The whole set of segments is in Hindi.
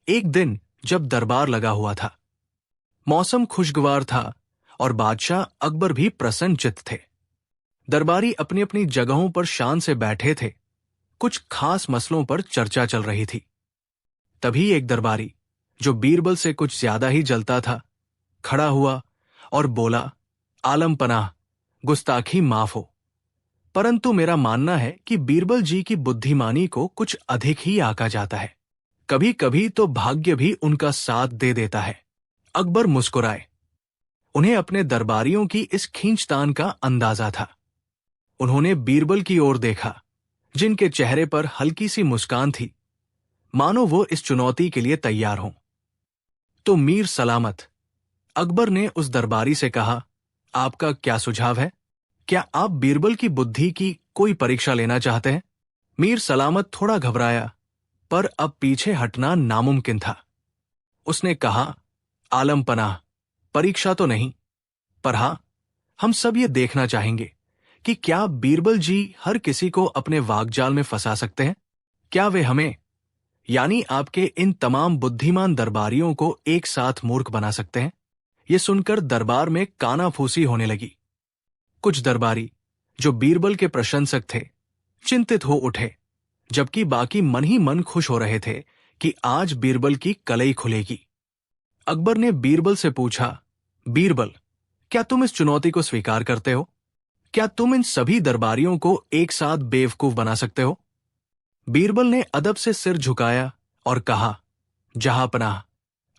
एक दिन जब दरबार लगा हुआ था, मौसम खुशगवार था और बादशाह अकबर भी प्रसन्नचित्त थे। दरबारी अपनी अपनी जगहों पर शान से बैठे थे। कुछ खास मसलों पर चर्चा चल रही थी। तभी एक दरबारी, जो बीरबल से कुछ ज्यादा ही जलता था, खड़ा हुआ और बोला, आलम पनाह, गुस्ताखी माफ हो, परंतु मेरा मानना है कि बीरबल जी की बुद्धिमानी को कुछ अधिक ही आका जाता है। कभी कभी तो भाग्य भी उनका साथ दे देता है। अकबर मुस्कुराए। उन्हें अपने दरबारियों की इस खींचतान का अंदाजा था। उन्होंने बीरबल की ओर देखा, जिनके चेहरे पर हल्की सी मुस्कान थी, मानो वो इस चुनौती के लिए तैयार हों। तो मीर सलामत, अकबर ने उस दरबारी से कहा, आपका क्या सुझाव है? क्या आप बीरबल की बुद्धि की कोई परीक्षा लेना चाहते हैं? मीर सलामत थोड़ा घबराया, पर अब पीछे हटना नामुमकिन था। उसने कहा, आलम पनाह, परीक्षा तो नहीं, पर हां, हम सब ये देखना चाहेंगे कि क्या बीरबल जी हर किसी को अपने वाकजाल में फंसा सकते हैं? क्या वे हमें, यानी आपके इन तमाम बुद्धिमान दरबारियों को एक साथ मूर्ख बना सकते हैं? ये सुनकर दरबार में कानाफूसी होने लगी। कुछ दरबारी, जो बीरबल के प्रशंसक थे, चिंतित हो उठे, जबकि बाकी मन ही मन खुश हो रहे थे कि आज बीरबल की कलई खुलेगी। अकबर ने बीरबल से पूछा, बीरबल, क्या तुम इस चुनौती को स्वीकार करते हो? क्या तुम इन सभी दरबारियों को एक साथ बेवकूफ बना सकते हो? बीरबल ने अदब से सिर झुकाया और कहा, जहांपनाह,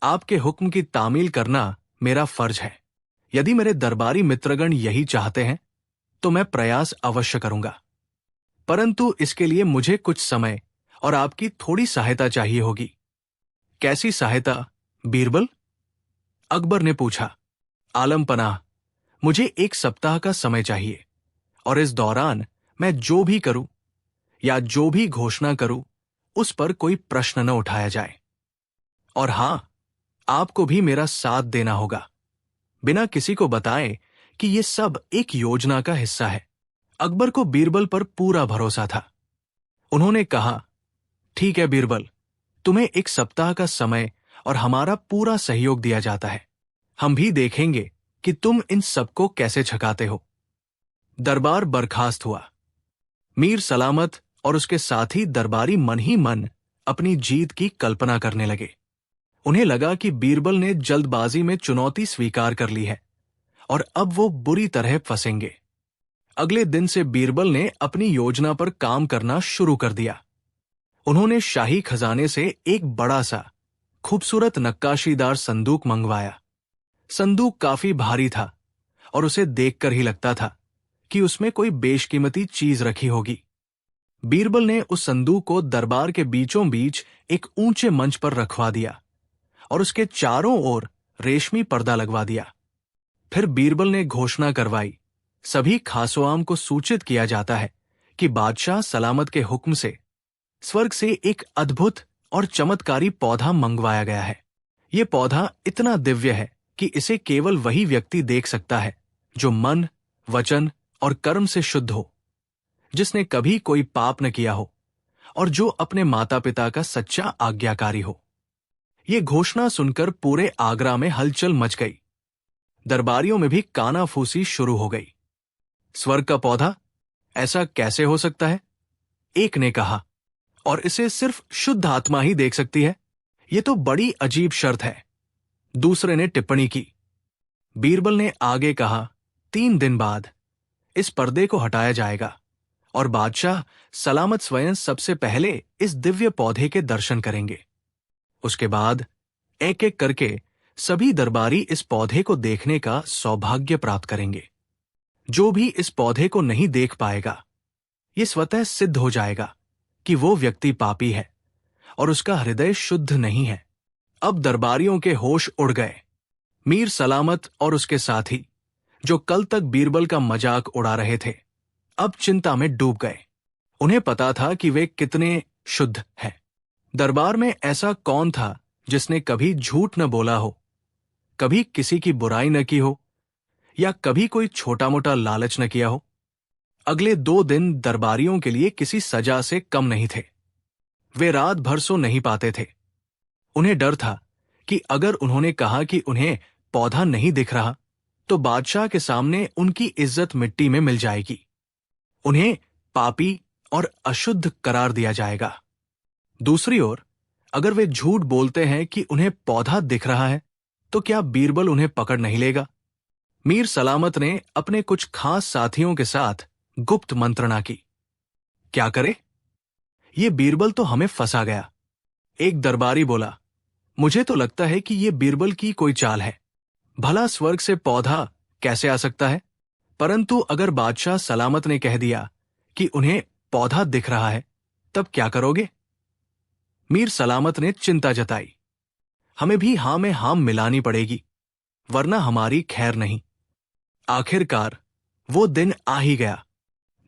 आपके हुक्म की तामील करना मेरा फर्ज है। यदि मेरे दरबारी मित्रगण यही चाहते हैं तो मैं प्रयास अवश्य करूंगा, परंतु इसके लिए मुझे कुछ समय और आपकी थोड़ी सहायता चाहिए होगी। कैसी सहायता, बीरबल? अकबर ने पूछा। आलम पनाह, मुझे 1 सप्ताह का समय चाहिए और इस दौरान मैं जो भी करूं या जो भी घोषणा करूं, उस पर कोई प्रश्न न उठाया जाए। और हां, आपको भी मेरा साथ देना होगा, बिना किसी को बताए कि ये सब एक योजना का हिस्सा है। अकबर को बीरबल पर पूरा भरोसा था। उन्होंने कहा, ठीक है बीरबल, तुम्हें 1 सप्ताह का समय और हमारा पूरा सहयोग दिया जाता है। हम भी देखेंगे कि तुम इन सबको कैसे छकाते हो। दरबार बर्खास्त हुआ। मीर सलामत और उसके साथी दरबारी मन ही मन अपनी जीत की कल्पना करने लगे। उन्हें लगा कि बीरबल ने जल्दबाजी में चुनौती स्वीकार कर ली है और अब वो बुरी तरह फंसेंगे। अगले दिन से बीरबल ने अपनी योजना पर काम करना शुरू कर दिया। उन्होंने शाही खजाने से एक बड़ा सा, खूबसूरत नक्काशीदार संदूक मंगवाया। संदूक काफी भारी था और उसे देखकर ही लगता था कि उसमें कोई बेशकीमती चीज रखी होगी। बीरबल ने उस संदूक को दरबार के बीचों बीच एक ऊंचे मंच पर रखवा दिया और उसके चारों ओर रेशमी पर्दा लगवा दिया। फिर बीरबल ने घोषणा करवाई, सभी खासोआम को सूचित किया जाता है कि बादशाह सलामत के हुक्म से स्वर्ग से एक अद्भुत और चमत्कारी पौधा मंगवाया गया है। ये पौधा इतना दिव्य है कि इसे केवल वही व्यक्ति देख सकता है जो मन, वचन और कर्म से शुद्ध हो, जिसने कभी कोई पाप न किया हो और जो अपने माता पिता का सच्चा आज्ञाकारी हो। ये घोषणा सुनकर पूरे आगरा में हलचल मच गई। दरबारियों में भी कानाफूसी शुरू हो गई। स्वर्ग का पौधा, ऐसा कैसे हो सकता है? एक ने कहा, और इसे सिर्फ शुद्ध आत्मा ही देख सकती है। ये तो बड़ी अजीब शर्त है। दूसरे ने टिप्पणी की। बीरबल ने आगे कहा, 3 दिन बाद इस पर्दे को हटाया जाएगा और बादशाह सलामत स्वयं सबसे पहले इस दिव्य पौधे के दर्शन करेंगे। उसके बाद एक एक करके सभी दरबारी इस पौधे को देखने का सौभाग्य प्राप्त करेंगे। जो भी इस पौधे को नहीं देख पाएगा, ये स्वतः सिद्ध हो जाएगा कि वो व्यक्ति पापी है और उसका हृदय शुद्ध नहीं है। अब दरबारियों के होश उड़ गए। मीर सलामत और उसके साथी, जो कल तक बीरबल का मजाक उड़ा रहे थे, अब चिंता में डूब गए। उन्हें पता था कि वे कितने शुद्ध हैं। दरबार में ऐसा कौन था जिसने कभी झूठ न बोला हो, कभी किसी की बुराई न की हो या कभी कोई छोटा मोटा लालच न किया हो? अगले 2 दिन दरबारियों के लिए किसी सजा से कम नहीं थे। वे रात भर सो नहीं पाते थे। उन्हें डर था कि अगर उन्होंने कहा कि उन्हें पौधा नहीं दिख रहा तो बादशाह के सामने उनकी इज्जत मिट्टी में मिल जाएगी। उन्हें पापी और अशुद्ध करार दिया जाएगा। दूसरी ओर अगर वे झूठ बोलते हैं कि उन्हें पौधा दिख रहा है तो क्या बीरबल उन्हें पकड़ नहीं लेगा? मीर सलामत ने अपने कुछ खास साथियों के साथ गुप्त मंत्रणा की। क्या करे? ये बीरबल तो हमें फंसा गया। एक दरबारी बोला, मुझे तो लगता है कि ये बीरबल की कोई चाल है। भला स्वर्ग से पौधा कैसे आ सकता है? परंतु अगर बादशाह सलामत ने कह दिया कि उन्हें पौधा दिख रहा है, तब क्या करोगे? मीर सलामत ने चिंता जताई। हमें भी हां में हां मिलानी पड़ेगी, वरना हमारी खैर नहीं। आखिरकार वो दिन आ ही गया।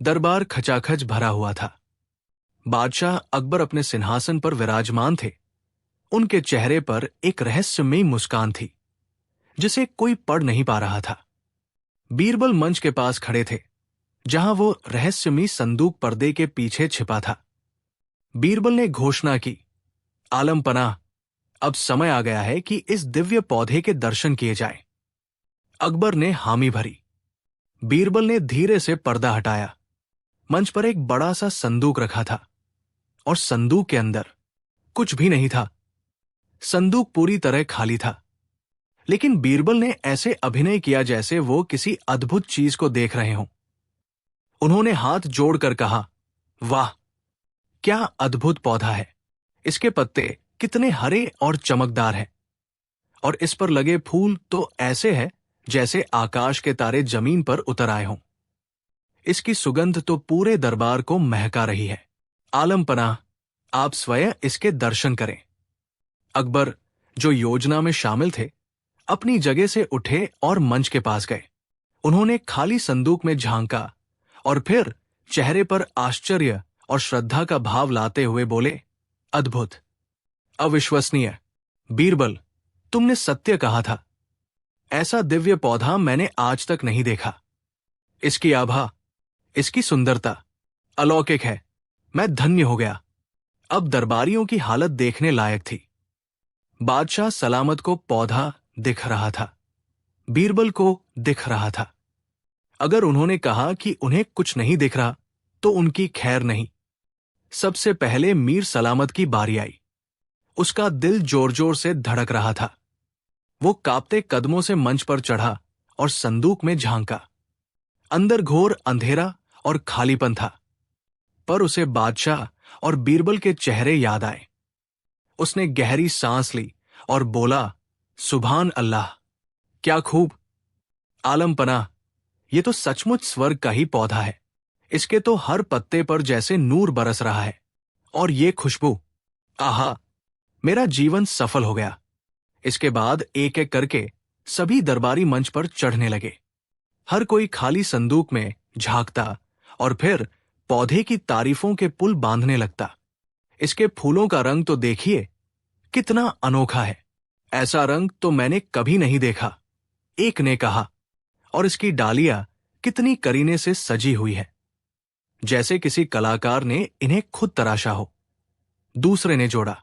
दरबार खचाखच भरा हुआ था। बादशाह अकबर अपने सिंहासन पर विराजमान थे। उनके चेहरे पर एक रहस्यमयी मुस्कान थी जिसे कोई पढ़ नहीं पा रहा था। बीरबल मंच के पास खड़े थे जहां वो रहस्यमयी संदूक पर्दे के पीछे छिपा था। बीरबल ने घोषणा की, आलम पनाह, अब समय आ गया है कि इस दिव्य पौधे के दर्शन किए जाएं। अकबर ने हामी भरी। बीरबल ने धीरे से पर्दा हटाया। मंच पर एक बड़ा सा संदूक रखा था और संदूक के अंदर कुछ भी नहीं था। संदूक पूरी तरह खाली था, लेकिन बीरबल ने ऐसे अभिनय किया जैसे वो किसी अद्भुत चीज को देख रहे हों। उन्होंने हाथ जोड़कर कहा, वाह, क्या अद्भुत पौधा है। इसके पत्ते कितने हरे और चमकदार हैं, और इस पर लगे फूल तो ऐसे हैं जैसे आकाश के तारे जमीन पर उतर आए हों। इसकी सुगंध तो पूरे दरबार को महका रही है। आलम पनाह, आप स्वयं इसके दर्शन करें। अकबर, जो योजना में शामिल थे, अपनी जगह से उठे और मंच के पास गए। उन्होंने खाली संदूक में झांका और फिर चेहरे पर आश्चर्य और श्रद्धा का भाव लाते हुए बोले, अद्भुत, अविश्वसनीय। बीरबल, तुमने सत्य कहा था। ऐसा दिव्य पौधा मैंने आज तक नहीं देखा। इसकी आभा, इसकी सुंदरता अलौकिक है। मैं धन्य हो गया। अब दरबारियों की हालत देखने लायक थी। बादशाह सलामत को पौधा दिख रहा था, बीरबल को दिख रहा था। अगर उन्होंने कहा कि उन्हें कुछ नहीं दिख रहा तो उनकी खैर नहीं। सबसे पहले मीर सलामत की बारी आई। उसका दिल जोर जोर से धड़क रहा था। वो कांपते कदमों से मंच पर चढ़ा और संदूक में झांका। अंदर घोर अंधेरा और खालीपन था, पर उसे बादशाह और बीरबल के चेहरे याद आए। उसने गहरी सांस ली और बोला, सुभान अल्लाह, क्या खूब। आलम पनाह, ये तो सचमुच स्वर्ग का ही पौधा है। इसके तो हर पत्ते पर जैसे नूर बरस रहा है, और ये खुशबू, आहा, मेरा जीवन सफल हो गया। इसके बाद एक एक करके सभी दरबारी मंच पर चढ़ने लगे। हर कोई खाली संदूक में झांकता और फिर पौधे की तारीफों के पुल बांधने लगता। इसके फूलों का रंग तो देखिए, कितना अनोखा है। ऐसा रंग तो मैंने कभी नहीं देखा, एक ने कहा। और इसकी डालियां कितनी करीने से सजी हुई है, जैसे किसी कलाकार ने इन्हें खुद तराशा हो। दूसरे ने जोड़ा,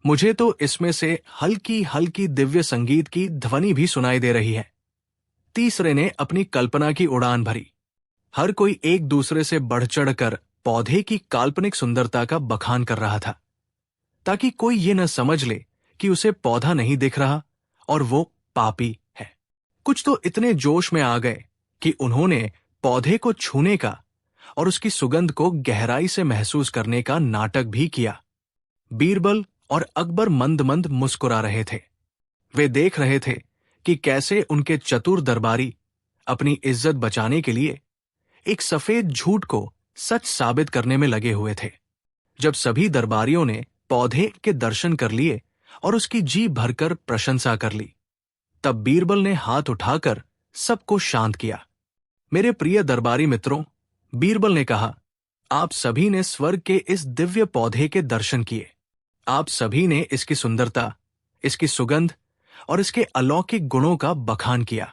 मुझे तो इसमें से हल्की हल्की दिव्य संगीत की ध्वनि भी सुनाई दे रही है। तीसरे ने अपनी कल्पना की उड़ान भरी। हर कोई एक दूसरे से बढ़ चढ़कर पौधे की काल्पनिक सुंदरता का बखान कर रहा था, ताकि कोई ये न समझ ले कि उसे पौधा नहीं दिख रहा और वो पापी है। कुछ तो इतने जोश में आ गए कि उन्होंने पौधे को छूने का और उसकी सुगंध को गहराई से महसूस करने का नाटक भी किया। बीरबल और अकबर मंद मंद मुस्कुरा रहे थे। वे देख रहे थे कि कैसे उनके चतुर दरबारी अपनी इज्जत बचाने के लिए एक सफेद झूठ को सच साबित करने में लगे हुए थे। जब सभी दरबारियों ने पौधे के दर्शन कर लिए और उसकी जी भरकर प्रशंसा कर ली, तब बीरबल ने हाथ उठाकर सबको शांत किया। मेरे प्रिय दरबारी मित्रों, बीरबल ने कहा, आप सभी ने स्वर्ग के इस दिव्य पौधे के दर्शन किए। आप सभी ने इसकी सुंदरता, इसकी सुगंध और इसके अलौकिक गुणों का बखान किया।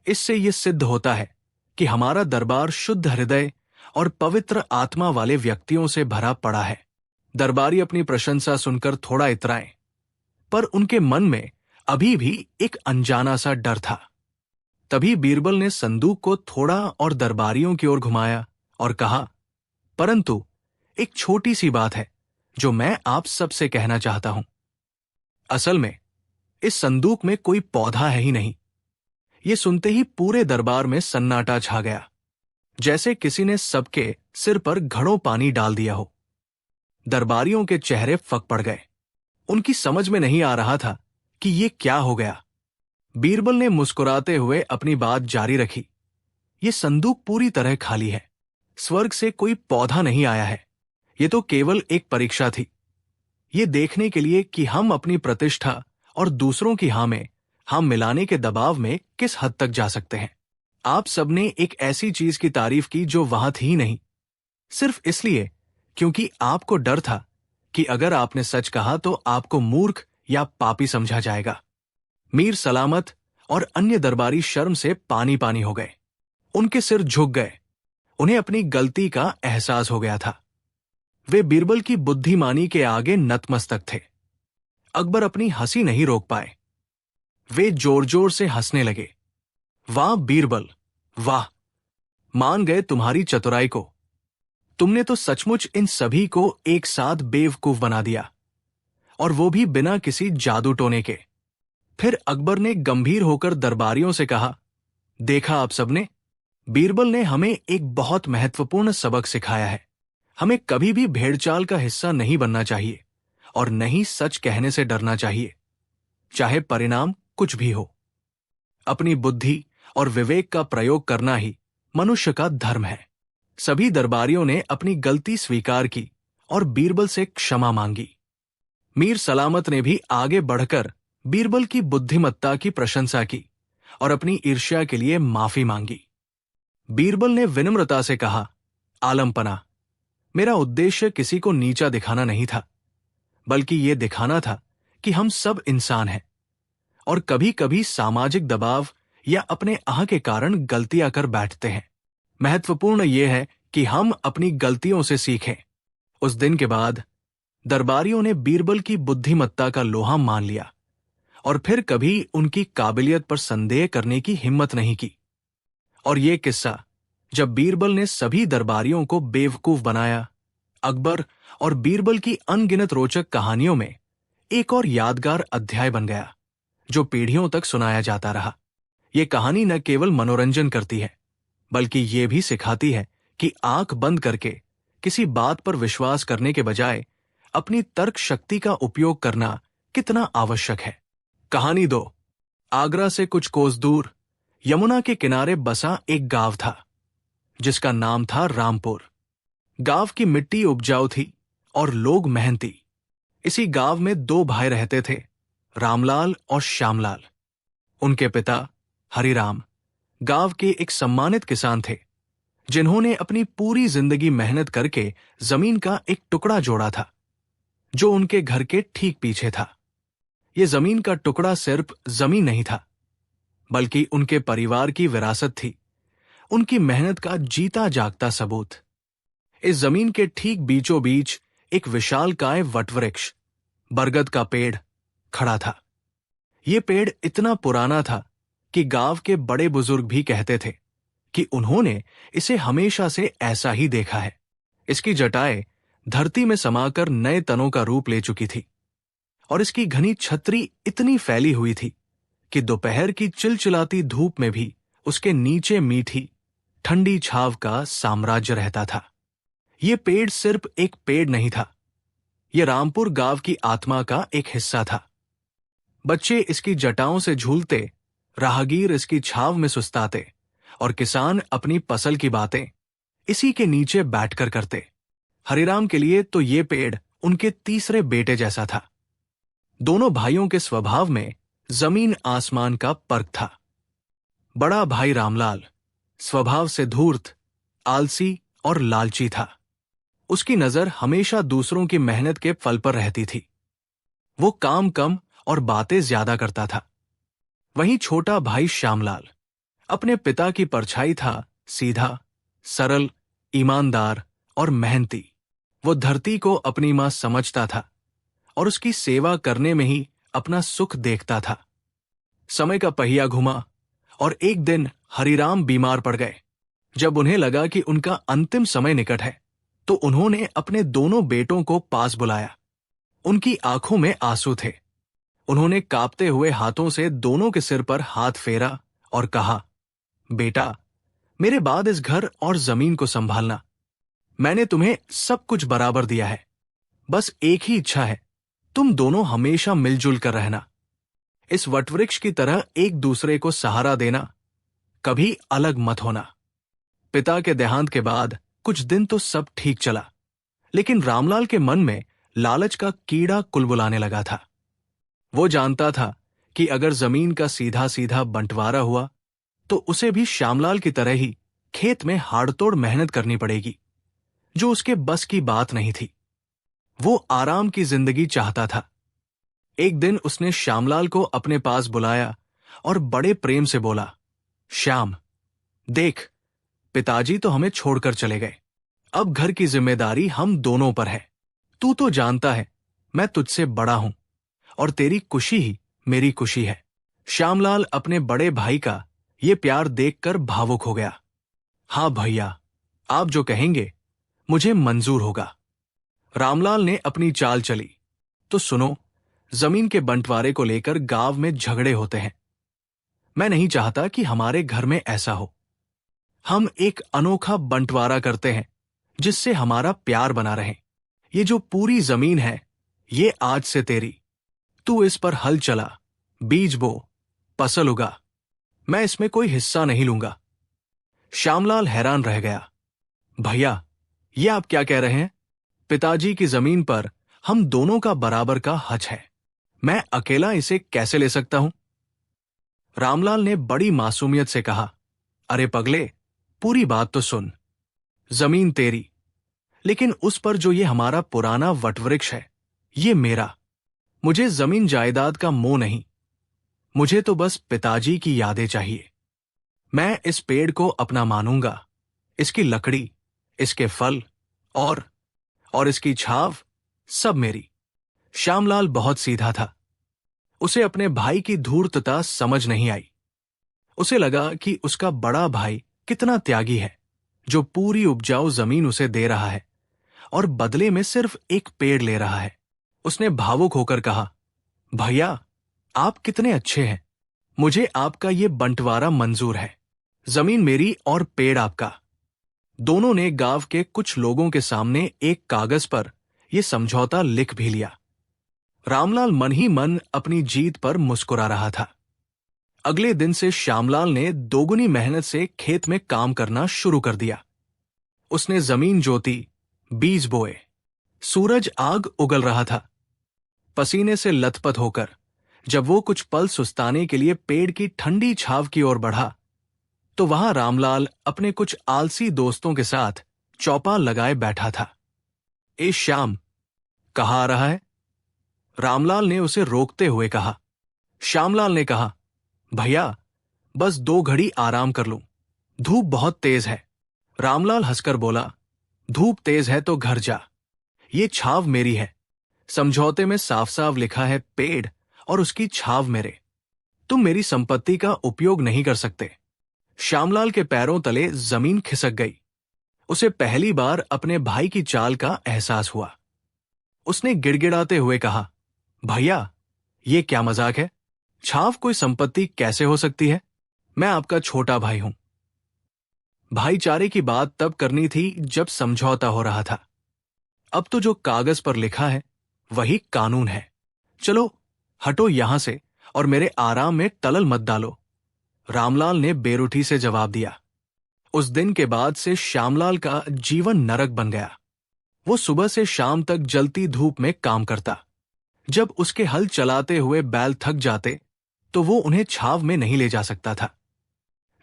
इससे यह सिद्ध होता है कि हमारा दरबार शुद्ध हृदय और पवित्र आत्मा वाले व्यक्तियों से भरा पड़ा है। दरबारी अपनी प्रशंसा सुनकर थोड़ा इतराए, पर उनके मन में अभी भी एक अनजाना सा डर था। तभी बीरबल ने संदूक को थोड़ा और दरबारियों की ओर घुमाया और कहा, परंतु एक छोटी सी बात है जो मैं आप सबसे कहना चाहता हूं। असल में इस संदूक में कोई पौधा है ही नहीं। ये सुनते ही पूरे दरबार में सन्नाटा छा गया, जैसे किसी ने सबके सिर पर घड़ों पानी डाल दिया हो। दरबारियों के चेहरे फक पड़ गए। उनकी समझ में नहीं आ रहा था कि ये क्या हो गया। बीरबल ने मुस्कुराते हुए अपनी बात जारी रखी, ये संदूक पूरी तरह खाली है। स्वर्ग से कोई पौधा नहीं आया है। ये तो केवल एक परीक्षा थी, ये देखने के लिए कि हम अपनी प्रतिष्ठा और दूसरों की हम मिलाने के दबाव में किस हद तक जा सकते हैं। आप सबने एक ऐसी चीज की तारीफ की जो वहां थी ही नहीं, सिर्फ इसलिए क्योंकि आपको डर था कि अगर आपने सच कहा तो आपको मूर्ख या पापी समझा जाएगा। मीर सलामत और अन्य दरबारी शर्म से पानी पानी हो गए। उनके सिर झुक गए। उन्हें अपनी गलती का एहसास हो गया था। वे बीरबल की बुद्धिमानी के आगे नतमस्तक थे। अकबर अपनी हंसी नहीं रोक पाए। वे जोर जोर से हंसने लगे। वाह बीरबल, वाह, मान गए तुम्हारी चतुराई को। तुमने तो सचमुच इन सभी को एक साथ बेवकूफ बना दिया, और वो भी बिना किसी जादू टोने के। फिर अकबर ने गंभीर होकर दरबारियों से कहा, देखा आप सबने, बीरबल ने हमें एक बहुत महत्वपूर्ण सबक सिखाया है। हमें कभी भी भेड़चाल का हिस्सा नहीं बनना चाहिए और नहीं सच कहने से डरना चाहिए, चाहे परिणाम कुछ भी हो। अपनी बुद्धि और विवेक का प्रयोग करना ही मनुष्य का धर्म है। सभी दरबारियों ने अपनी गलती स्वीकार की और बीरबल से क्षमा मांगी। मीर सलामत ने भी आगे बढ़कर बीरबल की बुद्धिमत्ता की प्रशंसा की और अपनी ईर्ष्या के लिए माफी मांगी। बीरबल ने विनम्रता से कहा, आलमपना, मेरा उद्देश्य किसी को नीचा दिखाना नहीं था, बल्कि यह दिखाना था कि हम सब इंसान हैं और कभी कभी सामाजिक दबाव या अपने आह के कारण गलतियां कर बैठते हैं। महत्वपूर्ण यह है कि हम अपनी गलतियों से सीखें। उस दिन के बाद दरबारियों ने बीरबल की बुद्धिमत्ता का लोहा मान लिया और फिर कभी उनकी काबिलियत पर संदेह करने की हिम्मत नहीं की। और यह किस्सा, जब बीरबल ने सभी दरबारियों को बेवकूफ बनाया, अकबर और बीरबल की अनगिनत रोचक कहानियों में एक और यादगार अध्याय बन गया, जो पीढ़ियों तक सुनाया जाता रहा। यह कहानी न केवल मनोरंजन करती है, बल्कि यह भी सिखाती है कि आंख बंद करके किसी बात पर विश्वास करने के बजाय अपनी तर्क शक्ति का उपयोग करना कितना आवश्यक है। कहानी 2। आगरा से कुछ कोस दूर यमुना के किनारे बसा एक गांव था, जिसका नाम था रामपुर। गांव की मिट्टी उपजाऊ थी और लोग मेहनती। इसी गांव में 2 भाई रहते थे, रामलाल और श्यामलाल। उनके पिता हरिराम गांव के एक सम्मानित किसान थे, जिन्होंने अपनी पूरी जिंदगी मेहनत करके जमीन का एक टुकड़ा जोड़ा था, जो उनके घर के ठीक पीछे था। यह जमीन का टुकड़ा सिर्फ जमीन नहीं था, बल्कि उनके परिवार की विरासत थी, उनकी मेहनत का जीता जागता सबूत। इस जमीन के ठीक बीचों बीच एक विशालकाय वटवृक्ष, बरगद का पेड़, खड़ा था। यह पेड़ इतना पुराना था कि गांव के बड़े बुजुर्ग भी कहते थे कि उन्होंने इसे हमेशा से ऐसा ही देखा है। इसकी जटाएं धरती में समाकर नए तनों का रूप ले चुकी थी और इसकी घनी छतरी इतनी फैली हुई थी कि दोपहर की चिलचिलाती धूप में भी उसके नीचे मीठी ठंडी छाव का साम्राज्य रहता था। ये पेड़ सिर्फ एक पेड़ नहीं था, ये रामपुर गांव की आत्मा का एक हिस्सा था। बच्चे इसकी जटाओं से झूलते, राहगीर इसकी छाव में सुस्ताते और किसान अपनी फसल की बातें इसी के नीचे बैठकर करते। हरिराम के लिए तो ये पेड़ उनके तीसरे बेटे जैसा था। दोनों भाइयों के स्वभाव में जमीन आसमान का फर्क था। बड़ा भाई रामलाल स्वभाव से धूर्त, आलसी और लालची था। उसकी नजर हमेशा दूसरों की मेहनत के फल पर रहती थी। वो काम कम और बातें ज्यादा करता था। वहीं छोटा भाई श्यामलाल अपने पिता की परछाई था, सीधा, सरल, ईमानदार और मेहनती। वो धरती को अपनी मां समझता था और उसकी सेवा करने में ही अपना सुख देखता था। समय का पहिया घुमा और एक दिन हरिराम बीमार पड़ गए। जब उन्हें लगा कि उनका अंतिम समय निकट है, तो उन्होंने अपने दोनों बेटों को पास बुलाया। उनकी आंखों में आंसू थे। उन्होंने कांपते हुए हाथों से दोनों के सिर पर हाथ फेरा और कहा, बेटा, मेरे बाद इस घर और जमीन को संभालना। मैंने तुम्हें सब कुछ बराबर दिया है। बस एक ही इच्छा है, तुम दोनों हमेशा मिलजुल कर रहना। इस वटवृक्ष की तरह एक दूसरे को सहारा देना, कभी अलग मत होना। पिता के देहांत के बाद कुछ दिन तो सब ठीक चला, लेकिन रामलाल के मन में लालच का कीड़ा कुलबुलाने लगा था। वो जानता था कि अगर जमीन का सीधा सीधा बंटवारा हुआ तो उसे भी श्यामलाल की तरह ही खेत में हाड़तोड़ मेहनत करनी पड़ेगी, जो उसके बस की बात नहीं थी। वो आराम की जिंदगी चाहता था। एक दिन उसने श्यामलाल को अपने पास बुलाया और बड़े प्रेम से बोला, श्याम, देख, पिताजी तो हमें छोड़कर चले गए। अब घर की जिम्मेदारी हम दोनों पर है। तू तो जानता है मैं तुझसे बड़ा हूं और तेरी खुशी ही मेरी खुशी है। श्यामलाल अपने बड़े भाई का ये प्यार देखकर भावुक हो गया। हाँ भैया, आप जो कहेंगे मुझे मंजूर होगा। रामलाल ने अपनी चाल चली। तो सुनो, जमीन के बंटवारे को लेकर गांव में झगड़े होते हैं। मैं नहीं चाहता कि हमारे घर में ऐसा हो। हम एक अनोखा बंटवारा करते हैं जिससे हमारा प्यार बना रहे। ये जो पूरी जमीन है, ये आज से तेरी। तू इस पर हल चला, बीज बो, फसल उगा। मैं इसमें कोई हिस्सा नहीं लूंगा। श्यामलाल हैरान रह गया। भैया, ये आप क्या कह रहे हैं? पिताजी की जमीन पर हम दोनों का बराबर का हक है। मैं अकेला इसे कैसे ले सकता हूं? रामलाल ने बड़ी मासूमियत से कहा, अरे पगले, पूरी बात तो सुन। जमीन तेरी, लेकिन उस पर जो ये हमारा पुराना वटवृक्ष है, ये मेरा। मुझे जमीन जायदाद का मोह नहीं। मुझे तो बस पिताजी की यादें चाहिए। मैं इस पेड़ को अपना मानूंगा। इसकी लकड़ी, इसके फल और इसकी छाव सब मेरी। श्यामलाल बहुत सीधा था। उसे अपने भाई की धूर्तता समझ नहीं आई। उसे लगा कि उसका बड़ा भाई कितना त्यागी है, जो पूरी उपजाऊ जमीन उसे दे रहा है और बदले में सिर्फ एक पेड़ ले रहा है। उसने भावुक होकर कहा, भैया, आप कितने अच्छे हैं। मुझे आपका ये बंटवारा मंजूर है। जमीन मेरी और पेड़ आपका। दोनों ने गांव के कुछ लोगों के सामने एक कागज पर यह समझौता लिख भी लिया। रामलाल मन ही मन अपनी जीत पर मुस्कुरा रहा था। अगले दिन से श्यामलाल ने दोगुनी मेहनत से खेत में काम करना शुरू कर दिया। उसने जमीन जोती, बीज बोए। सूरज आग उगल रहा था। पसीने से लथपथ होकर जब वो कुछ पल सुस्ताने के लिए पेड़ की ठंडी छाव की ओर बढ़ा, तो वहां रामलाल अपने कुछ आलसी दोस्तों के साथ चौपाल लगाए बैठा था। ए श्याम, कहाँ आ रहा है? रामलाल ने उसे रोकते हुए कहा। श्यामलाल ने कहा, भैया, बस 2 घड़ी आराम कर लूं। धूप बहुत तेज है। रामलाल हंसकर बोला, धूप तेज है तो घर जा। ये छाव मेरी है। समझौते में साफ साफ लिखा है पेड़ और उसकी छाव मेरे। तुम मेरी संपत्ति का उपयोग नहीं कर सकते। श्यामलाल के पैरों तले जमीन खिसक गई। उसे पहली बार अपने भाई की चाल का एहसास हुआ। उसने गिड़गिड़ाते हुए कहा, भैया, ये क्या मजाक है? छाव कोई संपत्ति कैसे हो सकती है? मैं आपका छोटा भाई हूं। भाईचारे की बात तब करनी थी जब समझौता हो रहा था। अब तो जो कागज पर लिखा है वही कानून है। चलो हटो यहां से और मेरे आराम में टलल मत डालो। रामलाल ने बेरुठी से जवाब दिया। उस दिन के बाद से श्यामलाल का जीवन नरक बन गया। वो सुबह से शाम तक जलती धूप में काम करता। जब उसके हल चलाते हुए बैल थक जाते तो वो उन्हें छाव में नहीं ले जा सकता था।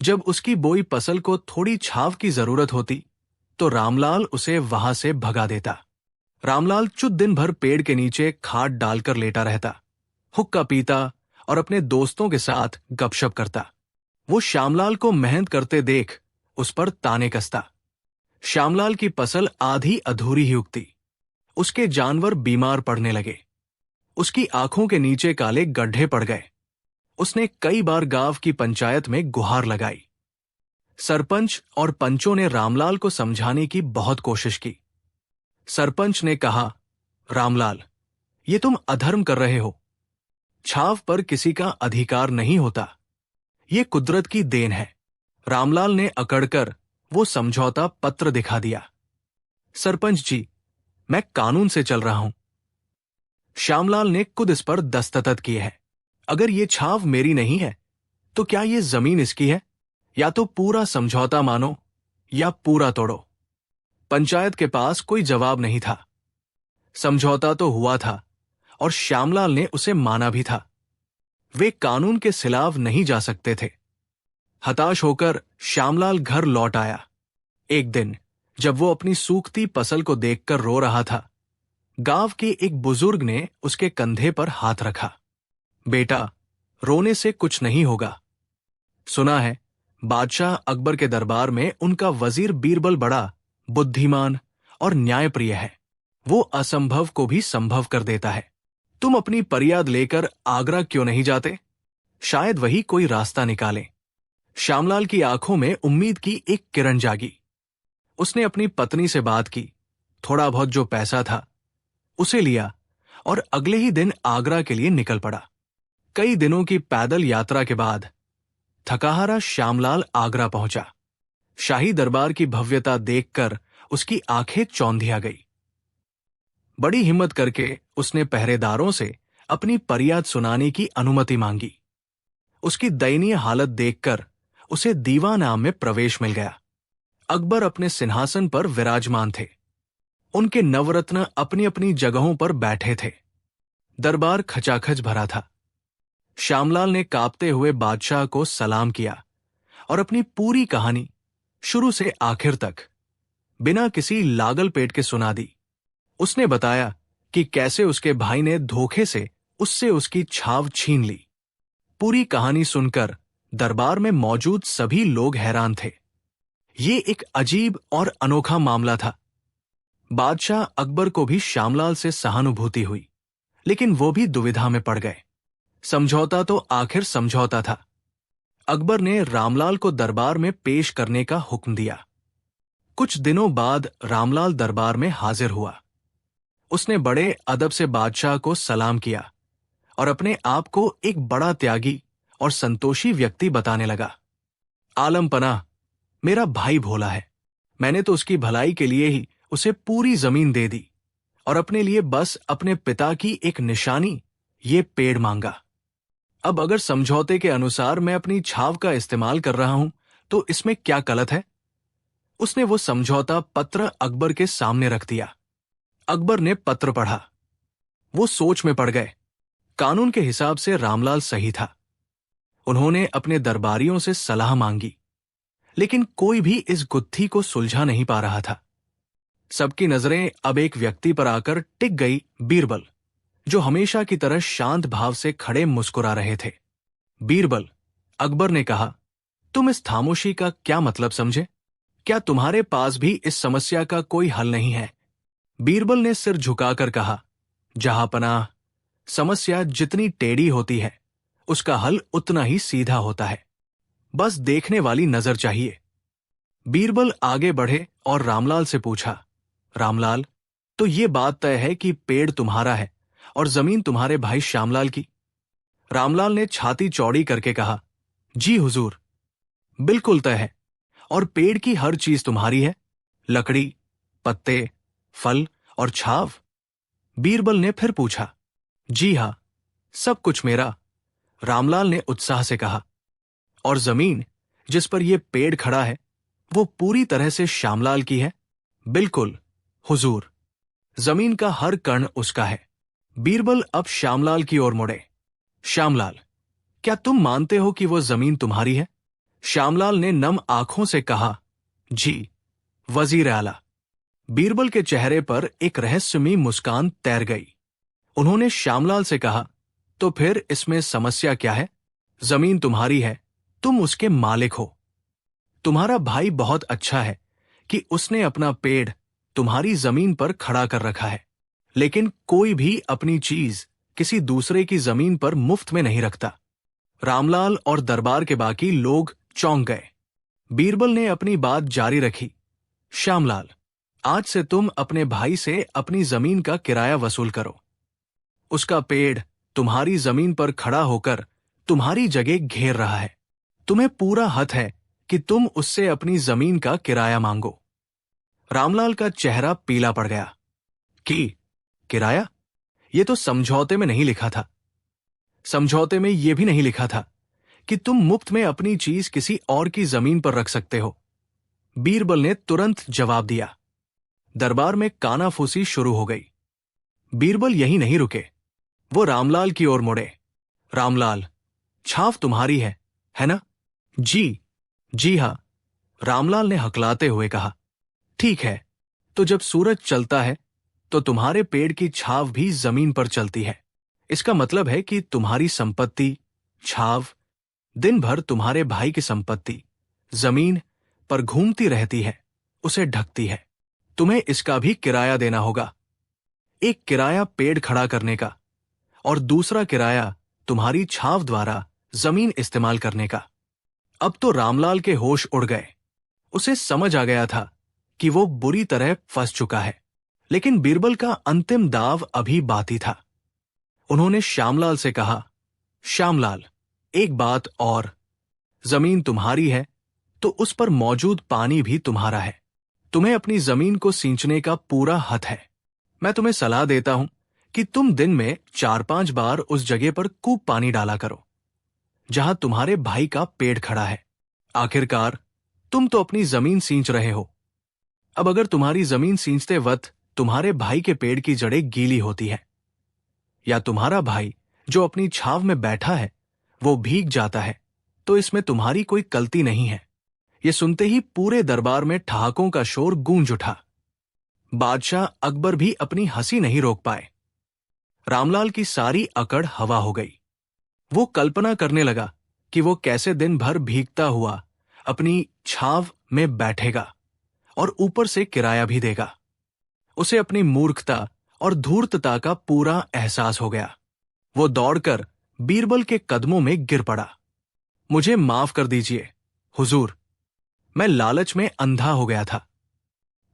जब उसकी बोई फसल को थोड़ी छाव की जरूरत होती तो रामलाल उसे वहां से भगा देता। रामलाल चुत दिन भर पेड़ के नीचे खाट डालकर लेटा रहता, हुक्का पीता और अपने दोस्तों के साथ गपशप करता। वो श्यामलाल को मेहनत करते देख उस पर ताने कसता। श्यामलाल की फसल आधी अधूरी ही उगती। उसके जानवर बीमार पड़ने लगे। उसकी आंखों के नीचे काले गड्ढे पड़ गए। उसने कई बार गांव की पंचायत में गुहार लगाई। सरपंच और पंचों ने रामलाल को समझाने की बहुत कोशिश की। सरपंच ने कहा, रामलाल, ये तुम अधर्म कर रहे हो। छाव पर किसी का अधिकार नहीं होता, ये कुदरत की देन है। रामलाल ने अकड़कर वो समझौता पत्र दिखा दिया। सरपंच जी, मैं कानून से चल रहा हूं। श्यामलाल ने खुद इस पर दस्तखत किए हैं। अगर ये छाव मेरी नहीं है तो क्या ये जमीन इसकी है? या तो पूरा समझौता मानो या पूरा तोड़ो। पंचायत के पास कोई जवाब नहीं था। समझौता तो हुआ था और श्यामलाल ने उसे माना भी था। वे कानून के खिलाफ नहीं जा सकते थे। हताश होकर श्यामलाल घर लौट आया। एक दिन जब वो अपनी सूखती फसल को देखकर रो रहा था, गांव के एक बुजुर्ग ने उसके कंधे पर हाथ रखा। बेटा, रोने से कुछ नहीं होगा। सुना है बादशाह अकबर के दरबार में उनका वजीर बीरबल बड़ा बुद्धिमान और न्यायप्रिय है। वो असंभव को भी संभव कर देता है। तुम अपनी फरियाद लेकर आगरा क्यों नहीं जाते? शायद वही कोई रास्ता निकाले। श्यामलाल की आंखों में उम्मीद की एक किरण जागी। उसने अपनी पत्नी से बात की, थोड़ा बहुत जो पैसा था उसे लिया और अगले ही दिन आगरा के लिए निकल पड़ा। कई दिनों की पैदल यात्रा के बाद थकाहारा श्यामलाल आगरा पहुंचा। शाही दरबार की भव्यता देखकर उसकी आंखें चौंधिया गई। बड़ी हिम्मत करके उसने पहरेदारों से अपनी फरियाद सुनाने की अनुमति मांगी। उसकी दयनीय हालत देखकर उसे दीवान आम में प्रवेश मिल गया। अकबर अपने सिंहासन पर विराजमान थे। उनके नवरत्न अपनी अपनी जगहों पर बैठे थे। दरबार खचाखच भरा था। श्यामलाल ने कांपते हुए बादशाह को सलाम किया और अपनी पूरी कहानी शुरू से आखिर तक बिना किसी लागल पेट के सुना दी। उसने बताया कि कैसे उसके भाई ने धोखे से उससे उसकी छाव छीन ली। पूरी कहानी सुनकर दरबार में मौजूद सभी लोग हैरान थे। ये एक अजीब और अनोखा मामला था। बादशाह अकबर को भी श्यामलाल से सहानुभूति हुई, लेकिन वो भी दुविधा में पड़ गए। समझौता तो आखिर समझौता था। अकबर ने रामलाल को दरबार में पेश करने का हुक्म दिया। कुछ दिनों बाद रामलाल दरबार में हाजिर हुआ। उसने बड़े अदब से बादशाह को सलाम किया और अपने आप को एक बड़ा त्यागी और संतोषी व्यक्ति बताने लगा। आलम पनाह, मेरा भाई भोला है। मैंने तो उसकी भलाई के लिए ही उसे पूरी जमीन दे दी और अपने लिए बस अपने पिता की एक निशानी, ये पेड़ मांगा। अब अगर समझौते के अनुसार मैं अपनी छाव का इस्तेमाल कर रहा हूं तो इसमें क्या गलत है? उसने वो समझौता पत्र अकबर के सामने रख दिया। अकबर ने पत्र पढ़ा। वो सोच में पड़ गए। कानून के हिसाब से रामलाल सही था। उन्होंने अपने दरबारियों से सलाह मांगी, लेकिन कोई भी इस गुत्थी को सुलझा नहीं पा रहा था। सबकी नजरें अब एक व्यक्ति पर आकर टिक गई, बीरबल, जो हमेशा की तरह शांत भाव से खड़े मुस्कुरा रहे थे। बीरबल, अकबर ने कहा, तुम इस खामोशी का क्या मतलब समझे? क्या तुम्हारे पास भी इस समस्या का कोई हल नहीं है? बीरबल ने सिर झुकाकर कहा, जहांपनाह, समस्या जितनी टेढ़ी होती है उसका हल उतना ही सीधा होता है। बस देखने वाली नजर चाहिए। बीरबल आगे बढ़े और रामलाल से पूछा, रामलाल, तो ये बात तय है कि पेड़ तुम्हारा है और जमीन तुम्हारे भाई श्यामलाल की? रामलाल ने छाती चौड़ी करके कहा, जी हुजूर, बिल्कुल तय है। और पेड़ की हर चीज तुम्हारी है? लकड़ी, पत्ते, फल और छाव? बीरबल ने फिर पूछा। जी हां, सब कुछ मेरा, रामलाल ने उत्साह से कहा। और जमीन जिस पर यह पेड़ खड़ा है वो पूरी तरह से श्यामलाल की है? बिल्कुल हुजूर, जमीन का हर कण उसका है। बीरबल अब श्यामलाल की ओर मुड़े। श्यामलाल, क्या तुम मानते हो कि वो जमीन तुम्हारी है? श्यामलाल ने नम आंखों से कहा, जी वजीर आला। बीरबल के चेहरे पर एक रहस्यमयी मुस्कान तैर गई। उन्होंने श्यामलाल से कहा, तो फिर इसमें समस्या क्या है? जमीन तुम्हारी है, तुम उसके मालिक हो। तुम्हारा भाई बहुत अच्छा है कि उसने अपना पेड़ तुम्हारी जमीन पर खड़ा कर रखा है, लेकिन कोई भी अपनी चीज किसी दूसरे की जमीन पर मुफ्त में नहीं रखता। रामलाल और दरबार के बाकी लोग चौंक गए। बीरबल ने अपनी बात जारी रखी। श्यामलाल, आज से तुम अपने भाई से अपनी जमीन का किराया वसूल करो। उसका पेड़ तुम्हारी जमीन पर खड़ा होकर तुम्हारी जगह घेर रहा है। तुम्हें पूरा हक है कि तुम उससे अपनी जमीन का किराया मांगो। रामलाल का चेहरा पीला पड़ गया। किराया? ये तो समझौते में नहीं लिखा था। समझौते में यह भी नहीं लिखा था कि तुम मुफ्त में अपनी चीज किसी और की जमीन पर रख सकते हो। बीरबल ने तुरंत जवाब दिया। दरबार में कानाफूसी शुरू हो गई। बीरबल यहीं नहीं रुके, वो रामलाल की ओर मुड़े। रामलाल, छाव तुम्हारी है ना? जी हां, रामलाल ने हकलाते हुए कहा। ठीक है, तो जब सूरज चलता है तो तुम्हारे पेड़ की छाव भी जमीन पर चलती है। इसका मतलब है कि तुम्हारी संपत्ति, छाव, दिन भर तुम्हारे भाई की संपत्ति जमीन पर घूमती रहती है, उसे ढकती है। तुम्हें इसका भी किराया देना होगा। एक किराया पेड़ खड़ा करने का और दूसरा किराया तुम्हारी छाव द्वारा जमीन इस्तेमाल करने का। अब तो रामलाल के होश उड़ गए। उसे समझ आ गया था कि वो बुरी तरह फंस चुका है, लेकिन बीरबल का अंतिम दाव अभी बाकी था। उन्होंने श्यामलाल से कहा, श्यामलाल, एक बात और, जमीन तुम्हारी है तो उस पर मौजूद पानी भी तुम्हारा है। तुम्हें अपनी जमीन को सींचने का पूरा हक है। मैं तुम्हें सलाह देता हूं कि तुम दिन में 4-5 बार उस जगह पर खूब पानी डाला करो जहां तुम्हारे भाई का पेड़ खड़ा है। आखिरकार तुम तो अपनी जमीन सींच रहे हो। अब अगर तुम्हारी जमीन सींचते वक्त तुम्हारे भाई के पेड़ की जड़ें गीली होती है या तुम्हारा भाई जो अपनी छाव में बैठा है वो भीग जाता है, तो इसमें तुम्हारी कोई गलती नहीं है। ये सुनते ही पूरे दरबार में ठहाकों का शोर गूंज उठा। बादशाह अकबर भी अपनी हंसी नहीं रोक पाए। रामलाल की सारी अकड़ हवा हो गई। वो कल्पना करने लगा कि वो कैसे दिन भर भीगता हुआ अपनी छाव में बैठेगा और ऊपर से किराया भी देगा। उसे अपनी मूर्खता और धूर्तता का पूरा एहसास हो गया। वो दौड़कर बीरबल के कदमों में गिर पड़ा। मुझे माफ कर दीजिए हुजूर, मैं लालच में अंधा हो गया था।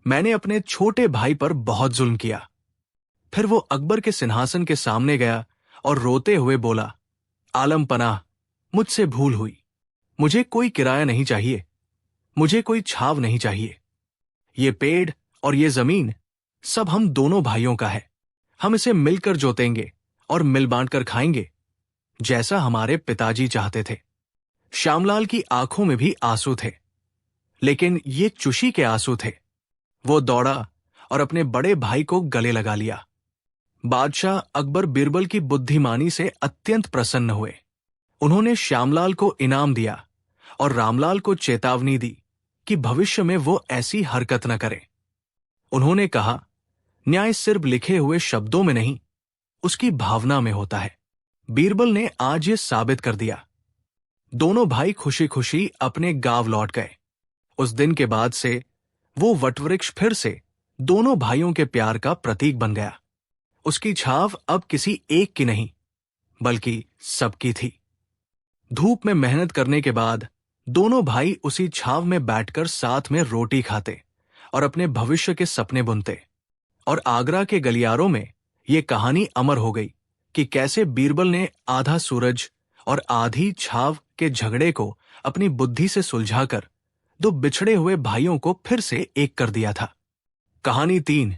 मैंने अपने छोटे भाई पर बहुत जुल्म किया। फिर वो अकबर के सिंहासन के सामने गया और रोते हुए बोला, आलम पनाह, मुझसे भूल हुई। मुझे कोई किराया नहीं चाहिए, मुझे कोई छाव नहीं चाहिए। ये पेड़ और ये जमीन सब हम दोनों भाइयों का है। हम इसे मिलकर जोतेंगे और मिल बांट कर खाएंगे, जैसा हमारे पिताजी चाहते थे। श्यामलाल की आंखों में भी आंसू थे, लेकिन ये चुशी के आंसू थे। वो दौड़ा और अपने बड़े भाई को गले लगा लिया। बादशाह अकबर बीरबल की बुद्धिमानी से अत्यंत प्रसन्न हुए। उन्होंने श्यामलाल को इनाम दिया और रामलाल को चेतावनी दी कि भविष्य में वो ऐसी हरकत न करे। उन्होंने कहा, न्याय सिर्फ लिखे हुए शब्दों में नहीं, उसकी भावना में होता है। बीरबल ने आज ये साबित कर दिया। दोनों भाई खुशी खुशी अपने गांव लौट गए। उस दिन के बाद से वो वटवृक्ष फिर से दोनों भाइयों के प्यार का प्रतीक बन गया। उसकी छाव अब किसी एक की नहीं, बल्कि सबकी थी। धूप में मेहनत करने के बाद दोनों भाई उसी छाव में बैठकर साथ में रोटी खाते और अपने भविष्य के सपने बुनते। और आगरा के गलियारों में ये कहानी अमर हो गई कि कैसे बीरबल ने आधा सूरज और आधी छाव के झगड़े को अपनी बुद्धि से सुलझाकर दो बिछड़े हुए भाइयों को फिर से एक कर दिया था। कहानी 3।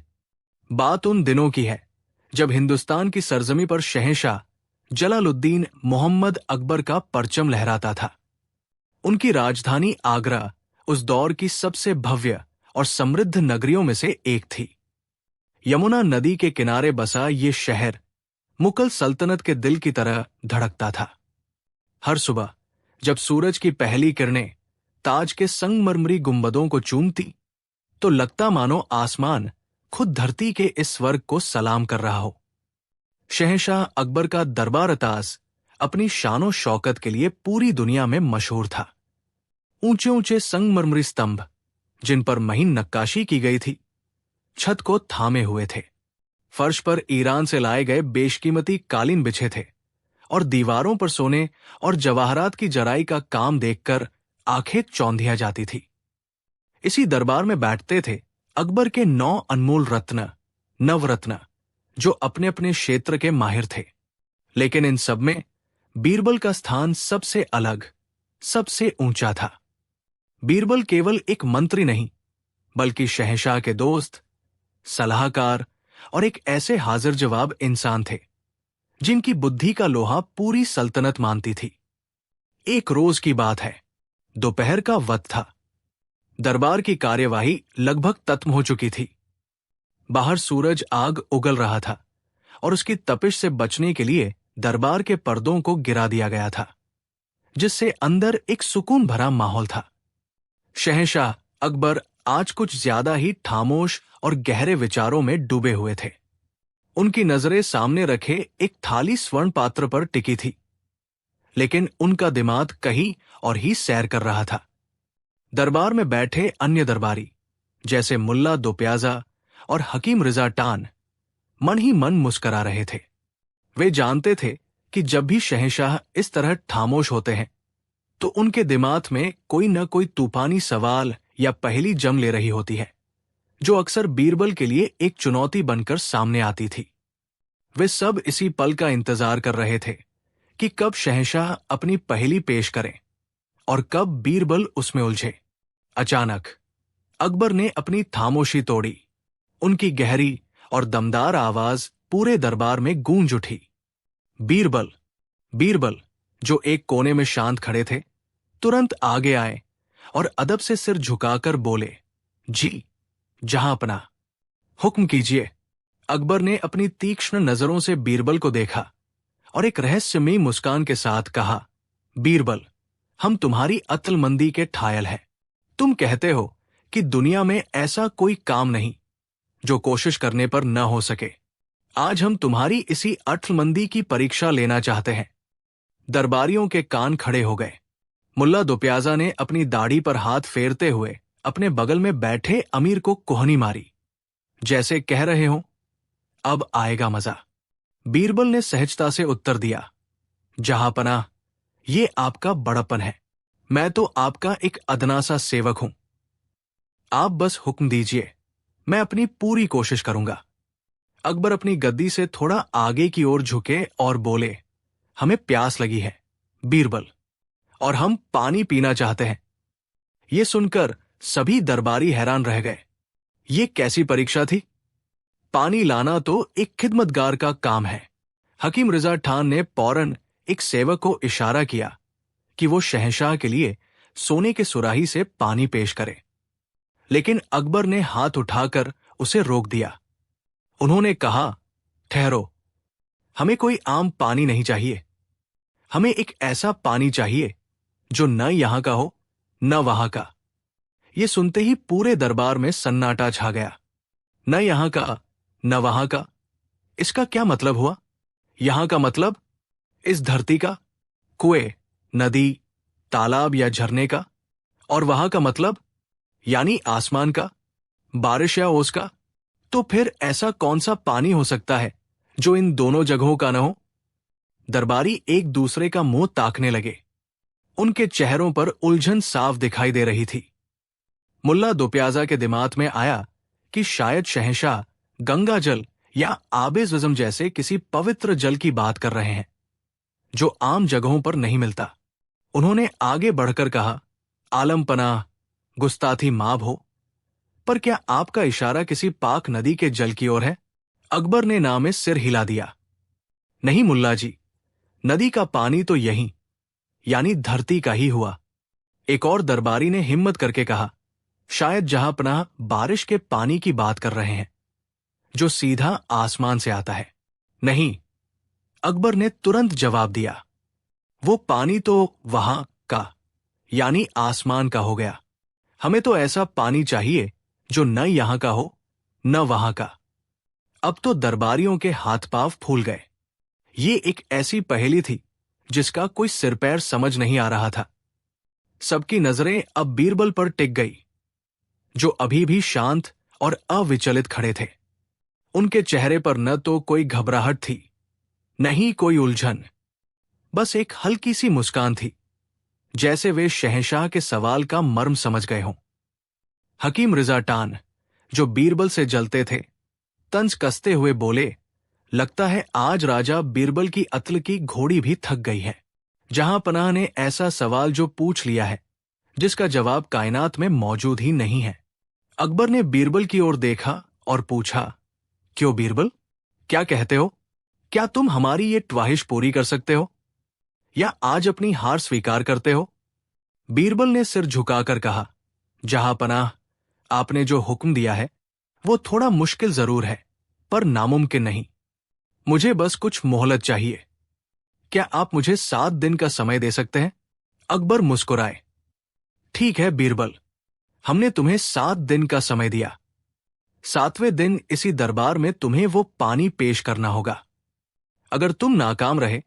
बात उन दिनों की है जब हिंदुस्तान की सरजमी पर शहंशाह जलालुद्दीन मोहम्मद अकबर का परचम लहराता था। उनकी राजधानी आगरा उस दौर की सबसे भव्य और समृद्ध नगरियों में से एक थी। यमुना नदी के किनारे बसा ये शहर मुगल सल्तनत के दिल की तरह धड़कता था। हर सुबह जब सूरज की पहली किरणें ताज के संगमरमरी गुंबदों को चूमती, तो लगता मानो आसमान खुद धरती के इस स्वर्ग को सलाम कर रहा हो। शहंशाह अकबर का दरबार ताज अपनी शानो शौकत के लिए पूरी दुनिया में मशहूर था। ऊंचे ऊंचे संगमरमरी स्तंभ जिन पर महीन नक्काशी की गई थी, छत को थामे हुए थे। फर्श पर ईरान से लाए गए बेशकीमती कालीन बिछे थे और दीवारों पर सोने और जवाहरात की जराई का काम देखकर आंखें चौंधिया जाती थी। इसी दरबार में बैठते थे अकबर के 9 अनमोल रत्न, नवरत्न, जो अपने अपने क्षेत्र के माहिर थे। लेकिन इन सब में बीरबल का स्थान सबसे अलग, सबसे ऊंचा था। बीरबल केवल एक मंत्री नहीं, बल्कि शहंशाह के दोस्त, सलाहकार और एक ऐसे हाजिर जवाब इंसान थे जिनकी बुद्धि का लोहा पूरी सल्तनत मानती थी। एक रोज की बात है, दोपहर का वक्त था। दरबार की कार्यवाही लगभग खत्म हो चुकी थी। बाहर सूरज आग उगल रहा था और उसकी तपिश से बचने के लिए दरबार के पर्दों को गिरा दिया गया था, जिससे अंदर एक सुकून भरा माहौल था। शहंशाह अकबर आज कुछ ज्यादा ही खामोश और गहरे विचारों में डूबे हुए थे। उनकी नजरें सामने रखे एक थाली स्वर्ण पात्र पर टिकी थी, लेकिन उनका दिमाग कहीं और ही सैर कर रहा था। दरबार में बैठे अन्य दरबारी जैसे मुल्ला दो प्याजा और हकीम रिजा टान मन ही मन मुस्करा रहे थे। वे जानते थे कि जब भी शहंशाह इस तरह खामोश होते हैं तो उनके दिमाग में कोई न कोई तूफानी सवाल या पहेली जम ले रही होती है, जो अक्सर बीरबल के लिए एक चुनौती बनकर सामने आती थी। वे सब इसी पल का इंतजार कर रहे थे कि कब शहंशाह अपनी पहेली पेश करें और कब बीरबल उसमें उलझे। अचानक अकबर ने अपनी खामोशी तोड़ी। उनकी गहरी और दमदार आवाज पूरे दरबार में गूंज उठी। बीरबल! बीरबल, जो एक कोने में शांत खड़े थे, तुरंत आगे आए और अदब से सिर झुकाकर बोले, जी जहांपना, हुक्म कीजिए। अकबर ने अपनी तीक्ष्ण नजरों से बीरबल को देखा और एक रहस्यमयी मुस्कान के साथ कहा, बीरबल, हम तुम्हारी अक्लमंदी के ठायल हैं। तुम कहते हो कि दुनिया में ऐसा कोई काम नहीं जो कोशिश करने पर न हो सके। आज हम तुम्हारी इसी अक्लमंदी की परीक्षा लेना चाहते हैं। दरबारियों के कान खड़े हो गए। मुल्ला दोप्याजा ने अपनी दाढ़ी पर हाथ फेरते हुए अपने बगल में बैठे अमीर को कोहनी मारी, जैसे कह रहे हो, अब आएगा मजा। बीरबल ने सहजता से उत्तर दिया, जहांपनाह, ये आपका बड़प्पन है। मैं तो आपका एक अदना सा सेवक हूं। आप बस हुक्म दीजिए, मैं अपनी पूरी कोशिश करूंगा। अकबर अपनी गद्दी से थोड़ा आगे की ओर झुके और बोले, हमें प्यास लगी है बीरबल, और हम पानी पीना चाहते हैं। ये सुनकर सभी दरबारी हैरान रह गए। ये कैसी परीक्षा थी? पानी लाना तो एक खिदमतगार का काम है। हकीम रिजा खान ने फौरन एक सेवक को इशारा किया कि वो शहंशाह के लिए सोने के सुराही से पानी पेश करे, लेकिन अकबर ने हाथ उठाकर उसे रोक दिया। उन्होंने कहा, ठहरो, हमें कोई आम पानी नहीं चाहिए। हमें एक ऐसा पानी चाहिए जो न यहां का हो न वहां का। ये सुनते ही पूरे दरबार में सन्नाटा छा गया। न यहां का न वहां का, इसका क्या मतलब हुआ? यहां का मतलब इस धरती का, कुएं, नदी, तालाब या झरने का, और वहां का मतलब यानी आसमान का, बारिश या ओस का। तो फिर ऐसा कौन सा पानी हो सकता है जो इन दोनों जगहों का न हो? दरबारी एक दूसरे का मुंह ताकने लगे। उनके चेहरों पर उलझन साफ दिखाई दे रही थी। मुल्ला दोप्याजा के दिमाग में आया कि शायद शहंशाह गंगा जल या आबे ज़्वज़म जैसे किसी पवित्र जल की बात कर रहे हैं, जो आम जगहों पर नहीं मिलता। उन्होंने आगे बढ़कर कहा, आलम पनाह, गुस्ताखी माफ हो, पर क्या आपका इशारा किसी पाक नदी के जल की ओर है? अकबर ने ना में सिर हिला दिया। नहीं मुल्ला जी, नदी का पानी तो यहीं यानी धरती का ही हुआ। एक और दरबारी ने हिम्मत करके कहा, शायद जहांपनाह बारिश के पानी की बात कर रहे हैं, जो सीधा आसमान से आता है। नहीं, अकबर ने तुरंत जवाब दिया, वो पानी तो वहां का यानी आसमान का हो गया। हमें तो ऐसा पानी चाहिए जो न यहां का हो न वहां का। अब तो दरबारियों के हाथ पांव फूल गए। ये एक ऐसी पहेली थी जिसका कोई सिर पैर समझ नहीं आ रहा था। सबकी नजरें अब बीरबल पर टिक गई, जो अभी भी शांत और अविचलित खड़े थे। उनके चेहरे पर न तो कोई घबराहट थी, न ही कोई उलझन, बस एक हल्की सी मुस्कान थी, जैसे वे शहंशाह के सवाल का मर्म समझ गए हों। हकीम रिजा टान, जो बीरबल से जलते थे, तंज कसते हुए बोले, लगता है आज राजा बीरबल की अत्ल की घोड़ी भी थक गई है। जहां पनाह ने ऐसा सवाल जो पूछ लिया है, जिसका जवाब कायनात में मौजूद ही नहीं है। अकबर ने बीरबल की ओर देखा और पूछा, क्यों बीरबल, क्या कहते हो? क्या तुम हमारी ये ख्वाहिश पूरी कर सकते हो, या आज अपनी हार स्वीकार करते हो? बीरबल ने सिर झुकाकर कहा, जहां पनाह, आपने जो हुक्म दिया है वो थोड़ा मुश्किल जरूर है, पर नामुमकिन नहीं। मुझे बस कुछ मोहलत चाहिए। क्या आप मुझे 7 दिन का समय दे सकते हैं? अकबर मुस्कुराए। ठीक है बीरबल, हमने तुम्हें 7 दिन का समय दिया। 7वें दिन इसी दरबार में तुम्हें वो पानी पेश करना होगा। अगर तुम नाकाम रहे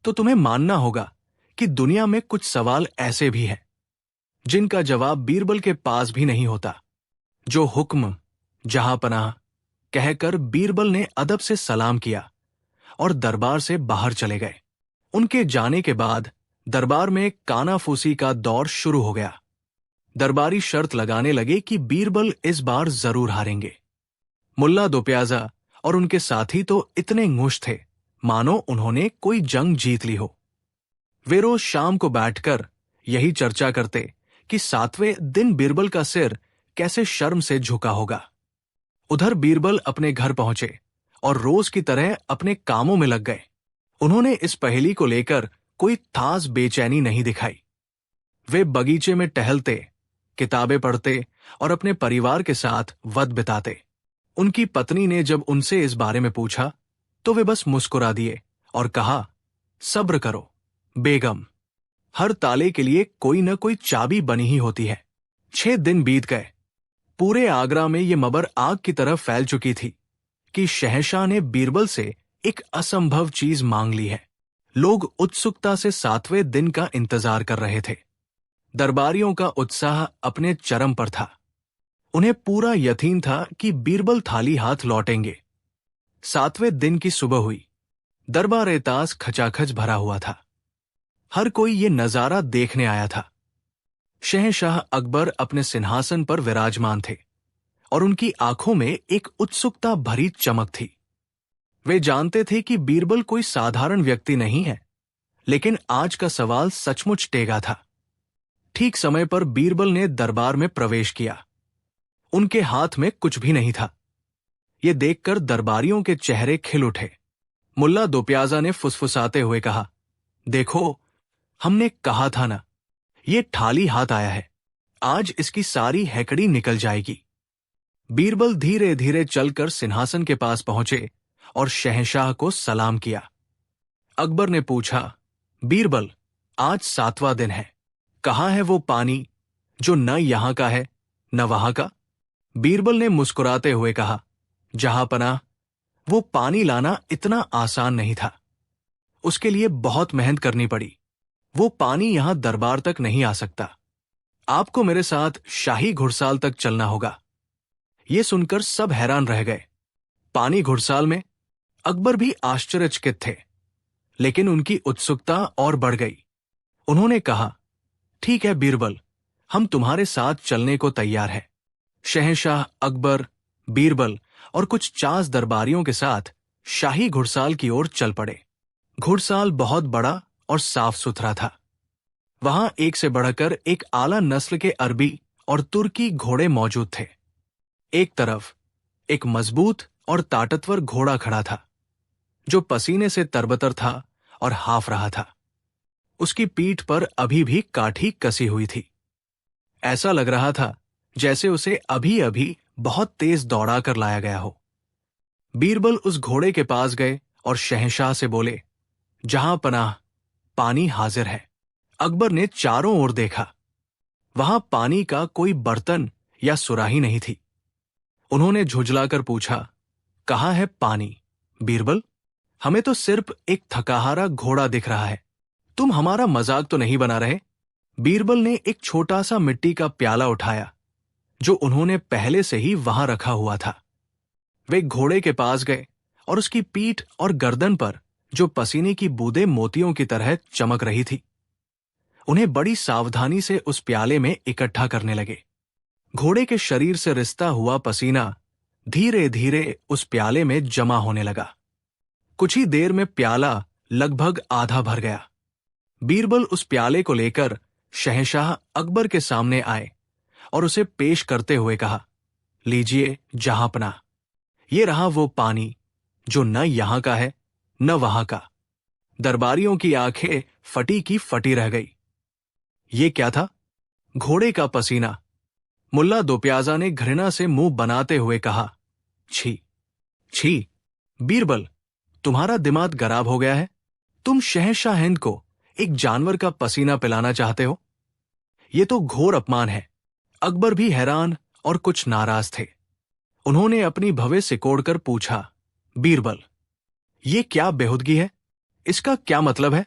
तो तुम्हें मानना होगा कि दुनिया में कुछ सवाल ऐसे भी हैं जिनका जवाब बीरबल के पास भी नहीं होता। जो हुक्म, जहां पनाह कहकर बीरबल ने अदब से सलाम किया और दरबार से बाहर चले गए। उनके जाने के बाद दरबार में कानाफूसी का दौर शुरू हो गया। दरबारी शर्त लगाने लगे कि बीरबल इस बार जरूर हारेंगे। मुल्ला दोप्याजा और उनके साथी तो इतने खुश थे मानो उन्होंने कोई जंग जीत ली हो। वे रोज शाम को बैठकर यही चर्चा करते कि 7वें दिन बीरबल का सिर कैसे शर्म से झुका होगा। उधर बीरबल अपने घर पहुंचे और रोज की तरह अपने कामों में लग गए। उन्होंने इस पहेली को लेकर कोई खास बेचैनी नहीं दिखाई। वे बगीचे में टहलते, किताबें पढ़ते और अपने परिवार के साथ वक्त बिताते। उनकी पत्नी ने जब उनसे इस बारे में पूछा तो वे बस मुस्कुरा दिए और कहा, सब्र करो बेगम, हर ताले के लिए कोई न कोई चाबी बनी ही होती है। 6 दिन बीत गए। पूरे आगरा में ये मबर आग की तरह फैल चुकी थी कि शहंशाह ने बीरबल से एक असंभव चीज मांग ली है। लोग उत्सुकता से 7वें दिन का इंतजार कर रहे थे। दरबारियों का उत्साह अपने चरम पर था। उन्हें पूरा यकीन था कि बीरबल थाली हाथ लौटेंगे। 7वें दिन की सुबह हुई। दरबार एताज खचाखच भरा हुआ था। हर कोई ये नजारा देखने आया था। शहंशाह अकबर अपने सिंहासन पर विराजमान थे और उनकी आंखों में एक उत्सुकता भरी चमक थी। वे जानते थे कि बीरबल कोई साधारण व्यक्ति नहीं है, लेकिन आज का सवाल सचमुच टेढ़ा था। ठीक समय पर बीरबल ने दरबार में प्रवेश किया। उनके हाथ में कुछ भी नहीं था। ये देखकर दरबारियों के चेहरे खिल उठे। मुल्ला दोप्याजा ने फुसफुसाते हुए कहा, देखो, हमने कहा था ना, ये थाली हाथ आया है, आज इसकी सारी हैकड़ी निकल जाएगी। बीरबल धीरे धीरे चलकर सिंहासन के पास पहुंचे और शहंशाह को सलाम किया। अकबर ने पूछा, बीरबल, आज 7वां दिन है, कहाँ है वो पानी जो न यहां का है न वहां का? बीरबल ने मुस्कुराते हुए कहा, जहां पनाह, वो पानी लाना इतना आसान नहीं था। उसके लिए बहुत मेहनत करनी पड़ी। वो पानी यहां दरबार तक नहीं आ सकता। आपको मेरे साथ शाही घुड़साल तक चलना होगा। ये सुनकर सब हैरान रह गए। पानी घुड़साल में? अकबर भी आश्चर्यचकित थे, लेकिन उनकी उत्सुकता और बढ़ गई। उन्होंने कहा, ठीक है बीरबल, हम तुम्हारे साथ चलने को तैयार हैं। शहंशाह अकबर, बीरबल और कुछ चास दरबारियों के साथ शाही घुड़साल की ओर चल पड़े। घुड़साल बहुत बड़ा और साफ सुथरा था। वहां एक से बढ़कर एक आला नस्ल के अरबी और तुर्की घोड़े मौजूद थे। एक तरफ एक मजबूत और ताकतवर घोड़ा खड़ा था, जो पसीने से तरबतर था और हाफ रहा था। उसकी पीठ पर अभी भी काठी कसी हुई थी। ऐसा लग रहा था जैसे उसे अभी अभी बहुत तेज दौड़ा कर लाया गया हो। बीरबल उस घोड़े के पास गए और शहंशाह से बोले, जहां पनाह, पानी हाजिर है। अकबर ने चारों ओर देखा। वहां पानी का कोई बर्तन या सुराही नहीं थी। उन्होंने झुंझलाकर पूछा, कहाँ है पानी बीरबल? हमें तो सिर्फ एक थकाहारा घोड़ा दिख रहा है। तुम हमारा मजाक तो नहीं बना रहे? बीरबल ने एक छोटा सा मिट्टी का प्याला उठाया, जो उन्होंने पहले से ही वहां रखा हुआ था। वे घोड़े के पास गए और उसकी पीठ और गर्दन पर जो पसीने की बूंदें मोतियों की तरह चमक रही थी, उन्हें बड़ी सावधानी से उस प्याले में इकट्ठा करने लगे। घोड़े के शरीर से रिसता हुआ पसीना धीरे धीरे उस प्याले में जमा होने लगा। कुछ ही देर में प्याला लगभग आधा भर गया। बीरबल उस प्याले को लेकर शहंशाह अकबर के सामने आए और उसे पेश करते हुए कहा, लीजिए जहांपना, ये रहा वो पानी जो न यहां का है न वहां का। दरबारियों की आंखें फटी की फटी रह गई। ये क्या था? घोड़े का पसीना। मुल्ला दोप्याजा ने घृणा से मुंह बनाते हुए कहा, छी छी, बीरबल, तुम्हारा दिमाग खराब हो गया है? तुम शहंशाह हिंद को एक जानवर का पसीना पिलाना चाहते हो? ये तो घोर अपमान है। अकबर भी हैरान और कुछ नाराज थे। उन्होंने अपनी भवें सिकोड़कर पूछा, बीरबल, ये क्या बेहुदगी है? इसका क्या मतलब है?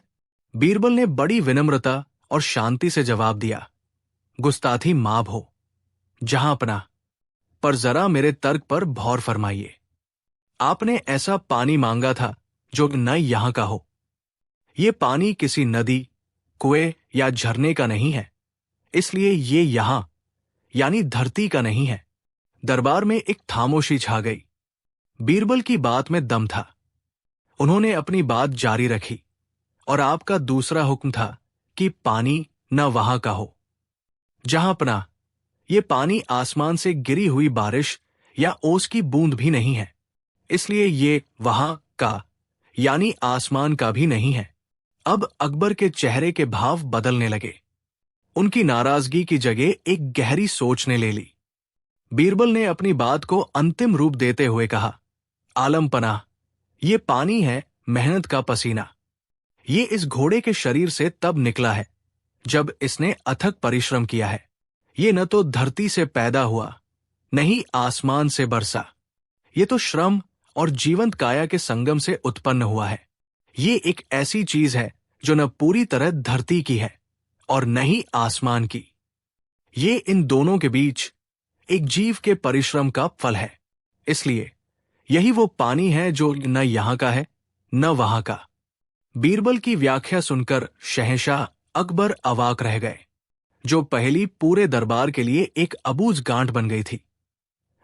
बीरबल ने बड़ी विनम्रता और शांति से जवाब दिया, गुस्ताखी माफ हो जहांपना, पर जरा मेरे तर्क पर गौर फरमाइए। आपने ऐसा पानी मांगा था जो न यहां का हो। ये पानी किसी नदी, कुएं या झरने का नहीं है, इसलिए ये यहां यानी धरती का नहीं है। दरबार में एक खामोशी छा गई। बीरबल की बात में दम था। उन्होंने अपनी बात जारी रखी, और आपका दूसरा हुक्म था कि पानी न वहां का हो। जहांपना, ये पानी आसमान से गिरी हुई बारिश या ओस की बूंद भी नहीं है, इसलिए ये वहां का यानी आसमान का भी नहीं है। अब अकबर के चेहरे के भाव बदलने लगे। उनकी नाराजगी की जगह एक गहरी सोच ने ले ली। बीरबल ने अपनी बात को अंतिम रूप देते हुए कहा, आलम पनाह, ये पानी है मेहनत का पसीना। ये इस घोड़े के शरीर से तब निकला है जब इसने अथक परिश्रम किया है। ये न तो धरती से पैदा हुआ, न ही आसमान से बरसा। ये तो श्रम और जीवंत काया के संगम से उत्पन्न हुआ है। ये एक ऐसी चीज है जो न पूरी तरह धरती की है और न ही आसमान की। ये इन दोनों के बीच एक जीव के परिश्रम का फल है। इसलिए यही वो पानी है जो न यहां का है न वहां का। बीरबल की व्याख्या सुनकर शहंशाह अकबर अवाक रह गए। जो पहली पूरे दरबार के लिए एक अबूझ गांठ बन गई थी,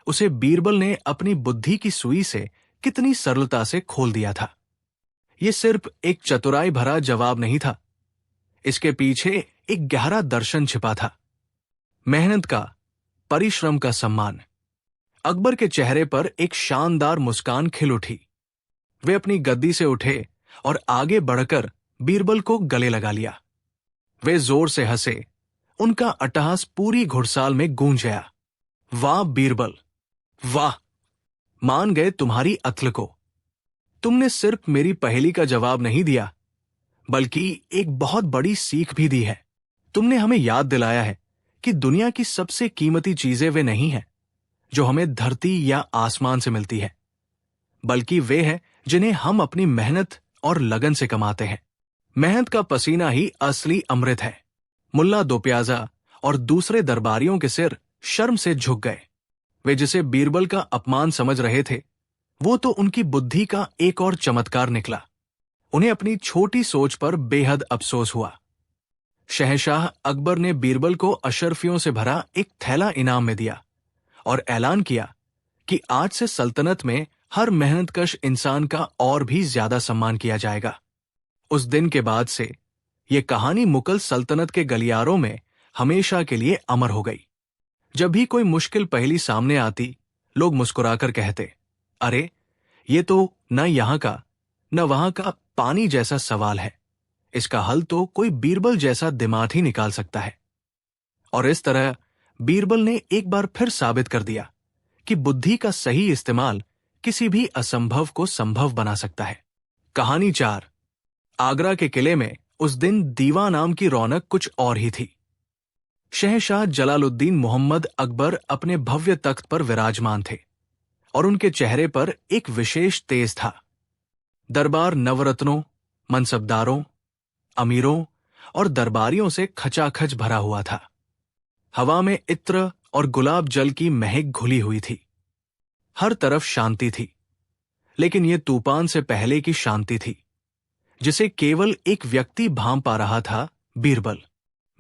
उसे बीरबल ने अपनी बुद्धि की सुई से कितनी सरलता से खोल दिया था। यह सिर्फ एक चतुराई भरा जवाब नहीं था, इसके पीछे एक गहरा दर्शन छिपा था। मेहनत का, परिश्रम का सम्मान। अकबर के चेहरे पर एक शानदार मुस्कान खिल उठी। वे अपनी गद्दी से उठे और आगे बढ़कर बीरबल को गले लगा लिया। वे जोर से हंसे। उनका अट्टहास पूरी घुड़साल में गूंज गया। वाह बीरबल, वाह! मान गए तुम्हारी अत्ल को। तुमने सिर्फ मेरी पहेली का जवाब नहीं दिया, बल्कि एक बहुत बड़ी सीख भी दी है। तुमने हमें याद दिलाया है कि दुनिया की सबसे कीमती चीजें वे नहीं हैं जो हमें धरती या आसमान से मिलती है, बल्कि वे हैं जिन्हें हम अपनी मेहनत और लगन से कमाते हैं। मेहनत का पसीना ही असली अमृत है। मुल्ला दोप्याजा और दूसरे दरबारियों के सिर शर्म से झुक गए। वे जिसे बीरबल का अपमान समझ रहे थे, वो तो उनकी बुद्धि का एक और चमत्कार निकला। उन्हें अपनी छोटी सोच पर बेहद अफसोस हुआ। शहंशाह अकबर ने बीरबल को अशर्फियों से भरा एक थैला इनाम में दिया और ऐलान किया कि आज से सल्तनत में हर मेहनतकश इंसान का और भी ज्यादा सम्मान किया जाएगा। उस दिन के बाद से ये कहानी मुगल सल्तनत के गलियारों में हमेशा के लिए अमर हो गई। जब भी कोई मुश्किल पहेली सामने आती, लोग मुस्कुराकर कहते, अरे ये तो न यहां का न वहां का पानी जैसा सवाल है। इसका हल तो कोई बीरबल जैसा दिमाग ही निकाल सकता है। और इस तरह बीरबल ने एक बार फिर साबित कर दिया कि बुद्धि का सही इस्तेमाल किसी भी असंभव को संभव बना सकता है। कहानी 4। आगरा के किले में उस दिन दीवा नाम की रौनक कुछ और ही थी। शहंशाह जलालुद्दीन मोहम्मद अकबर अपने भव्य तख्त पर विराजमान थे और उनके चेहरे पर एक विशेष तेज था। दरबार नवरत्नों, मनसबदारों, अमीरों और दरबारियों से खचाखच भरा हुआ था। हवा में इत्र और गुलाब जल की महक घुली हुई थी। हर तरफ शांति थी, लेकिन यह तूफान से पहले की शांति थी, जिसे केवल एक व्यक्ति भांप पा रहा था, बीरबल।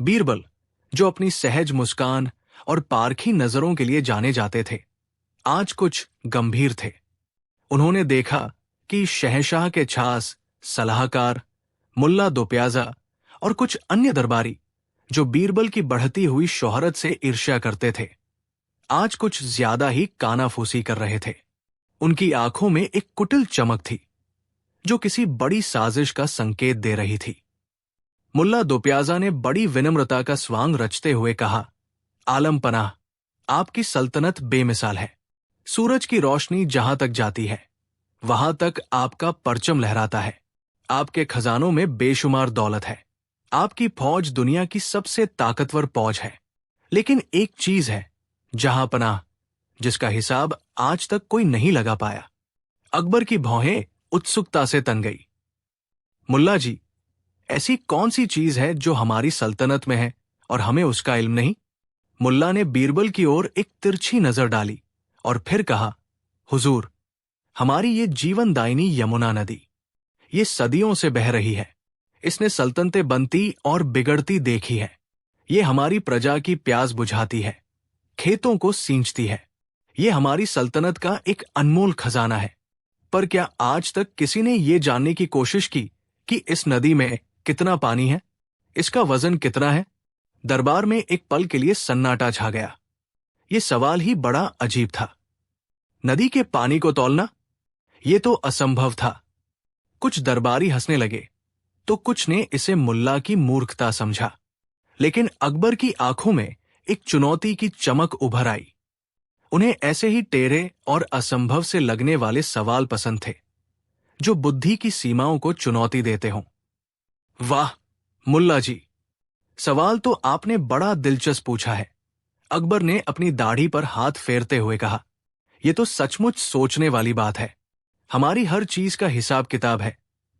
बीरबल, जो अपनी सहज मुस्कान और पारखी नजरों के लिए जाने जाते थे, आज कुछ गंभीर थे। उन्होंने देखा कि शहंशाह के छास, सलाहकार, मुल्ला दो प्याजा और कुछ अन्य दरबारी, जो बीरबल की बढ़ती हुई शोहरत से ईर्ष्या करते थे, आज कुछ ज्यादा ही कानाफूसी कर रहे थे। उनकी आंखों में एक कुटिल चमक थी, जो किसी बड़ी साजिश का संकेत दे रही थी। मुल्ला दो प्याजा ने बड़ी विनम्रता का स्वांग रचते हुए कहा, आलम पनाह, आपकी सल्तनत बेमिसाल है। सूरज की रोशनी जहां तक जाती है, वहां तक आपका परचम लहराता है। आपके खजानों में बेशुमार दौलत है। आपकी फौज दुनिया की सबसे ताकतवर फौज है। लेकिन एक चीज है, जहां पनाह, जिसका हिसाब आज तक कोई नहीं लगा पाया। अकबर की भौहें उत्सुकता से तन गई। मुल्ला जी, ऐसी कौन सी चीज है जो हमारी सल्तनत में है और हमें उसका इल्म नहीं? मुल्ला ने बीरबल की ओर एक तिरछी नजर डाली और फिर कहा, हुजूर, हमारी ये जीवनदायिनी यमुना नदी, ये सदियों से बह रही है। इसने सल्तनतें बनती और बिगड़ती देखी है। ये हमारी प्रजा की प्यास बुझाती है, खेतों को सींचती है। ये हमारी सल्तनत का एक अनमोल खजाना है। पर क्या आज तक किसी ने ये जानने की कोशिश की कि इस नदी में कितना पानी है, इसका वजन कितना है? दरबार में एक पल के लिए सन्नाटा छा गया। ये सवाल ही बड़ा अजीब था। नदी के पानी को तौलना, ये तो असंभव था। कुछ दरबारी हंसने लगे, तो कुछ ने इसे मुल्ला की मूर्खता समझा। लेकिन अकबर की आंखों में एक चुनौती की चमक उभर आई। उन्हें ऐसे ही टेढ़े और असंभव से लगने वाले सवाल पसंद थे, जो बुद्धि की सीमाओं को चुनौती देते हों। वाह मुल्ला जी, सवाल तो आपने बड़ा दिलचस्प पूछा है। अकबर ने अपनी दाढ़ी पर हाथ फेरते हुए कहा, यह तो सचमुच सोचने वाली बात है। हमारी हर चीज का हिसाब किताब है,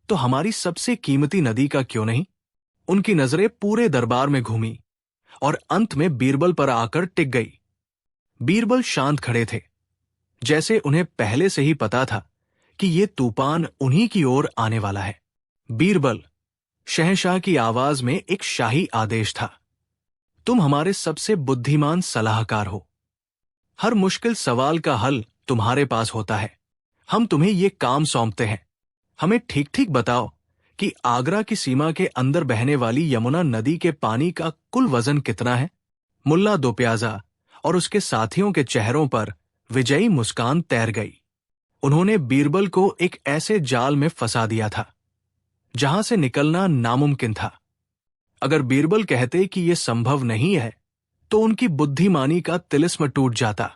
तो हमारी सबसे कीमती नदी का क्यों नहीं? उनकी नजरें पूरे दरबार में घूमी और अंत में बीरबल पर आकर टिक गई। बीरबल शांत खड़े थे, जैसे उन्हें पहले से ही पता था कि ये तूफान उन्हीं की ओर आने वाला है। बीरबल, शहंशाह की आवाज में एक शाही आदेश था, तुम हमारे सबसे बुद्धिमान सलाहकार हो। हर मुश्किल सवाल का हल तुम्हारे पास होता है। हम तुम्हें ये काम सौंपते हैं। हमें ठीक ठीक बताओ कि आगरा की सीमा के अंदर बहने वाली यमुना नदी के पानी का कुल वजन कितना है? मुल्ला दो प्याजा और उसके साथियों के चेहरों पर विजयी मुस्कान तैर गई। उन्होंने बीरबल को एक ऐसे जाल में फंसा दिया था, जहां से निकलना नामुमकिन था। अगर बीरबल कहते कि यह संभव नहीं है, तो उनकी बुद्धिमानी का तिलिस्म टूट जाता,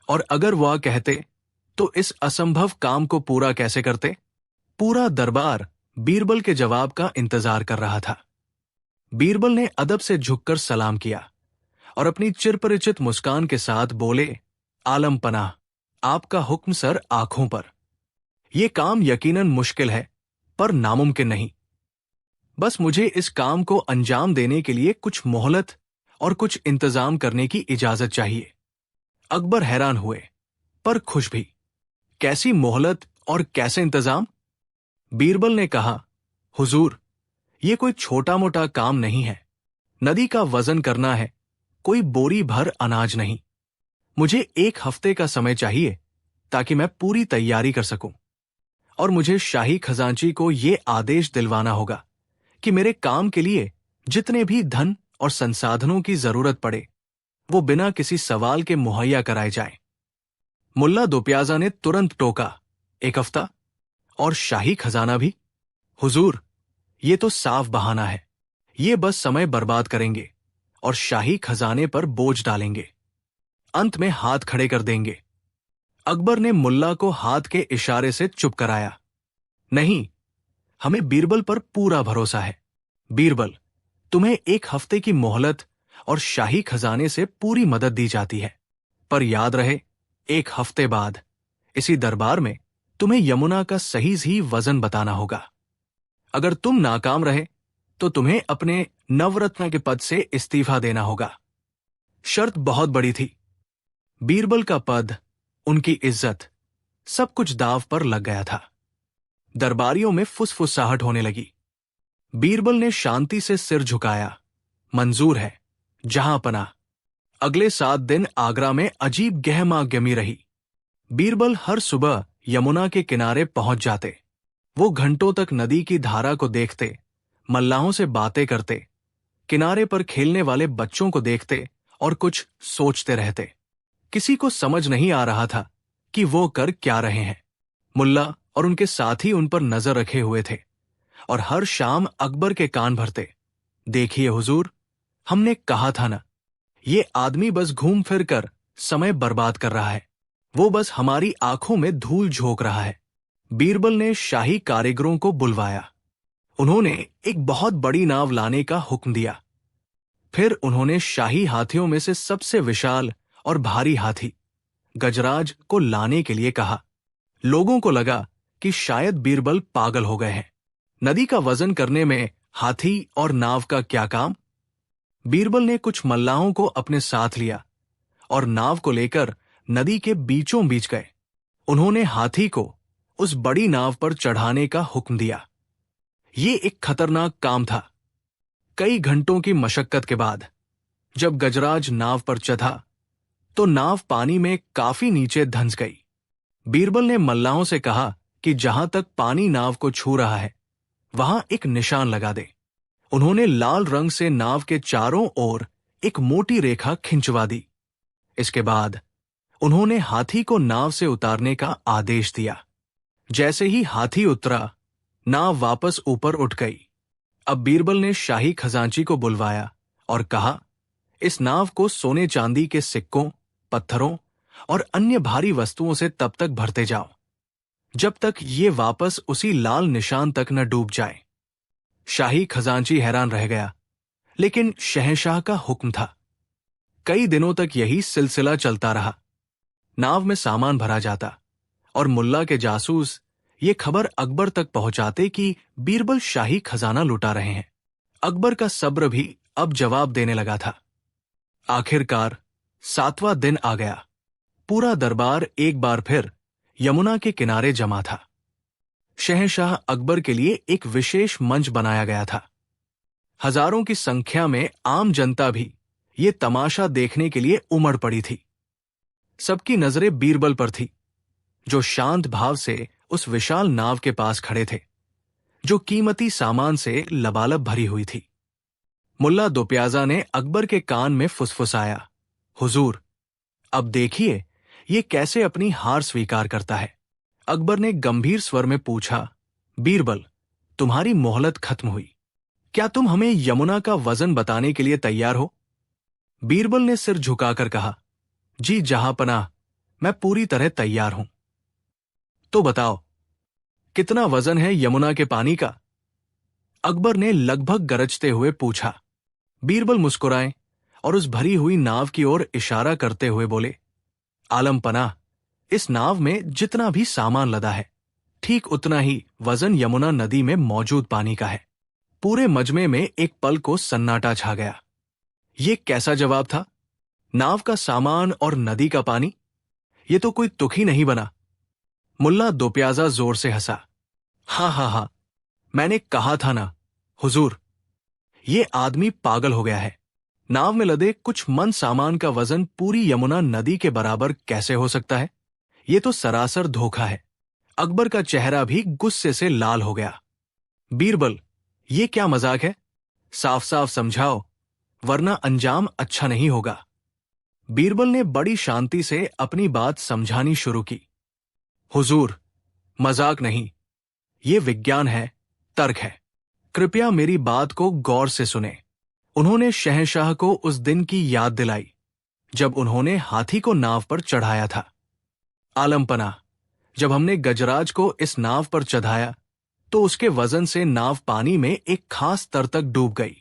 और अगर वह कहते, तो इस असंभव काम को पूरा कैसे करते? पूरा दरबार बीरबल के जवाब का इंतजार कर रहा था। बीरबल ने अदब से झुककर सलाम किया और अपनी चिरपरिचित मुस्कान के साथ बोले, आलम पनाह, आपका हुक्म सर आंखों पर। यह काम यकीनन मुश्किल है, पर नामुमकिन नहीं। बस मुझे इस काम को अंजाम देने के लिए कुछ मोहलत और कुछ इंतजाम करने की इजाजत चाहिए। अकबर हैरान हुए, पर खुश भी। कैसी मोहलत और कैसे इंतजाम? बीरबल ने कहा, हुजूर, यह कोई छोटा मोटा काम नहीं है। नदी का वजन करना है, कोई बोरी भर अनाज नहीं। मुझे 1 हफ्ते का समय चाहिए, ताकि मैं पूरी तैयारी कर सकूं। और मुझे शाही खजांची को यह आदेश दिलवाना होगा कि मेरे काम के लिए जितने भी धन और संसाधनों की जरूरत पड़े, वो बिना किसी सवाल के मुहैया कराए जाएं। मुल्ला दो प्याजा ने तुरंत टोका, 1 हफ्ता? और शाही खजाना भी? हुजूर, ये तो साफ बहाना है। ये बस समय बर्बाद करेंगे और शाही खजाने पर बोझ डालेंगे। अंत में हाथ खड़े कर देंगे। अकबर ने मुल्ला को हाथ के इशारे से चुप कराया। नहीं, हमें बीरबल पर पूरा भरोसा है। बीरबल, तुम्हें 1 हफ्ते की मोहलत और शाही खजाने से पूरी मदद दी जाती है। पर याद रहे, 1 हफ्ते बाद इसी दरबार में तुम्हें यमुना का सही वजन बताना होगा। अगर तुम नाकाम रहे, तो तुम्हें अपने नवरत्न के पद से इस्तीफा देना होगा। शर्त बहुत बड़ी थी। बीरबल का पद उनकी इज्जत, सब कुछ दांव पर लग गया था। दरबारियों में फुसफुसाहट होने लगी। बीरबल ने शांति से सिर झुकाया। मंजूर है, जहां पनाह। अगले 7 दिन आगरा में अजीब गहमागमी रही। बीरबल हर सुबह यमुना के किनारे पहुंच जाते। वो घंटों तक नदी की धारा को देखते, मल्लाहों से बातें करते, किनारे पर खेलने वाले बच्चों को देखते और कुछ सोचते रहते। किसी को समझ नहीं आ रहा था कि वो कर क्या रहे हैं। मुल्ला और उनके साथी उन पर नजर रखे हुए थे और हर शाम अकबर के कान भरते, देखिए हुजूर, हमने कहा था ना, ये आदमी बस घूम फिर कर समय बर्बाद कर रहा है, वो बस हमारी आंखों में धूल झोंक रहा है। बीरबल ने शाही कारीगरों को बुलवाया। उन्होंने एक बहुत बड़ी नाव लाने का हुक्म दिया। फिर उन्होंने शाही हाथियों में से सबसे विशाल और भारी हाथी गजराज को लाने के लिए कहा। लोगों को लगा कि शायद बीरबल पागल हो गए हैं। नदी का वजन करने में हाथी और नाव का क्या काम? बीरबल ने कुछ मल्लाहों को अपने साथ लिया और नाव को लेकर नदी के बीचों बीच गए। उन्होंने हाथी को उस बड़ी नाव पर चढ़ाने का हुक्म दिया। ये एक खतरनाक काम था। कई घंटों की मशक्कत के बाद जब गजराज नाव पर चढ़ा तो नाव पानी में काफी नीचे धंस गई। बीरबल ने मल्लाहों से कहा कि जहां तक पानी नाव को छू रहा है वहां एक निशान लगा दे। उन्होंने लाल रंग से नाव के चारों ओर एक मोटी रेखा खिंचवा दी। इसके बाद उन्होंने हाथी को नाव से उतारने का आदेश दिया। जैसे ही हाथी उतरा, नाव वापस ऊपर उठ गई। अब बीरबल ने शाही खजांची को बुलवाया और कहा, इस नाव को सोने चांदी के सिक्कों, पत्थरों और अन्य भारी वस्तुओं से तब तक भरते जाओ जब तक ये वापस उसी लाल निशान तक न डूब जाए। शाही खजांची हैरान रह गया, लेकिन शहंशाह का हुक्म था। कई दिनों तक यही सिलसिला चलता रहा। नाव में सामान भरा जाता और मुल्ला के जासूस ये खबर अकबर तक पहुंचाते कि बीरबल शाही खजाना लुटा रहे हैं। अकबर का सब्र भी अब जवाब देने लगा था। आखिरकार 7वां दिन आ गया। पूरा दरबार एक बार फिर यमुना के किनारे जमा था। शहंशाह अकबर के लिए एक विशेष मंच बनाया गया था। हजारों की संख्या में आम जनता भी ये तमाशा देखने के लिए उमड़ पड़ी थी। सबकी नजरें बीरबल पर थी, जो शांत भाव से उस विशाल नाव के पास खड़े थे, जो कीमती सामान से लबालब भरी हुई थी। मुल्ला दोप्याजा ने अकबर के कान में फुसफुसाया, हुजूर, अब देखिए ये कैसे अपनी हार स्वीकार करता है। अकबर ने गंभीर स्वर में पूछा, बीरबल, तुम्हारी मोहलत खत्म हुई। क्या तुम हमें यमुना का वजन बताने के लिए तैयार हो? बीरबल ने सिर झुकाकर कहा, जी जहांपनाह, मैं पूरी तरह तैयार हूं। तो बताओ, कितना वजन है यमुना के पानी का? अकबर ने लगभग गरजते हुए पूछा। बीरबल मुस्कुराए और उस भरी हुई नाव की ओर इशारा करते हुए बोले, आलम पनाह, इस नाव में जितना भी सामान लदा है, ठीक उतना ही वजन यमुना नदी में मौजूद पानी का है। पूरे मजमे में एक पल को सन्नाटा छा गया। ये कैसा जवाब था? नाव का सामान और नदी का पानी, ये तो कोई तुक ही नहीं बना। मुल्ला दोप्याजा जोर से हंसा। हाँ, मैंने कहा था ना हुजूर, ये आदमी पागल हो गया है। नाव में लदे कुछ मन सामान का वजन पूरी यमुना नदी के बराबर कैसे हो सकता है? ये तो सरासर धोखा है। अकबर का चेहरा भी गुस्से से लाल हो गया। बीरबल, ये क्या मजाक है? साफ साफ समझाओ, वरना अंजाम अच्छा नहीं होगा। बीरबल ने बड़ी शांति से अपनी बात समझानी शुरू की। हुजूर, मजाक नहीं, ये विज्ञान है, तर्क है। कृपया मेरी बात को गौर से सुने। उन्होंने शहंशाह को उस दिन की याद दिलाई जब उन्होंने हाथी को नाव पर चढ़ाया था। आलम पनाह, जब हमने गजराज को इस नाव पर चढ़ाया तो उसके वजन से नाव पानी में एक खास स्तर तक डूब गई।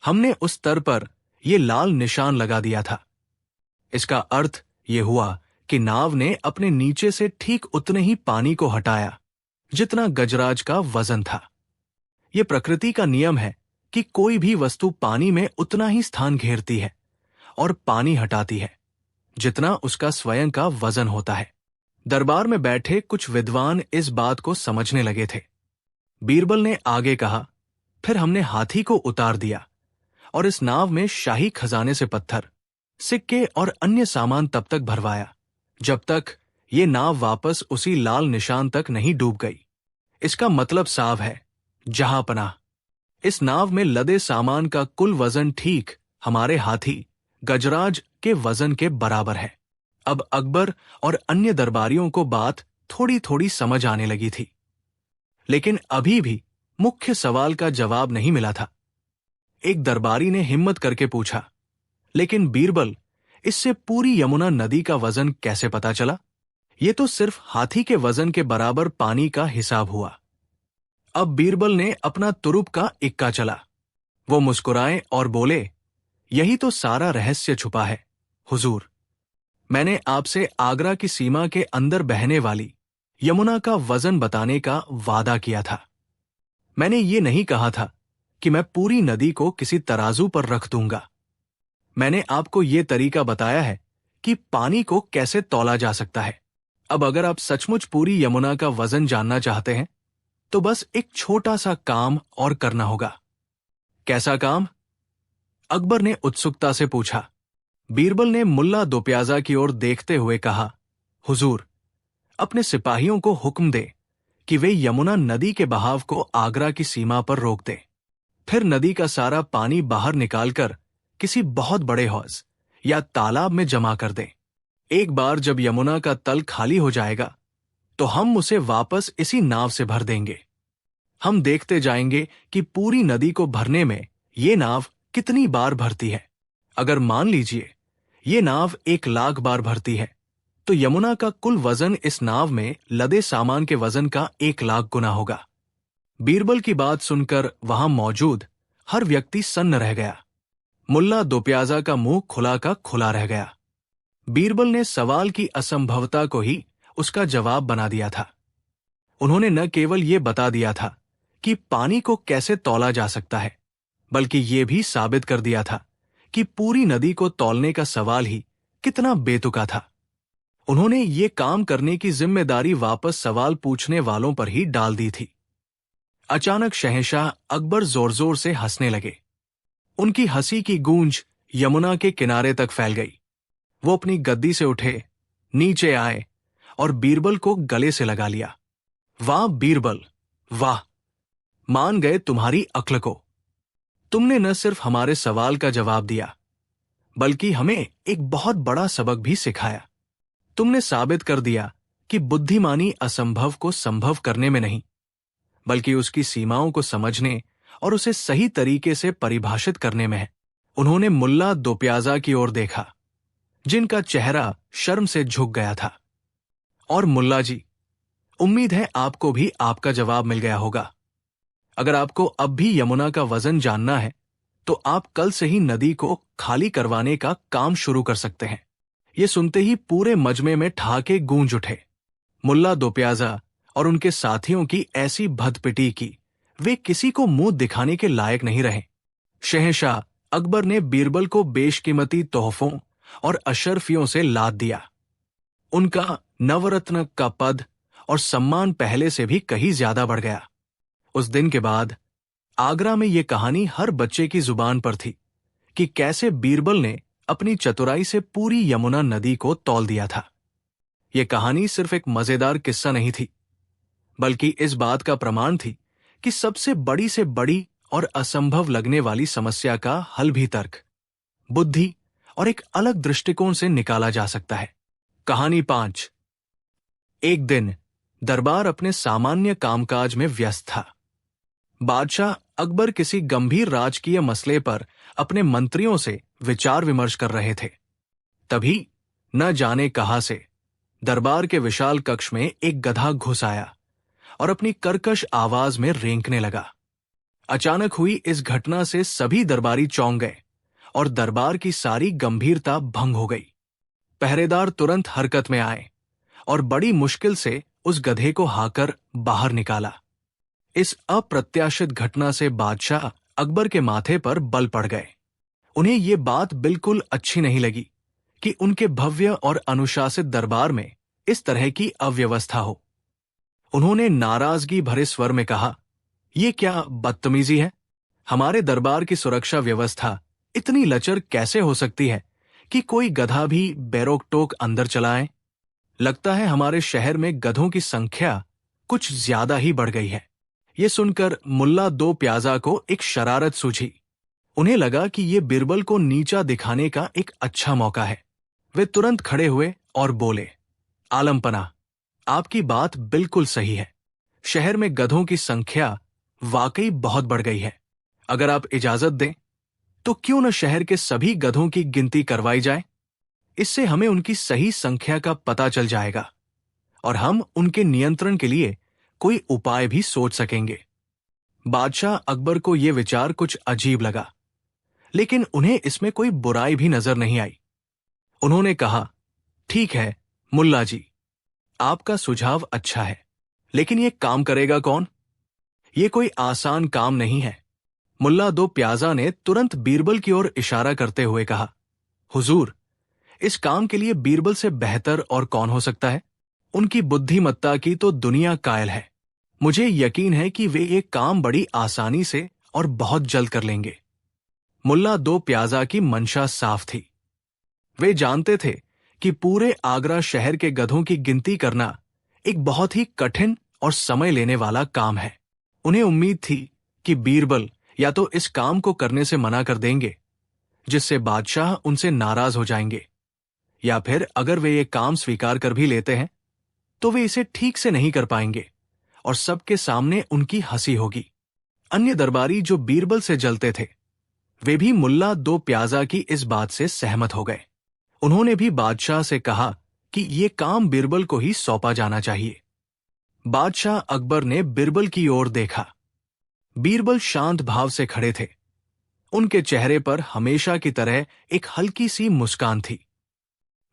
हमने उस स्तर पर यह लाल निशान लगा दिया था। इसका अर्थ यह हुआ कि नाव ने अपने नीचे से ठीक उतने ही पानी को हटाया जितना गजराज का वजन था। यह प्रकृति का नियम है कि कोई भी वस्तु पानी में उतना ही स्थान घेरती है और पानी हटाती है जितना उसका स्वयं का वजन होता है। दरबार में बैठे कुछ विद्वान इस बात को समझने लगे थे। बीरबल ने आगे कहा, फिर हमने हाथी को उतार दिया और इस नाव में शाही खजाने से पत्थर, सिक्के और अन्य सामान तब तक भरवाया जब तक ये नाव वापस उसी लाल निशान तक नहीं डूब गई। इसका मतलब साफ है, जहां पनाह। इस नाव में लदे सामान का कुल वजन ठीक हमारे हाथी गजराज के वजन के बराबर है। अब अकबर और अन्य दरबारियों को बात थोड़ी थोड़ी समझ आने लगी थी, लेकिन अभी भी मुख्य सवाल का जवाब नहीं मिला था। एक दरबारी ने हिम्मत करके पूछा, लेकिन बीरबल, इससे पूरी यमुना नदी का वजन कैसे पता चला? ये तो सिर्फ हाथी के वजन के बराबर पानी का हिसाब हुआ। अब बीरबल ने अपना तुरुप का इक्का चला। वो मुस्कुराए और बोले, यही तो सारा रहस्य छुपा है हुजूर। मैंने आपसे आगरा की सीमा के अंदर बहने वाली यमुना का वजन बताने का वादा किया था। मैंने ये नहीं कहा था कि मैं पूरी नदी को किसी तराजू पर रख दूंगा। मैंने आपको ये तरीका बताया है कि पानी को कैसे तौला जा सकता है। अब अगर आप सचमुच पूरी यमुना का वजन जानना चाहते हैं तो बस एक छोटा सा काम और करना होगा। कैसा काम? अकबर ने उत्सुकता से पूछा। बीरबल ने मुल्ला दोप्याजा की ओर देखते हुए कहा, हुजूर, अपने सिपाहियों को हुक्म दे कि वे यमुना नदी के बहाव को आगरा की सीमा पर रोक दें। फिर नदी का सारा पानी बाहर निकालकर किसी बहुत बड़े हौज या तालाब में जमा कर दें। एक बार जब यमुना का तल खाली हो जाएगा तो हम उसे वापस इसी नाव से भर देंगे। हम देखते जाएंगे कि पूरी नदी को भरने में ये नाव कितनी बार भरती है। अगर मान लीजिए ये नाव 1,00,000 बार भरती है तो यमुना का कुल वजन इस नाव में लदे सामान के वजन का 1,00,000 गुना होगा। बीरबल की बात सुनकर वहां मौजूद हर व्यक्ति सन्न रह गया। मुल्ला दोप्याजा का मुंह खुला का खुला रह गया। बीरबल ने सवाल की असंभवता को ही उसका जवाब बना दिया था। उन्होंने न केवल ये बता दिया था कि पानी को कैसे तौला जा सकता है, बल्कि ये भी साबित कर दिया था कि पूरी नदी को तौलने का सवाल ही कितना बेतुका था। उन्होंने ये काम करने की जिम्मेदारी वापस सवाल पूछने वालों पर ही डाल दी थी। अचानक शहंशाह अकबर जोर जोर से हंसने लगे। उनकी हंसी की गूंज यमुना के किनारे तक फैल गई। वो अपनी गद्दी से उठे, नीचे आए और बीरबल को गले से लगा लिया। वाह बीरबल, वाह! मान गए तुम्हारी अक्ल को। तुमने न सिर्फ हमारे सवाल का जवाब दिया, बल्कि हमें एक बहुत बड़ा सबक भी सिखाया। तुमने साबित कर दिया कि बुद्धिमानी असंभव को संभव करने में नहीं, बल्कि उसकी सीमाओं को समझने और उसे सही तरीके से परिभाषित करने में है। उन्होंने मुल्ला दोप्याजा की ओर देखा, जिनका चेहरा शर्म से झुक गया था। और मुल्ला जी, उम्मीद है आपको भी आपका जवाब मिल गया होगा। अगर आपको अब भी यमुना का वजन जानना है तो आप कल से ही नदी को खाली करवाने का काम शुरू कर सकते हैं। ये सुनते ही पूरे मजमे में ठहाके गूंज उठे। मुल्ला दोप्याजा और उनके साथियों की ऐसी भदपिटी की वे किसी को मुंह दिखाने के लायक नहीं रहे। शहंशाह अकबर ने बीरबल को बेशकीमती तोहफों और अशर्फियों से लाद दिया। उनका नवरत्न का पद और सम्मान पहले से भी कहीं ज्यादा बढ़ गया। उस दिन के बाद आगरा में ये कहानी हर बच्चे की जुबान पर थी कि कैसे बीरबल ने अपनी चतुराई से पूरी यमुना नदी को तौल दिया था। यह कहानी सिर्फ एक मजेदार किस्सा नहीं थी, बल्कि इस बात का प्रमाण थी कि सबसे बड़ी से बड़ी और असंभव लगने वाली समस्या का हल भी तर्क, बुद्धि और एक अलग दृष्टिकोण से निकाला जा सकता है। कहानी 5। एक दिन दरबार अपने सामान्य कामकाज में व्यस्त था। बादशाह अकबर किसी गंभीर राजकीय मसले पर अपने मंत्रियों से विचार विमर्श कर रहे थे। तभी न जाने कहां से दरबार के विशाल कक्ष में एक गधा घुस आया और अपनी कर्कश आवाज में रेंकने लगा। अचानक हुई इस घटना से सभी दरबारी चौंक गए और दरबार की सारी गंभीरता भंग हो गई। पहरेदार तुरंत हरकत में आए और बड़ी मुश्किल से उस गधे को हाकर बाहर निकाला। इस अप्रत्याशित घटना से बादशाह अकबर के माथे पर बल पड़ गए। उन्हें ये बात बिल्कुल अच्छी नहीं लगी कि उनके भव्य और अनुशासित दरबार में इस तरह की अव्यवस्था हो। उन्होंने नाराजगी भरे स्वर में कहा, "ये क्या बदतमीजी है? हमारे दरबार की सुरक्षा व्यवस्था इतनी लचर कैसे हो सकती है कि कोई गधा भी बेरोक-टोक अंदर चला आए? लगता है हमारे शहर में गधों की संख्या कुछ ज्यादा ही बढ़ गई है।" ये सुनकर मुल्ला दो प्याजा को एक शरारत सूझी। उन्हें लगा कि ये बीरबल को नीचा दिखाने का एक अच्छा मौका है। वे तुरंत खड़े हुए और बोले, "आलमपना, आपकी बात बिल्कुल सही है। शहर में गधों की संख्या वाकई बहुत बढ़ गई है। अगर आप इजाजत दें तो क्यों न शहर के सभी गधों की गिनती करवाई जाए? इससे हमें उनकी सही संख्या का पता चल जाएगा और हम उनके नियंत्रण के लिए कोई उपाय भी सोच सकेंगे।" बादशाह अकबर को यह विचार कुछ अजीब लगा, लेकिन उन्हें इसमें कोई बुराई भी नजर नहीं आई। उन्होंने कहा, "ठीक है मुल्ला जी, आपका सुझाव अच्छा है, लेकिन यह काम करेगा कौन? यह कोई आसान काम नहीं है।" मुल्ला दो प्याजा ने तुरंत बीरबल की ओर इशारा करते हुए कहा, "हुजूर, इस काम के लिए बीरबल से बेहतर और कौन हो सकता है? उनकी बुद्धिमत्ता की तो दुनिया कायल है। मुझे यकीन है कि वे ये काम बड़ी आसानी से और बहुत जल्द कर लेंगे।" मुल्ला दो प्याजा की मंशा साफ थी। वे जानते थे कि पूरे आगरा शहर के गधों की गिनती करना एक बहुत ही कठिन और समय लेने वाला काम है। उन्हें उम्मीद थी कि बीरबल या तो इस काम को करने से मना कर देंगे, जिससे बादशाह उनसे नाराज हो जाएंगे, या फिर अगर वे ये काम स्वीकार कर भी लेते हैं तो वे इसे ठीक से नहीं कर पाएंगे और सबके सामने उनकी हंसी होगी। अन्य दरबारी जो बीरबल से जलते थे, वे भी मुल्ला दो प्याजा की इस बात से सहमत हो गए। उन्होंने भी बादशाह से कहा कि ये काम बीरबल को ही सौंपा जाना चाहिए। बादशाह अकबर ने बीरबल की ओर देखा। बीरबल शांत भाव से खड़े थे। उनके चेहरे पर हमेशा की तरह एक हल्की सी मुस्कान थी।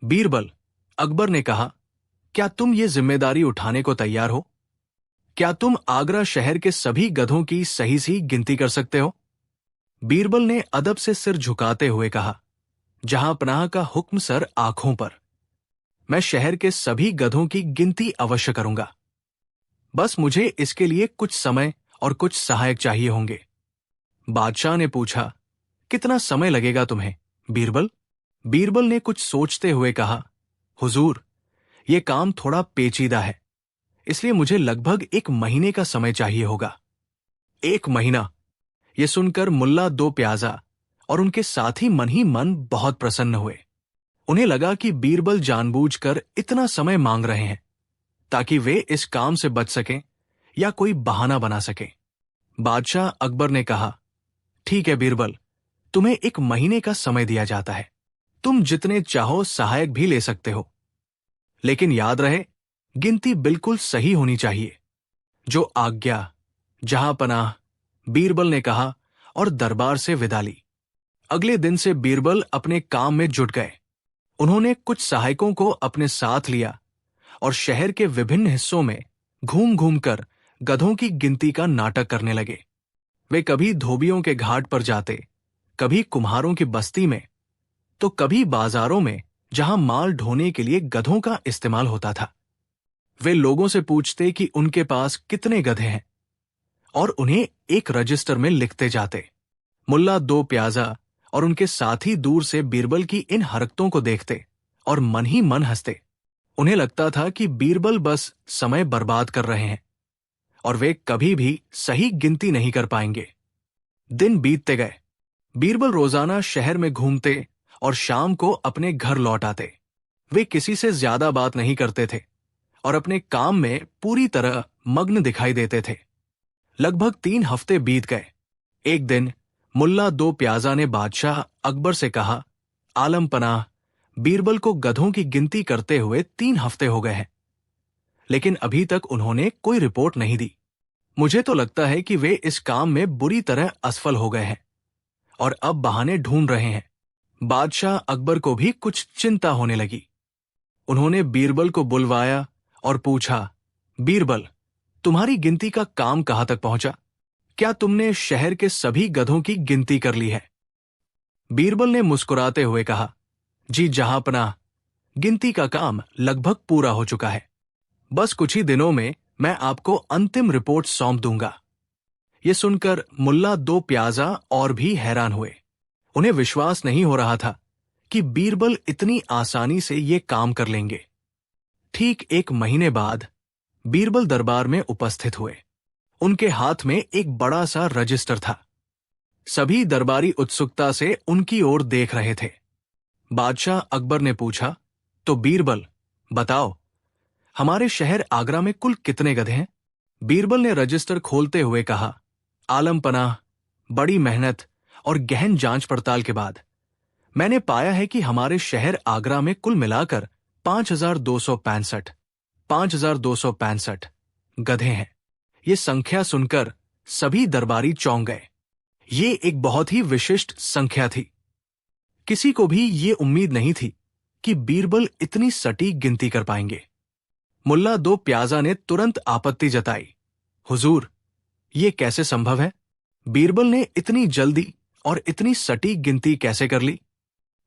"बीरबल," अकबर ने कहा, "क्या तुम ये जिम्मेदारी उठाने को तैयार हो? क्या तुम आगरा शहर के सभी गधों की सही सी गिनती कर सकते हो?" बीरबल ने अदब से सिर झुकाते हुए कहा, "जहां पनाह का हुक्म सर आंखों पर। मैं शहर के सभी गधों की गिनती अवश्य करूंगा। बस मुझे इसके लिए कुछ समय और कुछ सहायक चाहिए होंगे।" बादशाह ने पूछा, "कितना समय लगेगा तुम्हें, बीरबल?" बीरबल ने कुछ सोचते हुए कहा, "हुजूर, यह काम थोड़ा पेचीदा है, इसलिए मुझे लगभग 1 महीने का समय चाहिए होगा।" 1 महीना! यह सुनकर मुल्ला दो प्याजा और उनके साथी मन ही मन बहुत प्रसन्न हुए। उन्हें लगा कि बीरबल जानबूझकर इतना समय मांग रहे हैं ताकि वे इस काम से बच सकें या कोई बहाना बना सकें। बादशाह अकबर ने कहा, "ठीक है बीरबल, तुम्हें 1 महीने का समय दिया जाता है। तुम जितने चाहो सहायक भी ले सकते हो, लेकिन याद रहे, गिनती बिल्कुल सही होनी चाहिए। जो आज्ञा।" जहां पनाह, बीरबल ने कहा और दरबार से विदा ली। अगले दिन से बीरबल अपने काम में जुट गए। उन्होंने कुछ सहायकों को अपने साथ लिया और शहर के विभिन्न हिस्सों में घूम घूम कर गधों की गिनती का नाटक करने लगे। वे कभी धोबियों के घाट पर जाते, कभी कुम्हारों की बस्ती में, तो कभी बाजारों में जहां माल ढोने के लिए गधों का इस्तेमाल होता था। वे लोगों से पूछते कि उनके पास कितने गधे हैं और उन्हें एक रजिस्टर में लिखते जाते। मुल्ला दो प्याजा और उनके साथी दूर से बीरबल की इन हरकतों को देखते और मन ही मन हंसते। उन्हें लगता था कि बीरबल बस समय बर्बाद कर रहे हैं और वे कभी भी सही गिनती नहीं कर पाएंगे। दिन बीतते गए। बीरबल रोजाना शहर में घूमते और शाम को अपने घर लौट आते। वे किसी से ज्यादा बात नहीं करते थे और अपने काम में पूरी तरह मग्न दिखाई देते थे। लगभग 3 हफ्ते बीत गए। एक दिन मुल्ला दो प्याजा ने बादशाह अकबर से कहा, "आलम पनाह, बीरबल को गधों की गिनती करते हुए 3 हफ्ते हो गए हैं, लेकिन अभी तक उन्होंने कोई रिपोर्ट नहीं दी। मुझे तो लगता है कि वे इस काम में बुरी तरह असफल हो गए हैं और अब बहाने ढूंढ रहे हैं।" बादशाह अकबर को भी कुछ चिंता होने लगी। उन्होंने बीरबल को बुलवाया और पूछा, "बीरबल, तुम्हारी गिनती का काम कहां तक पहुंचा? क्या तुमने शहर के सभी गधों की गिनती कर ली है?" बीरबल ने मुस्कुराते हुए कहा, जी जहांपनाह, गिनती का काम लगभग पूरा हो चुका है। बस कुछ ही दिनों में मैं आपको अंतिम रिपोर्ट सौंप दूंगा। ये सुनकर मुल्ला दो प्याजा और भी हैरान हुए। उन्हें विश्वास नहीं हो रहा था कि बीरबल इतनी आसानी से ये काम कर लेंगे। ठीक 1 महीने बाद बीरबल दरबार में उपस्थित हुए। उनके हाथ में एक बड़ा सा रजिस्टर था। सभी दरबारी उत्सुकता से उनकी ओर देख रहे थे। बादशाह अकबर ने पूछा, तो बीरबल बताओ, हमारे शहर आगरा में कुल कितने गधे हैं? बीरबल ने रजिस्टर खोलते हुए कहा, आलम पनाह, बड़ी मेहनत और गहन जांच पड़ताल के बाद मैंने पाया है कि हमारे शहर आगरा में कुल मिलाकर 5,265 गधे हैं। ये संख्या सुनकर सभी दरबारी चौंक गए। ये एक बहुत ही विशिष्ट संख्या थी। किसी को भी ये उम्मीद नहीं थी कि बीरबल इतनी सटीक गिनती कर पाएंगे। मुल्ला दो प्याजा ने तुरंत आपत्ति जताई, हुजूर, ये कैसे संभव है? बीरबल ने इतनी जल्दी और इतनी सटीक गिनती कैसे कर ली?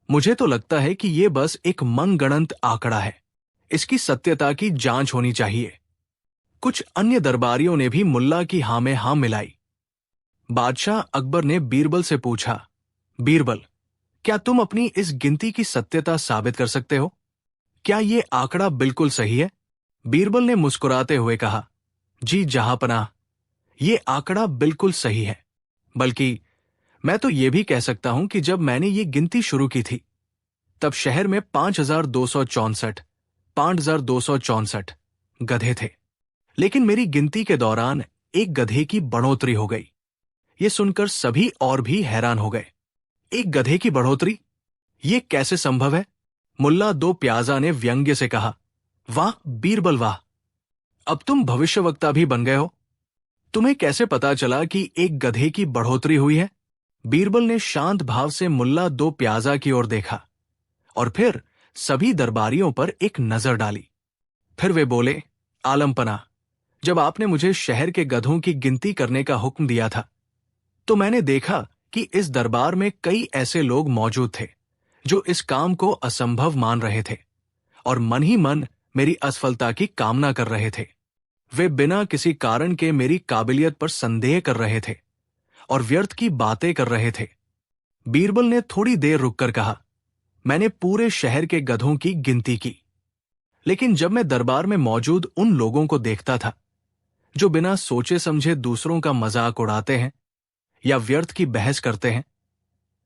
मुझे तो लगता है कि ये बस एक मनगढ़ंत आंकड़ा है। इसकी सत्यता की जांच होनी चाहिए। कुछ अन्य दरबारियों ने भी मुल्ला की हां में हां मिलाई। बादशाह अकबर ने बीरबल से पूछा, बीरबल, क्या तुम अपनी इस गिनती की सत्यता साबित कर सकते हो? क्या ये आंकड़ा बिल्कुल सही है? बीरबल ने मुस्कुराते हुए कहा, जी जहांपनाह, ये आंकड़ा बिल्कुल सही है। बल्कि मैं तो ये भी कह सकता हूं कि जब मैंने ये गिनती शुरू की थी तब शहर में 5,264 गधे थे। लेकिन मेरी गिनती के दौरान एक गधे की बढ़ोतरी हो गई। ये सुनकर सभी और भी हैरान हो गए। एक गधे की बढ़ोतरी? ये कैसे संभव है? मुल्ला दो प्याजा ने व्यंग्य से कहा, वाह बीरबल वाह, अब तुम भविष्यवक्ता भी बन गए हो। तुम्हें कैसे पता चला कि एक गधे की बढ़ोतरी हुई है? बीरबल ने शांत भाव से मुल्ला दो प्याजा की ओर देखा और फिर सभी दरबारियों पर एक नजर डाली। फिर वे बोले, आलमपना, जब आपने मुझे शहर के गधों की गिनती करने का हुक्म दिया था तो मैंने देखा कि इस दरबार में कई ऐसे लोग मौजूद थे जो इस काम को असंभव मान रहे थे और मन ही मन मेरी असफलता की कामना कर रहे थे। वे बिना किसी कारण के मेरी काबिलियत पर संदेह कर रहे थे और व्यर्थ की बातें कर रहे थे। बीरबल ने थोड़ी देर रुककर कहा, मैंने पूरे शहर के गधों की गिनती की, लेकिन जब मैं दरबार में मौजूद उन लोगों को देखता था जो बिना सोचे समझे दूसरों का मजाक उड़ाते हैं या व्यर्थ की बहस करते हैं,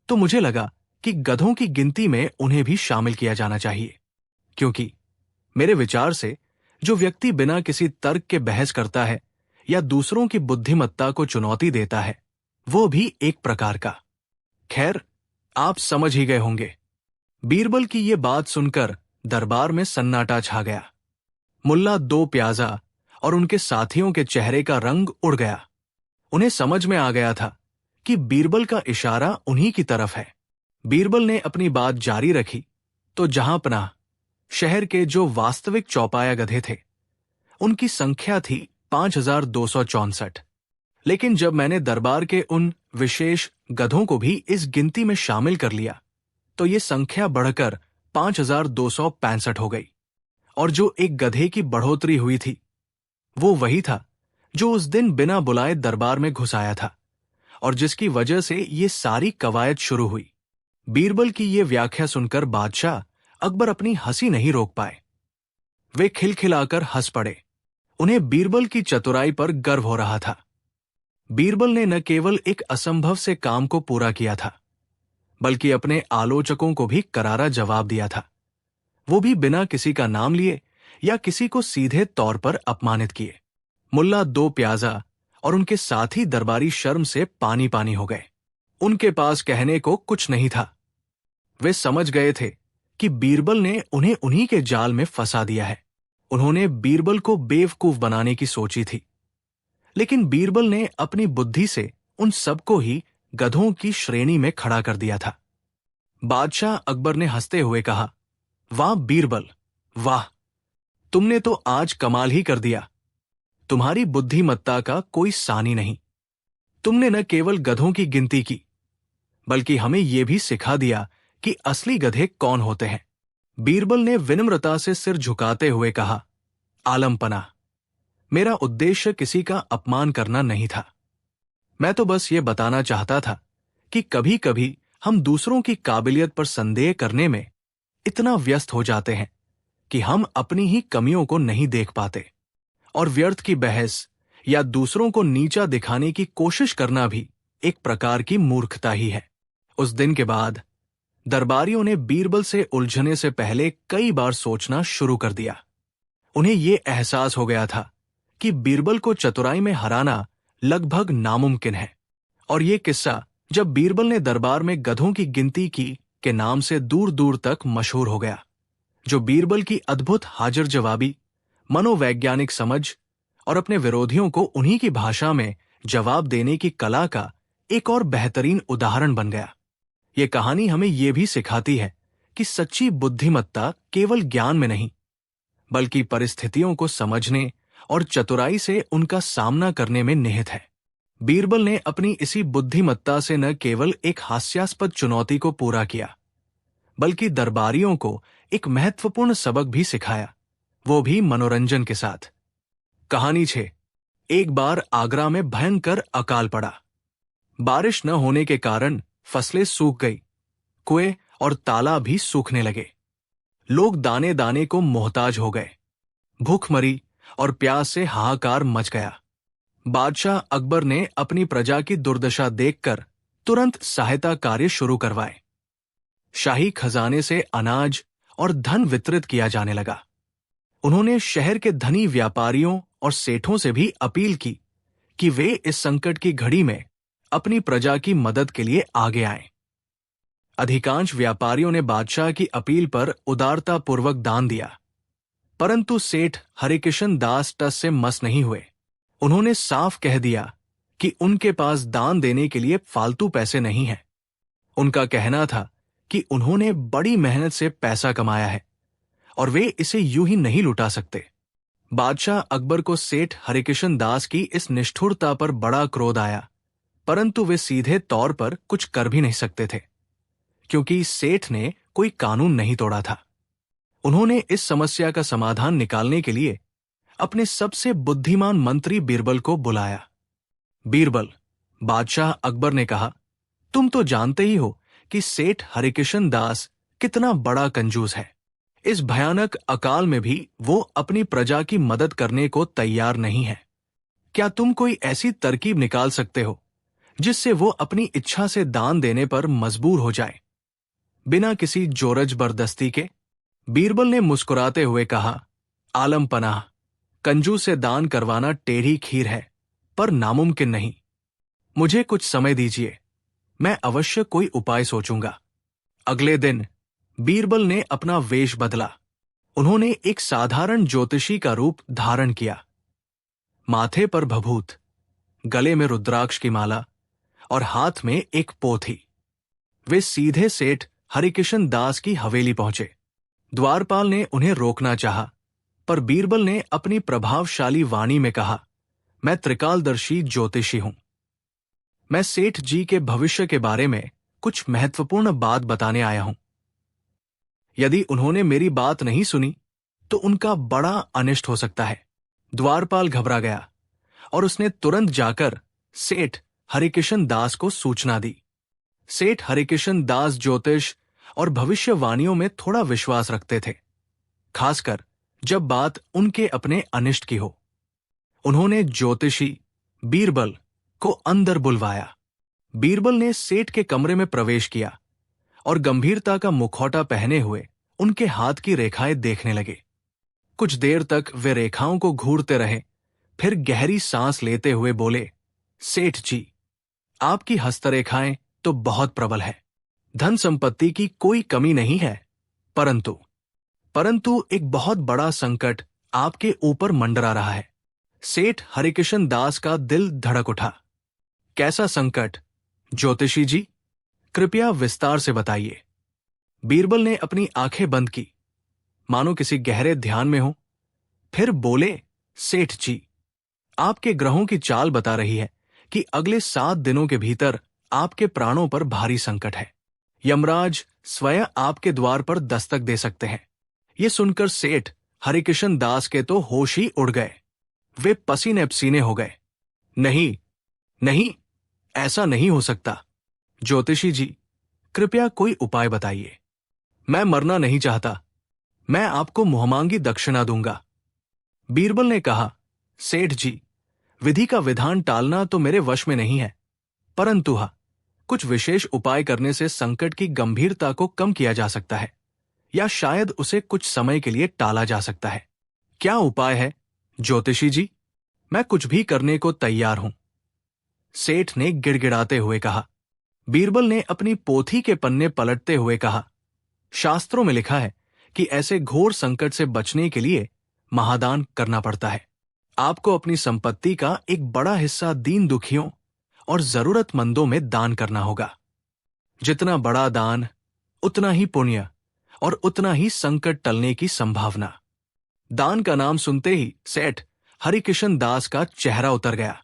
तो मुझे लगा कि गधों की गिनती में उन्हें भी शामिल किया जाना चाहिए, क्योंकि मेरे विचार से जो व्यक्ति बिना किसी तर्क के बहस करता है या दूसरों की बुद्धिमत्ता को चुनौती देता है, वो भी एक प्रकार का। खैर, आप समझ ही गए होंगे। बीरबल की ये बात सुनकर दरबार में सन्नाटा छा गया। मुल्ला दो प्याजा और उनके साथियों के चेहरे का रंग उड़ गया। उन्हें समझ में आ गया था कि बीरबल का इशारा उन्हीं की तरफ है। बीरबल ने अपनी बात जारी रखी, तो जहांपनाह, शहर के जो वास्तविक चौपाया गधे थे उनकी संख्या थी 5,264। लेकिन जब मैंने दरबार के उन विशेष गधों को भी इस गिनती में शामिल कर लिया तो ये संख्या बढ़कर 5,265 हो गई। और जो एक गधे की बढ़ोतरी हुई थी वो वही था जो उस दिन बिना बुलाए दरबार में घुस आया था और जिसकी वजह से ये सारी कवायद शुरू हुई। बीरबल की ये व्याख्या सुनकर बादशाह अकबर अपनी हंसी नहीं रोक पाए। वे खिलखिलाकर हंस पड़े। उन्हें बीरबल की चतुराई पर गर्व हो रहा था। बीरबल ने न केवल एक असंभव से काम को पूरा किया था, बल्कि अपने आलोचकों को भी करारा जवाब दिया था, वो भी बिना किसी का नाम लिए या किसी को सीधे तौर पर अपमानित किए। मुल्ला दो प्याजा और उनके साथी दरबारी शर्म से पानी पानी हो गए। उनके पास कहने को कुछ नहीं था। वे समझ गए थे कि बीरबल ने उन्हें उन्हीं के जाल में फंसा दिया है। उन्होंने बीरबल को बेवकूफ बनाने की सोची थी, लेकिन बीरबल ने अपनी बुद्धि से उन सबको ही गधों की श्रेणी में खड़ा कर दिया था। बादशाह अकबर ने हंसते हुए कहा, वाह बीरबल, वाह, तुमने तो आज कमाल ही कर दिया। तुम्हारी बुद्धिमत्ता का कोई सानी नहीं। तुमने न केवल गधों की गिनती की, बल्कि हमें यह भी सिखा दिया कि असली गधे कौन होते हैं। बीरबल ने विनम्रता से सिर झुकाते हुए कहा, आलमपना, मेरा उद्देश्य किसी का अपमान करना नहीं था। मैं तो बस ये बताना चाहता था कि कभी कभी हम दूसरों की काबिलियत पर संदेह करने में इतना व्यस्त हो जाते हैं कि हम अपनी ही कमियों को नहीं देख पाते, और व्यर्थ की बहस या दूसरों को नीचा दिखाने की कोशिश करना भी एक प्रकार की मूर्खता ही है। उस दिन के बाद दरबारियों ने बीरबल से उलझने से पहले कई बार सोचना शुरू कर दिया। उन्हें यह एहसास हो गया था कि बीरबल को चतुराई में हराना लगभग नामुमकिन है, और यह किस्सा जब बीरबल ने दरबार में गधों की गिनती की के नाम से दूर दूर तक मशहूर हो गया, जो बीरबल की अद्भुत हाजिर जवाबी, मनोवैज्ञानिक समझ और अपने विरोधियों को उन्हीं की भाषा में जवाब देने की कला का एक और बेहतरीन उदाहरण बन गया। ये कहानी हमें यह भी सिखाती है कि सच्ची बुद्धिमत्ता केवल ज्ञान में नहीं, बल्कि परिस्थितियों को समझने और चतुराई से उनका सामना करने में निहित है। बीरबल ने अपनी इसी बुद्धिमत्ता से न केवल एक हास्यास्पद चुनौती को पूरा किया, बल्कि दरबारियों को एक महत्वपूर्ण सबक भी सिखाया, वो भी मनोरंजन के साथ। कहानी 6। एक बार आगरा में भयंकर अकाल पड़ा। बारिश न होने के कारण फसलें सूख गई, कुएं और तालाब भी सूखने लगे। लोग दाने दाने को मोहताज हो गए। भूखमरी और प्यास से हाहाकार मच गया। बादशाह अकबर ने अपनी प्रजा की दुर्दशा देखकर तुरंत सहायता कार्य शुरू करवाए। शाही खजाने से अनाज और धन वितरित किया जाने लगा। उन्होंने शहर के धनी व्यापारियों और सेठों से भी अपील की कि वे इस संकट की घड़ी में अपनी प्रजा की मदद के लिए आगे आएं। अधिकांश व्यापारियों ने बादशाह की अपील पर उदारतापूर्वक दान दिया, परंतु सेठ हरिकिशन दास टस से मस नहीं हुए। उन्होंने साफ कह दिया कि उनके पास दान देने के लिए फालतू पैसे नहीं हैं। उनका कहना था कि उन्होंने बड़ी मेहनत से पैसा कमाया है और वे इसे यूं ही नहीं लुटा सकते। बादशाह अकबर को सेठ हरिकिशन दास की इस निष्ठुरता पर बड़ा क्रोध आया, परंतु वे सीधे तौर पर कुछ कर भी नहीं सकते थे, क्योंकि सेठ ने कोई कानून नहीं तोड़ा था। उन्होंने इस समस्या का समाधान निकालने के लिए अपने सबसे बुद्धिमान मंत्री बीरबल को बुलाया। बीरबल, बादशाह अकबर ने कहा, तुम तो जानते ही हो कि सेठ हरिकिशन दास कितना बड़ा कंजूस है। इस भयानक अकाल में भी वो अपनी प्रजा की मदद करने को तैयार नहीं है। क्या तुम कोई ऐसी तरकीब निकाल सकते हो जिससे वो अपनी इच्छा से दान देने पर मजबूर हो जाए, बिना किसी जोर जबरदस्ती के? बीरबल ने मुस्कुराते हुए कहा, आलम पनाह, कंजूस से दान करवाना टेढ़ी खीर है, पर नामुमकिन नहीं। मुझे कुछ समय दीजिए, मैं अवश्य कोई उपाय सोचूंगा। अगले दिन बीरबल ने अपना वेश बदला। उन्होंने एक साधारण ज्योतिषी का रूप धारण किया। माथे पर भभूत, गले में रुद्राक्ष की माला और हाथ में एक पोथी। वे सीधे सेठ हरिकिशन दास की हवेली पहुंचे। द्वारपाल ने उन्हें रोकना चाहा, पर बीरबल ने अपनी प्रभावशाली वाणी में कहा, मैं त्रिकालदर्शी ज्योतिषी हूं। मैं सेठ जी के भविष्य के बारे में कुछ महत्वपूर्ण बात बताने आया हूं। यदि उन्होंने मेरी बात नहीं सुनी तो उनका बड़ा अनिष्ट हो सकता है। द्वारपाल घबरा गया और उसने तुरंत जाकर सेठ हरिकिशन दास को सूचना दी। सेठ हरिकिशन दास ज्योतिष और भविष्यवाणियों में थोड़ा विश्वास रखते थे, खासकर जब बात उनके अपने अनिष्ट की हो। उन्होंने ज्योतिषी बीरबल को अंदर बुलवाया। बीरबल ने सेठ के कमरे में प्रवेश किया और गंभीरता का मुखौटा पहने हुए उनके हाथ की रेखाएं देखने लगे। कुछ देर तक वे रेखाओं को घूरते रहे, फिर गहरी सांस लेते हुए बोले, सेठ जी, आपकी हस्तरेखाएं तो बहुत प्रबल है। धन संपत्ति की कोई कमी नहीं है, परंतु एक बहुत बड़ा संकट आपके ऊपर मंडरा रहा है। सेठ हरिकिशन दास का दिल धड़क उठा। कैसा संकट, ज्योतिषी जी? कृपया विस्तार से बताइए। बीरबल ने अपनी आंखें बंद की, मानो किसी गहरे ध्यान में हो, फिर बोले, सेठ जी, आपके ग्रहों की चाल बता रही है कि अगले 7 दिनों के भीतर आपके प्राणों पर भारी संकट है। यमराज स्वयं आपके द्वार पर दस्तक दे सकते हैं। ये सुनकर सेठ हरिकिशन दास के तो होश ही उड़ गए। वे पसीने पसीने हो गए। नहीं, नहीं, ऐसा नहीं हो सकता। ज्योतिषी जी, कृपया कोई उपाय बताइए। मैं मरना नहीं चाहता। मैं आपको मुहमांगी दक्षिणा दूंगा। बीरबल ने कहा, सेठ जी, विधि का विधान टालना तो मेरे वश में नहीं है, परंतु कुछ विशेष उपाय करने से संकट की गंभीरता को कम किया जा सकता है, या शायद उसे कुछ समय के लिए टाला जा सकता है। क्या उपाय है ज्योतिषी जी? मैं कुछ भी करने को तैयार हूं, सेठ ने गिड़गिड़ाते हुए कहा। बीरबल ने अपनी पोथी के पन्ने पलटते हुए कहा, शास्त्रों में लिखा है कि ऐसे घोर संकट से बचने के लिए महादान करना पड़ता है। आपको अपनी संपत्ति का एक बड़ा हिस्सा दीन दुखियों और जरूरतमंदों में दान करना होगा। जितना बड़ा दान, उतना ही पुण्य और उतना ही संकट टलने की संभावना। दान का नाम सुनते ही सेठ हरिकिशन दास का चेहरा उतर गया।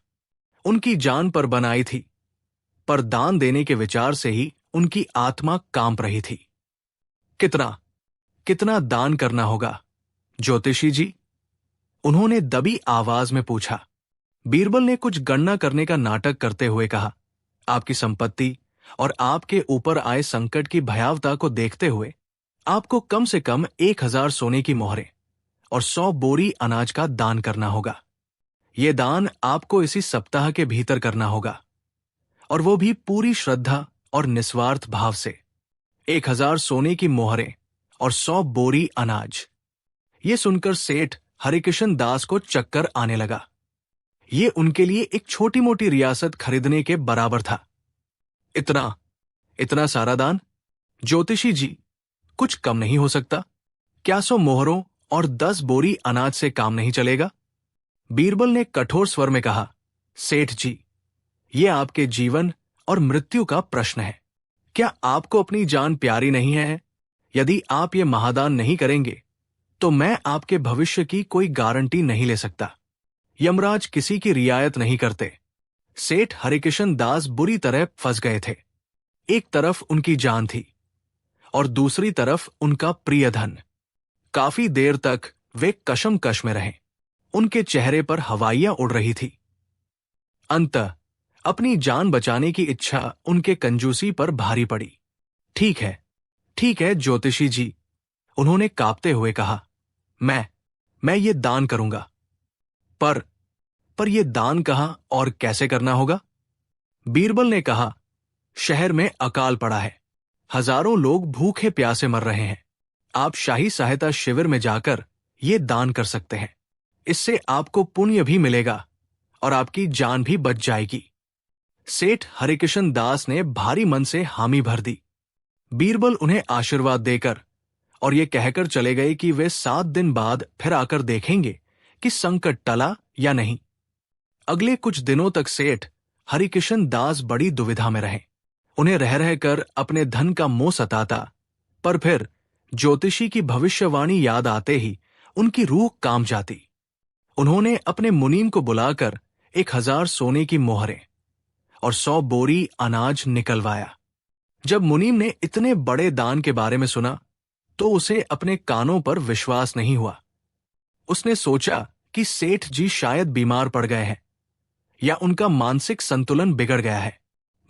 उनकी जान पर बनाई थी, पर दान देने के विचार से ही उनकी आत्मा कांप रही थी। कितना कितना दान करना होगा ज्योतिषी जी? उन्होंने दबी आवाज में पूछा। बीरबल ने कुछ गणना करने का नाटक करते हुए कहा, आपकी संपत्ति और आपके ऊपर आए संकट की भयावता को देखते हुए आपको कम से कम 1000 सोने की मोहरें और 100 बोरी अनाज का दान करना होगा। यह दान आपको इसी सप्ताह के भीतर करना होगा, और वो भी पूरी श्रद्धा और निस्वार्थ भाव से। 1000 सोने की मोहरें और 100 बोरी अनाज। ये सुनकर सेठ हरिकिशन दास को चक्कर आने लगा। ये उनके लिए एक छोटी मोटी रियासत खरीदने के बराबर था। इतना सारा दान? ज्योतिषी जी, कुछ कम नहीं हो सकता? क्या 100 मोहरों और 10 बोरी अनाज से काम नहीं चलेगा? बीरबल ने कठोर स्वर में कहा, सेठ जी, ये आपके जीवन और मृत्यु का प्रश्न है। क्या आपको अपनी जान प्यारी नहीं है? यदि आप ये महादान नहीं करेंगे तो मैं आपके भविष्य की कोई गारंटी नहीं ले सकता। यमराज किसी की रियायत नहीं करते। सेठ हरिकिशन दास बुरी तरह फंस गए थे। एक तरफ उनकी जान थी और दूसरी तरफ उनका प्रिय धन। काफी देर तक वे कशमकश में रहे। उनके चेहरे पर हवाइयां उड़ रही थी। अंततः अपनी जान बचाने की इच्छा उनके कंजूसी पर भारी पड़ी। ठीक है ज्योतिषी जी, उन्होंने कांपते हुए कहा, मैं ये दान करूंगा। पर ये दान कहां और कैसे करना होगा? बीरबल ने कहा, शहर में अकाल पड़ा है। हजारों लोग भूखे प्यासे मर रहे हैं। आप शाही सहायता शिविर में जाकर ये दान कर सकते हैं। इससे आपको पुण्य भी मिलेगा और आपकी जान भी बच जाएगी। सेठ हरिकिशन दास ने भारी मन से हामी भर दी। बीरबल उन्हें आशीर्वाद देकर और ये कहकर चले गए कि वे 7 दिन बाद फिर आकर देखेंगे कि संकट टला या नहीं। अगले कुछ दिनों तक सेठ हरिकिशन दास बड़ी दुविधा में रहे। उन्हें रह रहकर अपने धन का मोह सताता, पर फिर ज्योतिषी की भविष्यवाणी याद आते ही उनकी रूह कांप जाती। उन्होंने अपने मुनीम को बुलाकर 1000 सोने की मोहरें और 100 बोरी अनाज निकलवाया। जब मुनीम ने इतने बड़े दान के बारे में सुना तो उसे अपने कानों पर विश्वास नहीं हुआ। उसने सोचा कि सेठ जी शायद बीमार पड़ गए हैं या उनका मानसिक संतुलन बिगड़ गया है।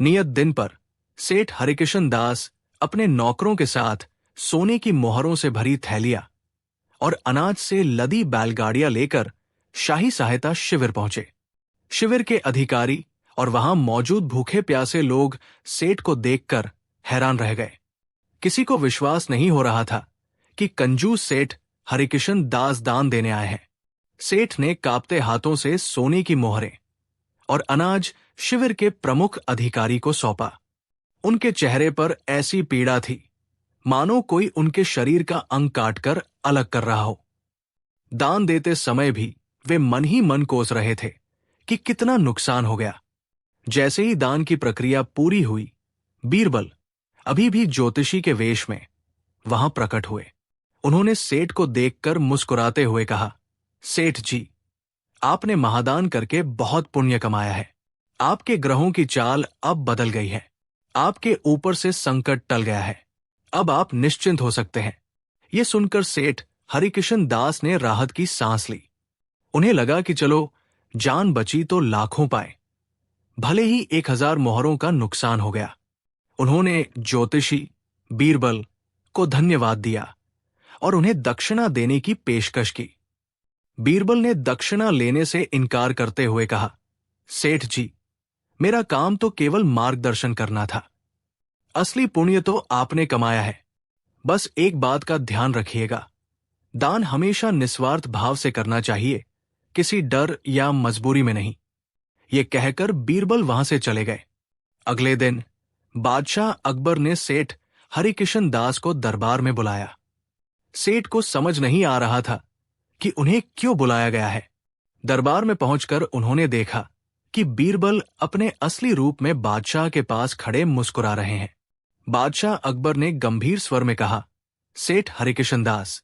नियत दिन पर सेठ हरिकिशन दास अपने नौकरों के साथ सोने की मोहरों से भरी थैलियां और अनाज से लदी बैलगाड़ियां लेकर शाही सहायता शिविर पहुंचे। शिविर के अधिकारी और वहां मौजूद भूखे प्यासे लोग सेठ को देखकर हैरान रह गए। किसी को विश्वास नहीं हो रहा था कि कंजूस सेठ हरिकिशन दास दान देने आए हैं। सेठ ने कांपते हाथों से सोने की मोहरें और अनाज शिविर के प्रमुख अधिकारी को सौंपा। उनके चेहरे पर ऐसी पीड़ा थी मानो कोई उनके शरीर का अंग काटकर अलग कर रहा हो। दान देते समय भी वे मन ही मन कोस रहे थे कि कितना नुकसान हो गया। जैसे ही दान की प्रक्रिया पूरी हुई, बीरबल अभी भी ज्योतिषी के वेश में वहां प्रकट हुए। उन्होंने सेठ को देखकर मुस्कुराते हुए कहा, सेठ जी, आपने महादान करके बहुत पुण्य कमाया है। आपके ग्रहों की चाल अब बदल गई है। आपके ऊपर से संकट टल गया है। अब आप निश्चिंत हो सकते हैं। ये सुनकर सेठ हरिकिशन दास ने राहत की सांस ली। उन्हें लगा कि चलो, जान बची तो लाखों पाए। भले ही 1000 मोहरों का नुकसान हो गया। उन्होंने ज्योतिषी बीरबल को धन्यवाद दिया और उन्हें दक्षिणा देने की पेशकश की। बीरबल ने दक्षिणा लेने से इनकार करते हुए कहा, सेठ जी, मेरा काम तो केवल मार्गदर्शन करना था। असली पुण्य तो आपने कमाया है। बस एक बात का ध्यान रखिएगा, दान हमेशा निस्वार्थ भाव से करना चाहिए, किसी डर या मजबूरी में नहीं। ये कहकर बीरबल वहां से चले गए। अगले दिन बादशाह अकबर ने सेठ हरिकिशन दास को दरबार में बुलाया। सेठ को समझ नहीं आ रहा था कि उन्हें क्यों बुलाया गया है। दरबार में पहुंचकर उन्होंने देखा कि बीरबल अपने असली रूप में बादशाह के पास खड़े मुस्कुरा रहे हैं। बादशाह अकबर ने गंभीर स्वर में कहा, सेठ हरिकिशन दास,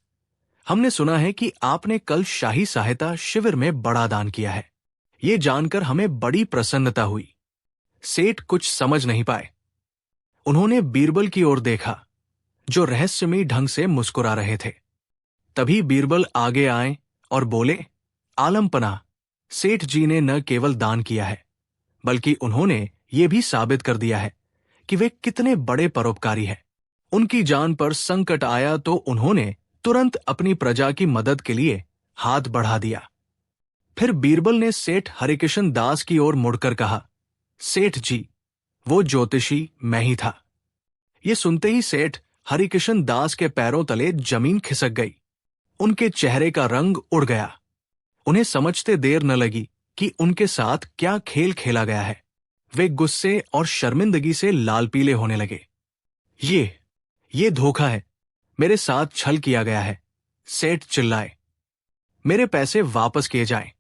हमने सुना है कि आपने कल शाही सहायता शिविर में बड़ा दान किया है। ये जानकर हमें बड़ी प्रसन्नता हुई। सेठ कुछ समझ नहीं पाए। उन्होंने बीरबल की ओर देखा, जो रहस्यमयी ढंग से मुस्कुरा रहे थे। तभी बीरबल आगे आए और बोले, आलमपना, सेठ जी ने न केवल दान किया है, बल्कि उन्होंने ये भी साबित कर दिया है कि वे कितने बड़े परोपकारी हैं। उनकी जान पर संकट आया तो उन्होंने तुरंत अपनी प्रजा की मदद के लिए हाथ बढ़ा दिया। फिर बीरबल ने सेठ हरिकिशन दास की ओर मुड़कर कहा, सेठ जी, वो ज्योतिषी मैं ही था। ये सुनते ही सेठ हरिकिशन दास के पैरों तले जमीन खिसक गई। उनके चेहरे का रंग उड़ गया। उन्हें समझते देर न लगी कि उनके साथ क्या खेल खेला गया है। वे गुस्से और शर्मिंदगी से लाल पीले होने लगे। ये धोखा है, मेरे साथ छल किया गया है। सेठ चिल्लाए, मेरे पैसे वापस किए जाएं।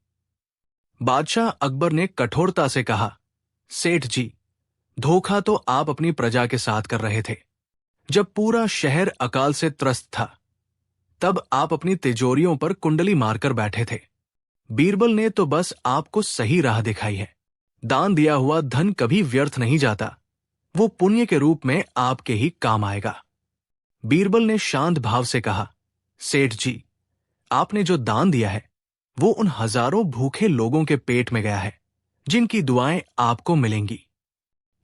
बादशाह अकबर ने कठोरता से कहा, सेठ जी, धोखा तो आप अपनी प्रजा के साथ कर रहे थे। जब पूरा शहर अकाल से त्रस्त था, तब आप अपनी तिजोरियों पर कुंडली मारकर बैठे थे। बीरबल ने तो बस आपको सही राह दिखाई है। दान दिया हुआ धन कभी व्यर्थ नहीं जाता, वो पुण्य के रूप में आपके ही काम आएगा। बीरबल ने शांत भाव से कहा, सेठ जी, आपने जो दान दिया है वो उन हजारों भूखे लोगों के पेट में गया है, जिनकी दुआएं आपको मिलेंगी।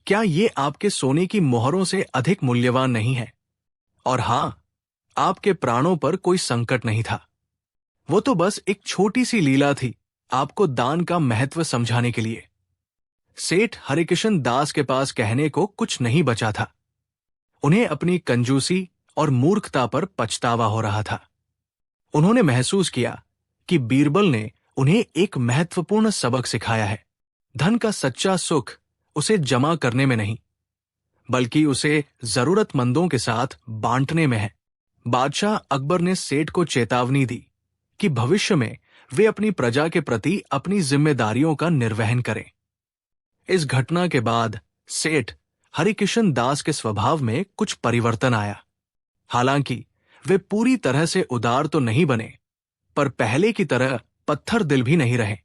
क्या ये आपके सोने की मोहरों से अधिक मूल्यवान नहीं है? और हां, आपके प्राणों पर कोई संकट नहीं था। वो तो बस एक छोटी सी लीला थी, आपको दान का महत्व समझाने के लिए। सेठ हरिकिशन दास के पास कहने को कुछ नहीं बचा था। उन्हें अपनी कंजूसी और मूर्खता पर पछतावा हो रहा था। उन्होंने महसूस किया कि बीरबल ने उन्हें एक महत्वपूर्ण सबक सिखाया है। धन का सच्चा सुख उसे जमा करने में नहीं, बल्कि उसे जरूरतमंदों के साथ बांटने में है। बादशाह अकबर ने सेठ को चेतावनी दी कि भविष्य में वे अपनी प्रजा के प्रति अपनी जिम्मेदारियों का निर्वहन करें। इस घटना के बाद सेठ हरिकिशन दास के स्वभाव में कुछ परिवर्तन आया। हालांकि वे पूरी तरह से उदार तो नहीं बने, पर पहले की तरह पत्थर दिल भी नहीं रहे।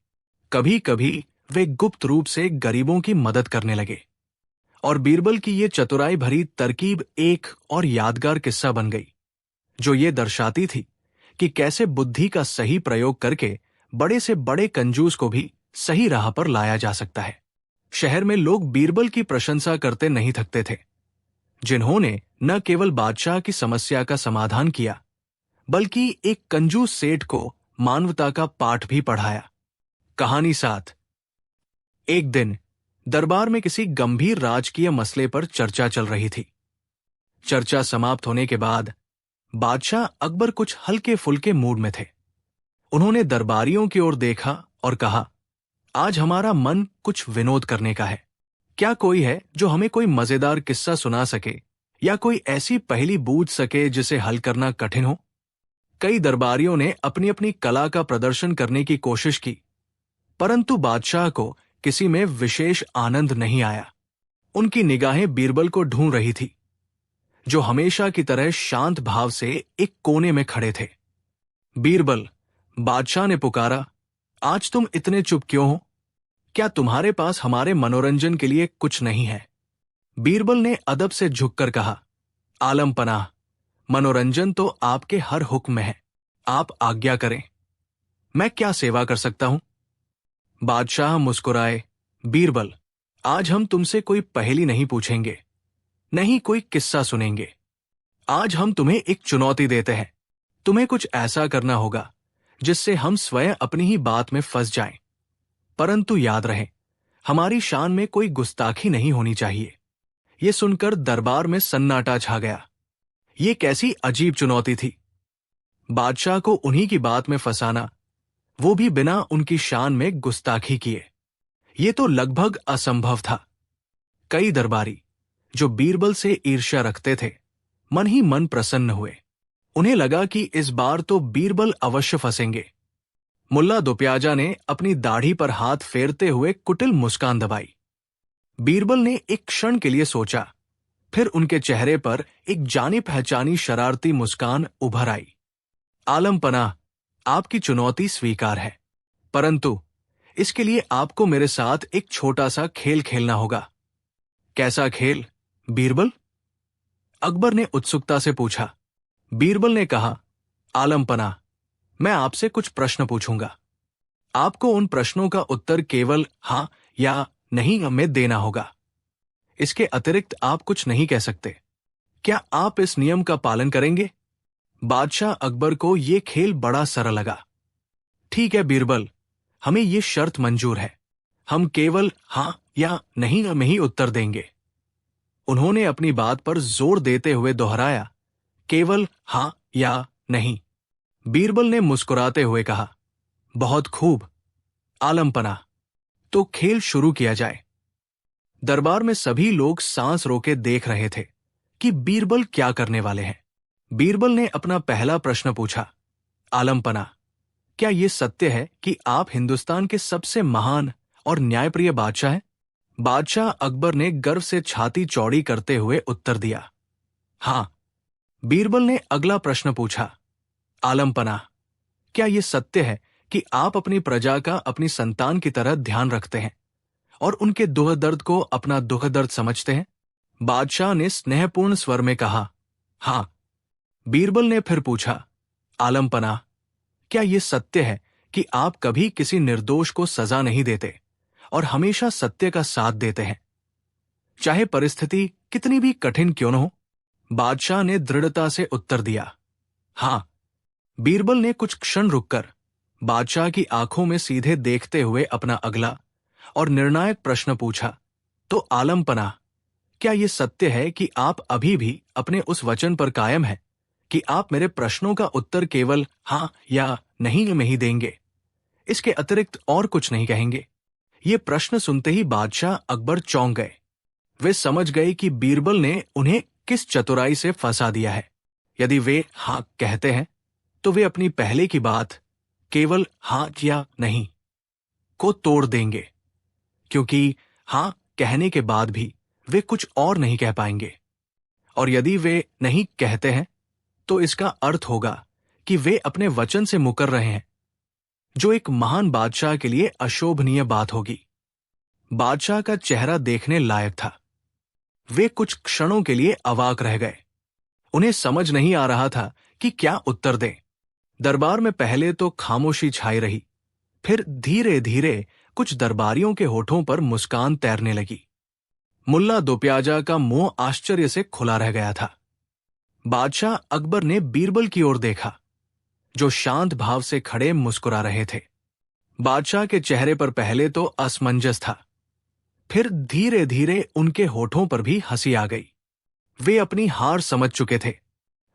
कभी कभी वे गुप्त रूप से गरीबों की मदद करने लगे। और बीरबल की ये चतुराई भरी तरकीब एक और यादगार किस्सा बन गई, जो ये दर्शाती थी कि कैसे बुद्धि का सही प्रयोग करके बड़े से बड़े कंजूस को भी सही राह पर लाया जा सकता है। शहर में लोग बीरबल की प्रशंसा करते नहीं थकते थे, जिन्होंने न केवल बादशाह की समस्या का समाधान किया, बल्कि एक कंजूस सेठ को मानवता का पाठ भी पढ़ाया। कहानी 7। एक दिन दरबार में किसी गंभीर राजकीय मसले पर चर्चा चल रही थी। चर्चा समाप्त होने के बाद बादशाह अकबर कुछ हल्के फुल्के मूड में थे। उन्होंने दरबारियों की ओर देखा और कहा, आज हमारा मन कुछ विनोद करने का है। क्या कोई है जो हमें कोई मजेदार किस्सा सुना सके या कोई ऐसी पहेली बूझ सके जिसे हल करना कठिन हो? कई दरबारियों ने अपनी अपनी कला का प्रदर्शन करने की कोशिश की, परंतु बादशाह को किसी में विशेष आनंद नहीं आया। उनकी निगाहें बीरबल को ढूंढ रही थी, जो हमेशा की तरह शांत भाव से एक कोने में खड़े थे। बीरबल, बादशाह ने पुकारा, आज तुम इतने चुप क्यों हो? क्या तुम्हारे पास हमारे मनोरंजन के लिए कुछ नहीं है? बीरबल ने अदब से झुककर कहा, आलम पनाह, मनोरंजन तो आपके हर हुक्म में है, आप आज्ञा करें। मैं क्या सेवा कर सकता हूं? बादशाह मुस्कुराए। बीरबल, आज हम तुमसे कोई पहेली नहीं पूछेंगे, नहीं कोई किस्सा सुनेंगे। आज हम तुम्हें एक चुनौती देते हैं। तुम्हें कुछ ऐसा करना होगा जिससे हम स्वयं अपनी ही बात में फंस जाएं। परंतु याद रहे, हमारी शान में कोई गुस्ताखी नहीं होनी चाहिए। ये सुनकर दरबार में सन्नाटा छा गया। ये कैसी अजीब चुनौती थी? बादशाह को उन्हीं की बात में फंसाना, वो भी बिना उनकी शान में गुस्ताखी किए। ये तो लगभग असंभव था। कई दरबारी जो बीरबल से ईर्ष्या रखते थे, मन ही मन प्रसन्न हुए। उन्हें लगा कि इस बार तो बीरबल अवश्य फंसेंगे। मुल्ला दुप्याजा ने अपनी दाढ़ी पर हाथ फेरते हुए कुटिल मुस्कान दबाई। बीरबल ने एक क्षण के लिए सोचा, फिर उनके चेहरे पर एक जानी पहचानी शरारती मुस्कान उभर आई। आलम पनाह, आपकी चुनौती स्वीकार है, परंतु इसके लिए आपको मेरे साथ एक छोटा सा खेल खेलना होगा। कैसा खेल, बीरबल? अकबर ने उत्सुकता से पूछा। बीरबल ने कहा, आलम पनाह, मैं आपसे कुछ प्रश्न पूछूंगा। आपको उन प्रश्नों का उत्तर केवल हां या नहीं में देना होगा। इसके अतिरिक्त आप कुछ नहीं कह सकते। क्या आप इस नियम का पालन करेंगे? बादशाह अकबर को यह खेल बड़ा सरल लगा। ठीक है बीरबल, हमें यह शर्त मंजूर है। हम केवल हां या नहीं में ही उत्तर देंगे। उन्होंने अपनी बात पर जोर देते हुए दोहराया, केवल हां या नहीं। बीरबल ने मुस्कुराते हुए कहा, बहुत खूब आलम पनाह, तो खेल शुरू किया जाए। दरबार में सभी लोग सांस रोके देख रहे थे कि बीरबल क्या करने वाले हैं। बीरबल ने अपना पहला प्रश्न पूछा, आलम पनाह, क्या यह सत्य है कि आप हिंदुस्तान के सबसे महान और न्यायप्रिय बादशाह हैं? बादशाह अकबर ने गर्व से छाती चौड़ी करते हुए उत्तर दिया, हां। बीरबल ने अगला प्रश्न पूछा, आलम पनाह, क्या यह सत्य है कि आप अपनी प्रजा का अपनी संतान की तरह ध्यान रखते हैं और उनके दुख दर्द को अपना दुख दर्द समझते हैं? बादशाह ने स्नेहपूर्ण स्वर में कहा, हां। बीरबल ने फिर पूछा, आलम पनाह, क्या यह सत्य है कि आप कभी किसी निर्दोष को सजा नहीं देते और हमेशा सत्य का साथ देते हैं, चाहे परिस्थिति कितनी भी कठिन क्यों न हो? बादशाह ने दृढ़ता से उत्तर दिया, हां। बीरबल ने कुछ क्षण रुककर बादशाह की आंखों में सीधे देखते हुए अपना अगला और निर्णायक प्रश्न पूछा, तो आलम पनाह, क्या यह सत्य है कि आप अभी भी अपने उस वचन पर कायम हैं कि आप मेरे प्रश्नों का उत्तर केवल हां या नहीं में ही देंगे, इसके अतिरिक्त और कुछ नहीं कहेंगे? ये प्रश्न सुनते ही बादशाह अकबर चौंक गए। वे समझ गए कि बीरबल ने उन्हें किस चतुराई से फंसा दिया है। यदि वे हां कहते हैं तो वे अपनी पहले की बात, केवल हां या नहीं, को तोड़ देंगे, क्योंकि हां कहने के बाद भी वे कुछ और नहीं कह पाएंगे। और यदि वे नहीं कहते हैं तो इसका अर्थ होगा कि वे अपने वचन से मुकर रहे हैं, जो एक महान बादशाह के लिए अशोभनीय बात होगी। बादशाह का चेहरा देखने लायक था। वे कुछ क्षणों के लिए अवाक रह गए। उन्हें समझ नहीं आ रहा था कि क्या उत्तर दें। दरबार में पहले तो खामोशी छाई रही, फिर धीरे धीरे कुछ दरबारियों के होठों पर मुस्कान तैरने लगी। मुल्ला दुप्याजा का मुंह आश्चर्य से खुला रह गया था। बादशाह अकबर ने बीरबल की ओर देखा, जो शांत भाव से खड़े मुस्कुरा रहे थे। बादशाह के चेहरे पर पहले तो असमंजस था, फिर धीरे धीरे उनके होठों पर भी हंसी आ गई। वे अपनी हार समझ चुके थे।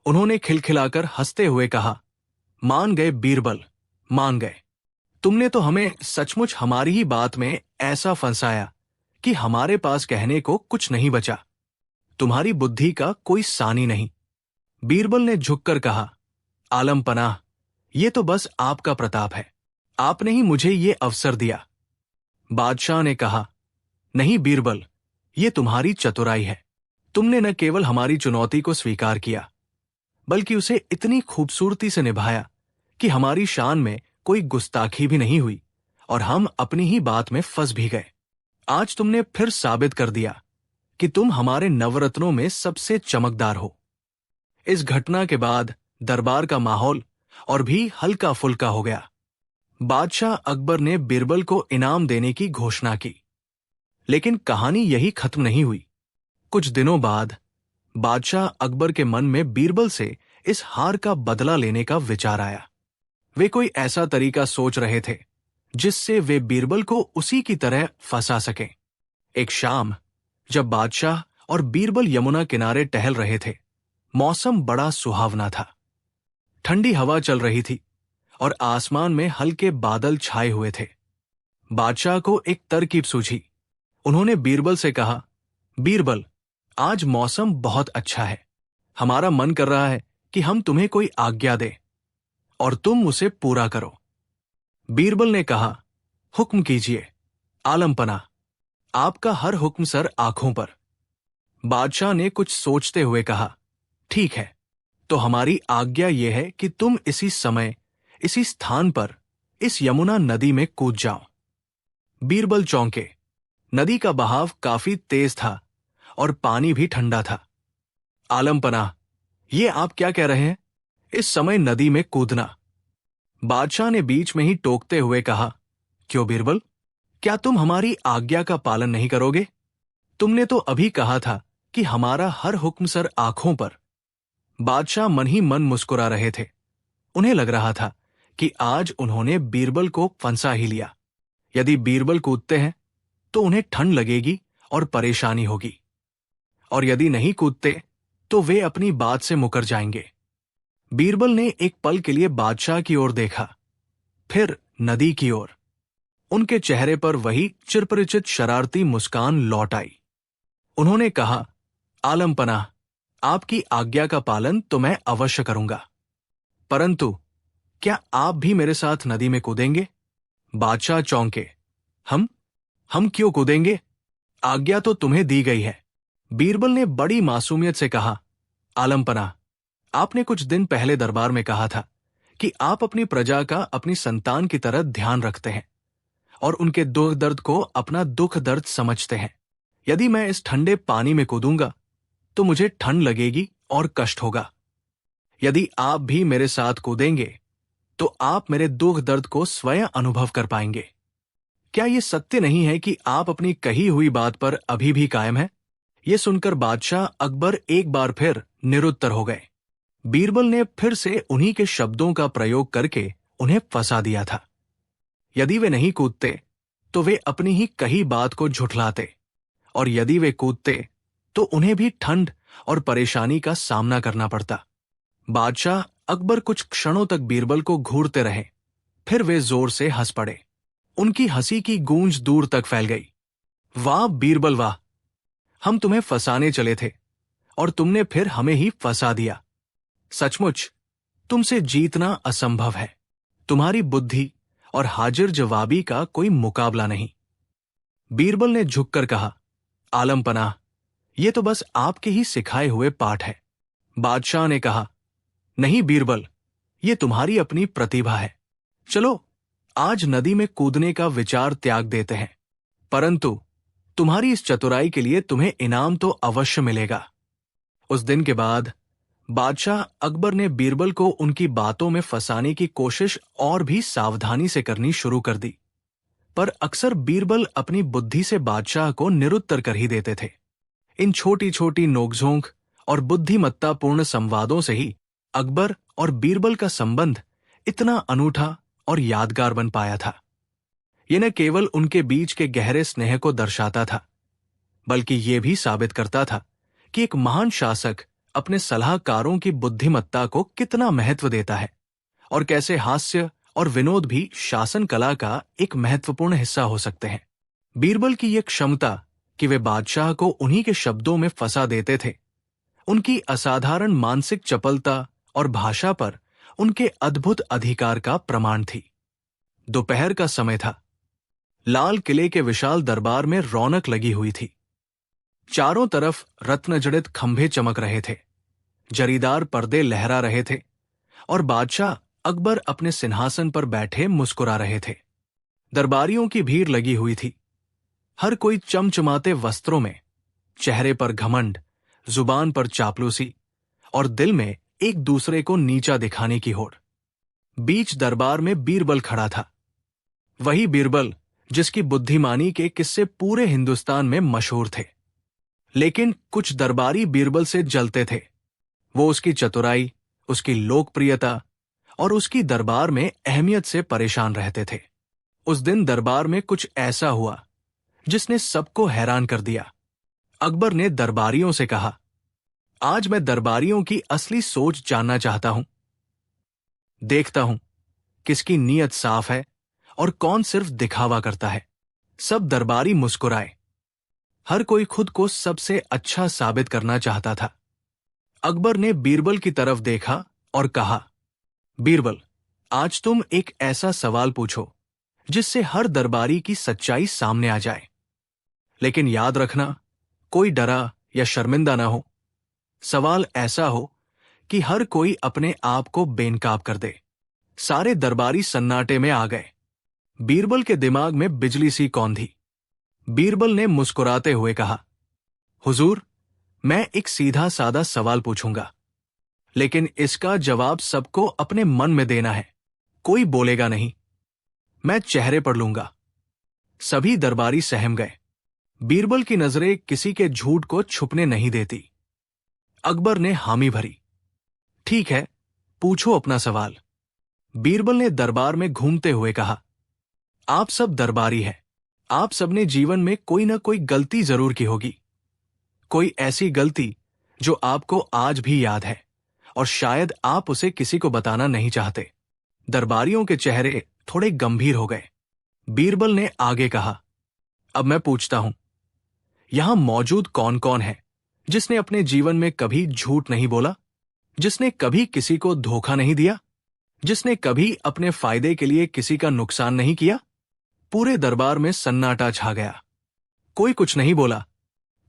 उन्होंने खिलखिलाकर हंसते हुए कहा, मान गए बीरबल, मान गए। तुमने तो हमें सचमुच हमारी ही बात में ऐसा फंसाया कि हमारे पास कहने को कुछ नहीं बचा। तुम्हारी बुद्धि का कोई सानी नहीं। बीरबल ने झुककर कहा, आलम पनाह, ये तो बस आपका प्रताप है। आपने ही मुझे ये अवसर दिया। बादशाह ने कहा, नहीं बीरबल, ये तुम्हारी चतुराई है। तुमने न केवल हमारी चुनौती को स्वीकार किया, बल्कि उसे इतनी खूबसूरती से निभाया कि हमारी शान में कोई गुस्ताखी भी नहीं हुई और हम अपनी ही बात में फंस भी गए। आज तुमने फिर साबित कर दिया कि तुम हमारे नवरत्नों में सबसे चमकदार हो। इस घटना के बाद दरबार का माहौल और भी हल्का फुल्का हो गया। बादशाह अकबर ने बीरबल को इनाम देने की घोषणा की। लेकिन कहानी यही खत्म नहीं हुई। कुछ दिनों बाद बादशाह अकबर के मन में बीरबल से इस हार का बदला लेने का विचार आया। वे कोई ऐसा तरीका सोच रहे थे जिससे वे बीरबल को उसी की तरह फंसा सकें। एक शाम जब बादशाह और बीरबल यमुना किनारे टहल रहे थे, मौसम बड़ा सुहावना था। ठंडी हवा चल रही थी और आसमान में हल्के बादल छाए हुए थे। बादशाह को एक तरकीब सूझी। उन्होंने बीरबल से कहा, बीरबल, आज मौसम बहुत अच्छा है। हमारा मन कर रहा है कि हम तुम्हें कोई आज्ञा दें और तुम उसे पूरा करो। बीरबल ने कहा, हुक्म कीजिए आलमपना, आपका हर हुक्म सर आंखों पर। बादशाह ने कुछ सोचते हुए कहा, ठीक है, तो हमारी आज्ञा यह है कि तुम इसी समय इसी स्थान पर इस यमुना नदी में कूद जाओ। बीरबल चौंके। नदी का बहाव काफी तेज था और पानी भी ठंडा था। आलमपना, ये आप क्या कह रहे हैं? इस समय नदी में कूदना? बादशाह ने बीच में ही टोकते हुए कहा, क्यों बीरबल, क्या तुम हमारी आज्ञा का पालन नहीं करोगे? तुमने तो अभी कहा था कि हमारा हर हुक्म सर आंखों पर। बादशाह मन ही मन मुस्कुरा रहे थे। उन्हें लग रहा था कि आज उन्होंने बीरबल को फंसा ही लिया। यदि बीरबल कूदते हैं तो उन्हें ठंड लगेगी और परेशानी होगी, और यदि नहीं कूदते तो वे अपनी बात से मुकर जाएंगे। बीरबल ने एक पल के लिए बादशाह की ओर देखा, फिर नदी की ओर। उनके चेहरे पर वही चिरपरिचित शरारती मुस्कान लौट आई। उन्होंने कहा, आलमपना, आपकी आज्ञा का पालन तो मैं अवश्य करूंगा, परंतु क्या आप भी मेरे साथ नदी में कूदेंगे? बादशाह चौंके। हम क्यों कूदेंगे? आज्ञा तो तुम्हें दी गई है। बीरबल ने बड़ी मासूमियत से कहा, आलमपना, आपने कुछ दिन पहले दरबार में कहा था कि आप अपनी प्रजा का अपनी संतान की तरह ध्यान रखते हैं और उनके दुख दर्द को अपना दुख दर्द समझते हैं। यदि मैं इस ठंडे पानी में कूदूंगा तो मुझे ठंड लगेगी और कष्ट होगा। यदि आप भी मेरे साथ कूदेंगे तो आप मेरे दुख दर्द को स्वयं अनुभव कर पाएंगे। क्या यह सत्य नहीं है कि आप अपनी कही हुई बात पर अभी भी कायम हैं? यह सुनकर बादशाह अकबर एक बार फिर निरुत्तर हो गए। बीरबल ने फिर से उन्हीं के शब्दों का प्रयोग करके उन्हें फंसा दिया था। यदि वे नहीं कूदते तो वे अपनी ही कही बात को झुठलाते, और यदि वे कूदते तो उन्हें भी ठंड और परेशानी का सामना करना पड़ता। बादशाह अकबर कुछ क्षणों तक बीरबल को घूरते रहे, फिर वे जोर से हंस पड़े। उनकी हंसी की गूंज दूर तक फैल गई। वाह बीरबल वाह, हम तुम्हें फंसाने चले थे और तुमने फिर हमें ही फंसा दिया। सचमुच तुमसे जीतना असंभव है। तुम्हारी बुद्धि और हाजिर जवाबी का कोई मुकाबला नहीं। बीरबल ने झुककर कहा, आलमपना, ये तो बस आपके ही सिखाए हुए पाठ है। बादशाह ने कहा, नहीं बीरबल, ये तुम्हारी अपनी प्रतिभा है। चलो आज नदी में कूदने का विचार त्याग देते हैं, परंतु तुम्हारी इस चतुराई के लिए तुम्हें इनाम तो अवश्य मिलेगा। उस दिन के बाद बादशाह अकबर ने बीरबल को उनकी बातों में फंसाने की कोशिश और भी सावधानी से करनी शुरू कर दी, पर अक्सर बीरबल अपनी बुद्धि से बादशाह को निरुत्तर कर ही देते थे। इन छोटी छोटी नोकझोंक और बुद्धिमत्तापूर्ण संवादों से ही अकबर और बीरबल का संबंध इतना अनूठा और यादगार बन पाया था। यह न केवल उनके बीच के गहरे स्नेह को दर्शाता था, बल्कि यह भी साबित करता था कि एक महान शासक अपने सलाहकारों की बुद्धिमत्ता को कितना महत्व देता है और कैसे हास्य और विनोद भी शासन कला का एक महत्वपूर्ण हिस्सा हो सकते हैं। बीरबल की यह क्षमता कि वे बादशाह को उन्हीं के शब्दों में फंसा देते थे, उनकी असाधारण मानसिक चपलता और भाषा पर उनके अद्भुत अधिकार का प्रमाण थी। दोपहर का समय था। लाल किले के विशाल दरबार में रौनक लगी हुई थी। चारों तरफ रत्नजड़ित खंभे चमक रहे थे, जरीदार पर्दे लहरा रहे थे और बादशाह अकबर अपने सिंहासन पर बैठे मुस्कुरा रहे थे। दरबारियों की भीड़ लगी हुई थी। हर कोई चमचमाते वस्त्रों में, चेहरे पर घमंड, जुबान पर चापलूसी और दिल में एक दूसरे को नीचा दिखाने की होड़। बीच दरबार में बीरबल खड़ा था, वही बीरबल जिसकी बुद्धिमानी के किस्से पूरे हिंदुस्तान में मशहूर थे। लेकिन कुछ दरबारी बीरबल से जलते थे। वो उसकी चतुराई, उसकी लोकप्रियता और उसकी दरबार में अहमियत से परेशान रहते थे। उस दिन दरबार में कुछ ऐसा हुआ जिसने सबको हैरान कर दिया। अकबर ने दरबारियों से कहा, आज मैं दरबारियों की असली सोच जानना चाहता हूं। देखता हूं किसकी नीयत साफ है और कौन सिर्फ दिखावा करता है। सब दरबारी मुस्कुराए। हर कोई खुद को सबसे अच्छा साबित करना चाहता था। अकबर ने बीरबल की तरफ देखा और कहा, बीरबल, आज तुम एक ऐसा सवाल पूछो जिससे हर दरबारी की सच्चाई सामने आ जाए। लेकिन याद रखना, कोई डरा या शर्मिंदा ना हो। सवाल ऐसा हो कि हर कोई अपने आप को बेनकाब कर दे। सारे दरबारी सन्नाटे में आ गए। बीरबल के दिमाग में बिजली सी कौंधी। बीरबल ने मुस्कुराते हुए कहा, हुजूर, मैं एक सीधा सादा सवाल पूछूंगा, लेकिन इसका जवाब सबको अपने मन में देना है। कोई बोलेगा नहीं, मैं चेहरे पढ़ लूंगा। सभी दरबारी सहम गए। बीरबल की नजरें किसी के झूठ को छुपने नहीं देती। अकबर ने हामी भरी। ठीक है, पूछो अपना सवाल। बीरबल ने दरबार में घूमते हुए कहा, आप सब दरबारी हैं। आप सबने जीवन में कोई ना कोई गलती जरूर की होगी। कोई ऐसी गलती जो आपको आज भी याद है और शायद आप उसे किसी को बताना नहीं चाहते। दरबारियों के चेहरे थोड़े गंभीर हो गए। बीरबल ने आगे कहा, अब मैं पूछता हूं, यहां मौजूद कौन कौन है जिसने अपने जीवन में कभी झूठ नहीं बोला, जिसने कभी किसी को धोखा नहीं दिया, जिसने कभी अपने फायदे के लिए किसी का नुकसान नहीं किया? पूरे दरबार में सन्नाटा छा गया। कोई कुछ नहीं बोला।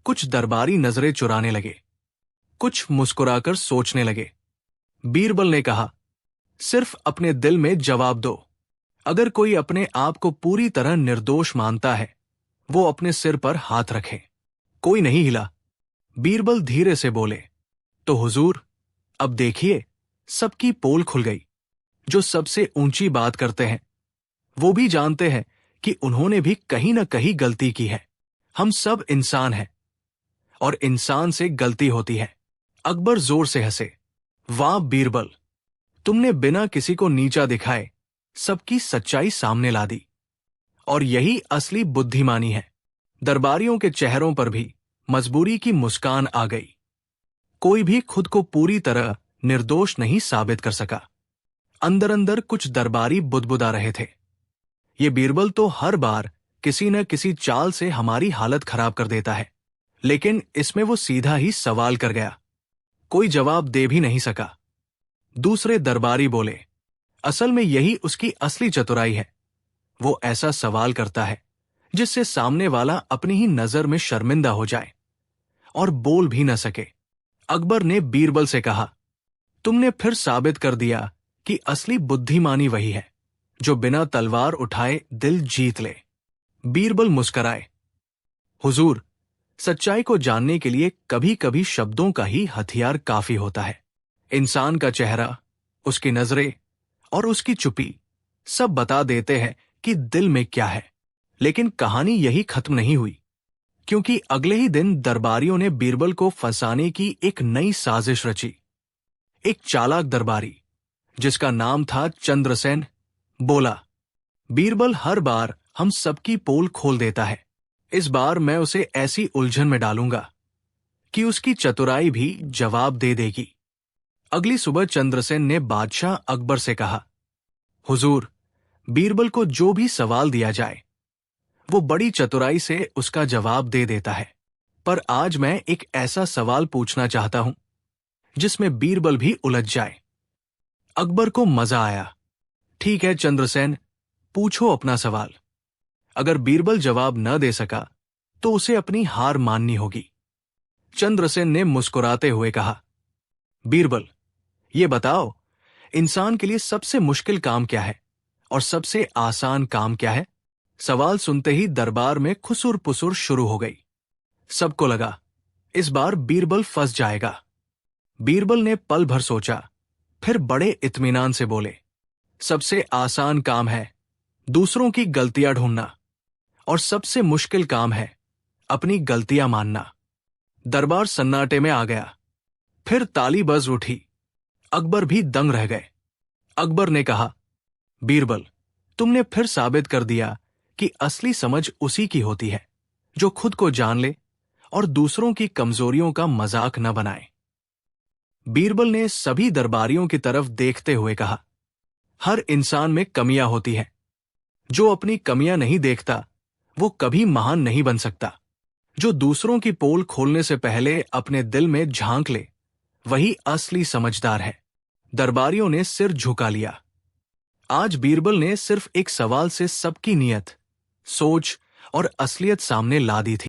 कुछ दरबारी नजरें चुराने लगे, कुछ मुस्कुराकर सोचने लगे। बीरबल ने कहा, सिर्फ अपने दिल में जवाब दो। अगर कोई अपने आप को पूरी तरह निर्दोष मानता है, वो अपने सिर पर हाथ रखे। कोई नहीं हिला। बीरबल धीरे से बोले, तो हुजूर, अब देखिए, सबकी पोल खुल गई। जो सबसे ऊंची बात करते हैं वो भी जानते हैं कि उन्होंने भी कहीं ना कहीं गलती की है। हम सब इंसान हैं और इंसान से गलती होती है। अकबर जोर से हंसे। वाह बीरबल, तुमने बिना किसी को नीचा दिखाए सबकी सच्चाई सामने ला दी। और यही असली बुद्धिमानी है। दरबारियों के चेहरों पर भी मजबूरी की मुस्कान आ गई। कोई भी खुद को पूरी तरह निर्दोष नहीं साबित कर सका। अंदर अंदर कुछ दरबारी बुदबुदा रहे थे, ये बीरबल तो हर बार किसी न किसी चाल से हमारी हालत खराब कर देता है। लेकिन इसमें वो सीधा ही सवाल कर गया। कोई जवाब दे भी नहीं सका। दूसरे दरबारी बोले, असल में यही उसकी असली चतुराई है। वो ऐसा सवाल करता है जिससे सामने वाला अपनी ही नजर में शर्मिंदा हो जाए और बोल भी न सके। अकबर ने बीरबल से कहा, तुमने फिर साबित कर दिया कि असली बुद्धिमानी वही है जो बिना तलवार उठाए दिल जीत ले। बीरबल मुस्कराए। हुजूर, सच्चाई को जानने के लिए कभी कभी शब्दों का ही हथियार काफी होता है। इंसान का चेहरा, उसकी नजरें और उसकी चुप्पी सब बता देते हैं कि दिल में क्या है। लेकिन कहानी यही खत्म नहीं हुई, क्योंकि अगले ही दिन दरबारियों ने बीरबल को फंसाने की एक नई साजिश रची। एक चालाक दरबारी जिसका नाम था चंद्रसेन बोला, बीरबल हर बार हम सबकी पोल खोल देता है। इस बार मैं उसे ऐसी उलझन में डालूंगा कि उसकी चतुराई भी जवाब दे देगी। अगली सुबह चंद्रसेन ने बादशाह अकबर से कहा, हुजूर, बीरबल को जो भी सवाल दिया जाए वो बड़ी चतुराई से उसका जवाब दे देता है, पर आज मैं एक ऐसा सवाल पूछना चाहता हूं जिसमें बीरबल भी उलझ जाए। अकबर को मजा आया। ठीक है चंद्रसेन, पूछो अपना सवाल। अगर बीरबल जवाब न दे सका तो उसे अपनी हार माननी होगी। चंद्रसेन ने मुस्कुराते हुए कहा, बीरबल, ये बताओ, इंसान के लिए सबसे मुश्किल काम क्या है और सबसे आसान काम क्या है? सवाल सुनते ही दरबार में खुसुर पुसुर शुरू हो गई। सबको लगा इस बार बीरबल फंस जाएगा। बीरबल ने पल भर सोचा, फिर बड़े इत्मीनान से बोले, सबसे आसान काम है दूसरों की गलतियां ढूंढना, और सबसे मुश्किल काम है अपनी गलतियां मानना। दरबार सन्नाटे में आ गया। फिर ताली बज उठी। अकबर भी दंग रह गए। अकबर ने कहा, बीरबल, तुमने फिर साबित कर दिया कि असली समझ उसी की होती है जो खुद को जान ले और दूसरों की कमजोरियों का मजाक न बनाए। बीरबल ने सभी दरबारियों की तरफ देखते हुए कहा, हर इंसान में कमियां होती हैं। जो अपनी कमियां नहीं देखता वो कभी महान नहीं बन सकता। जो दूसरों की पोल खोलने से पहले अपने दिल में झांक ले वही असली समझदार है। दरबारियों ने सिर झुका लिया। आज बीरबल ने सिर्फ एक सवाल से सबकी नीयत, सोच और असलियत सामने ला दी थी।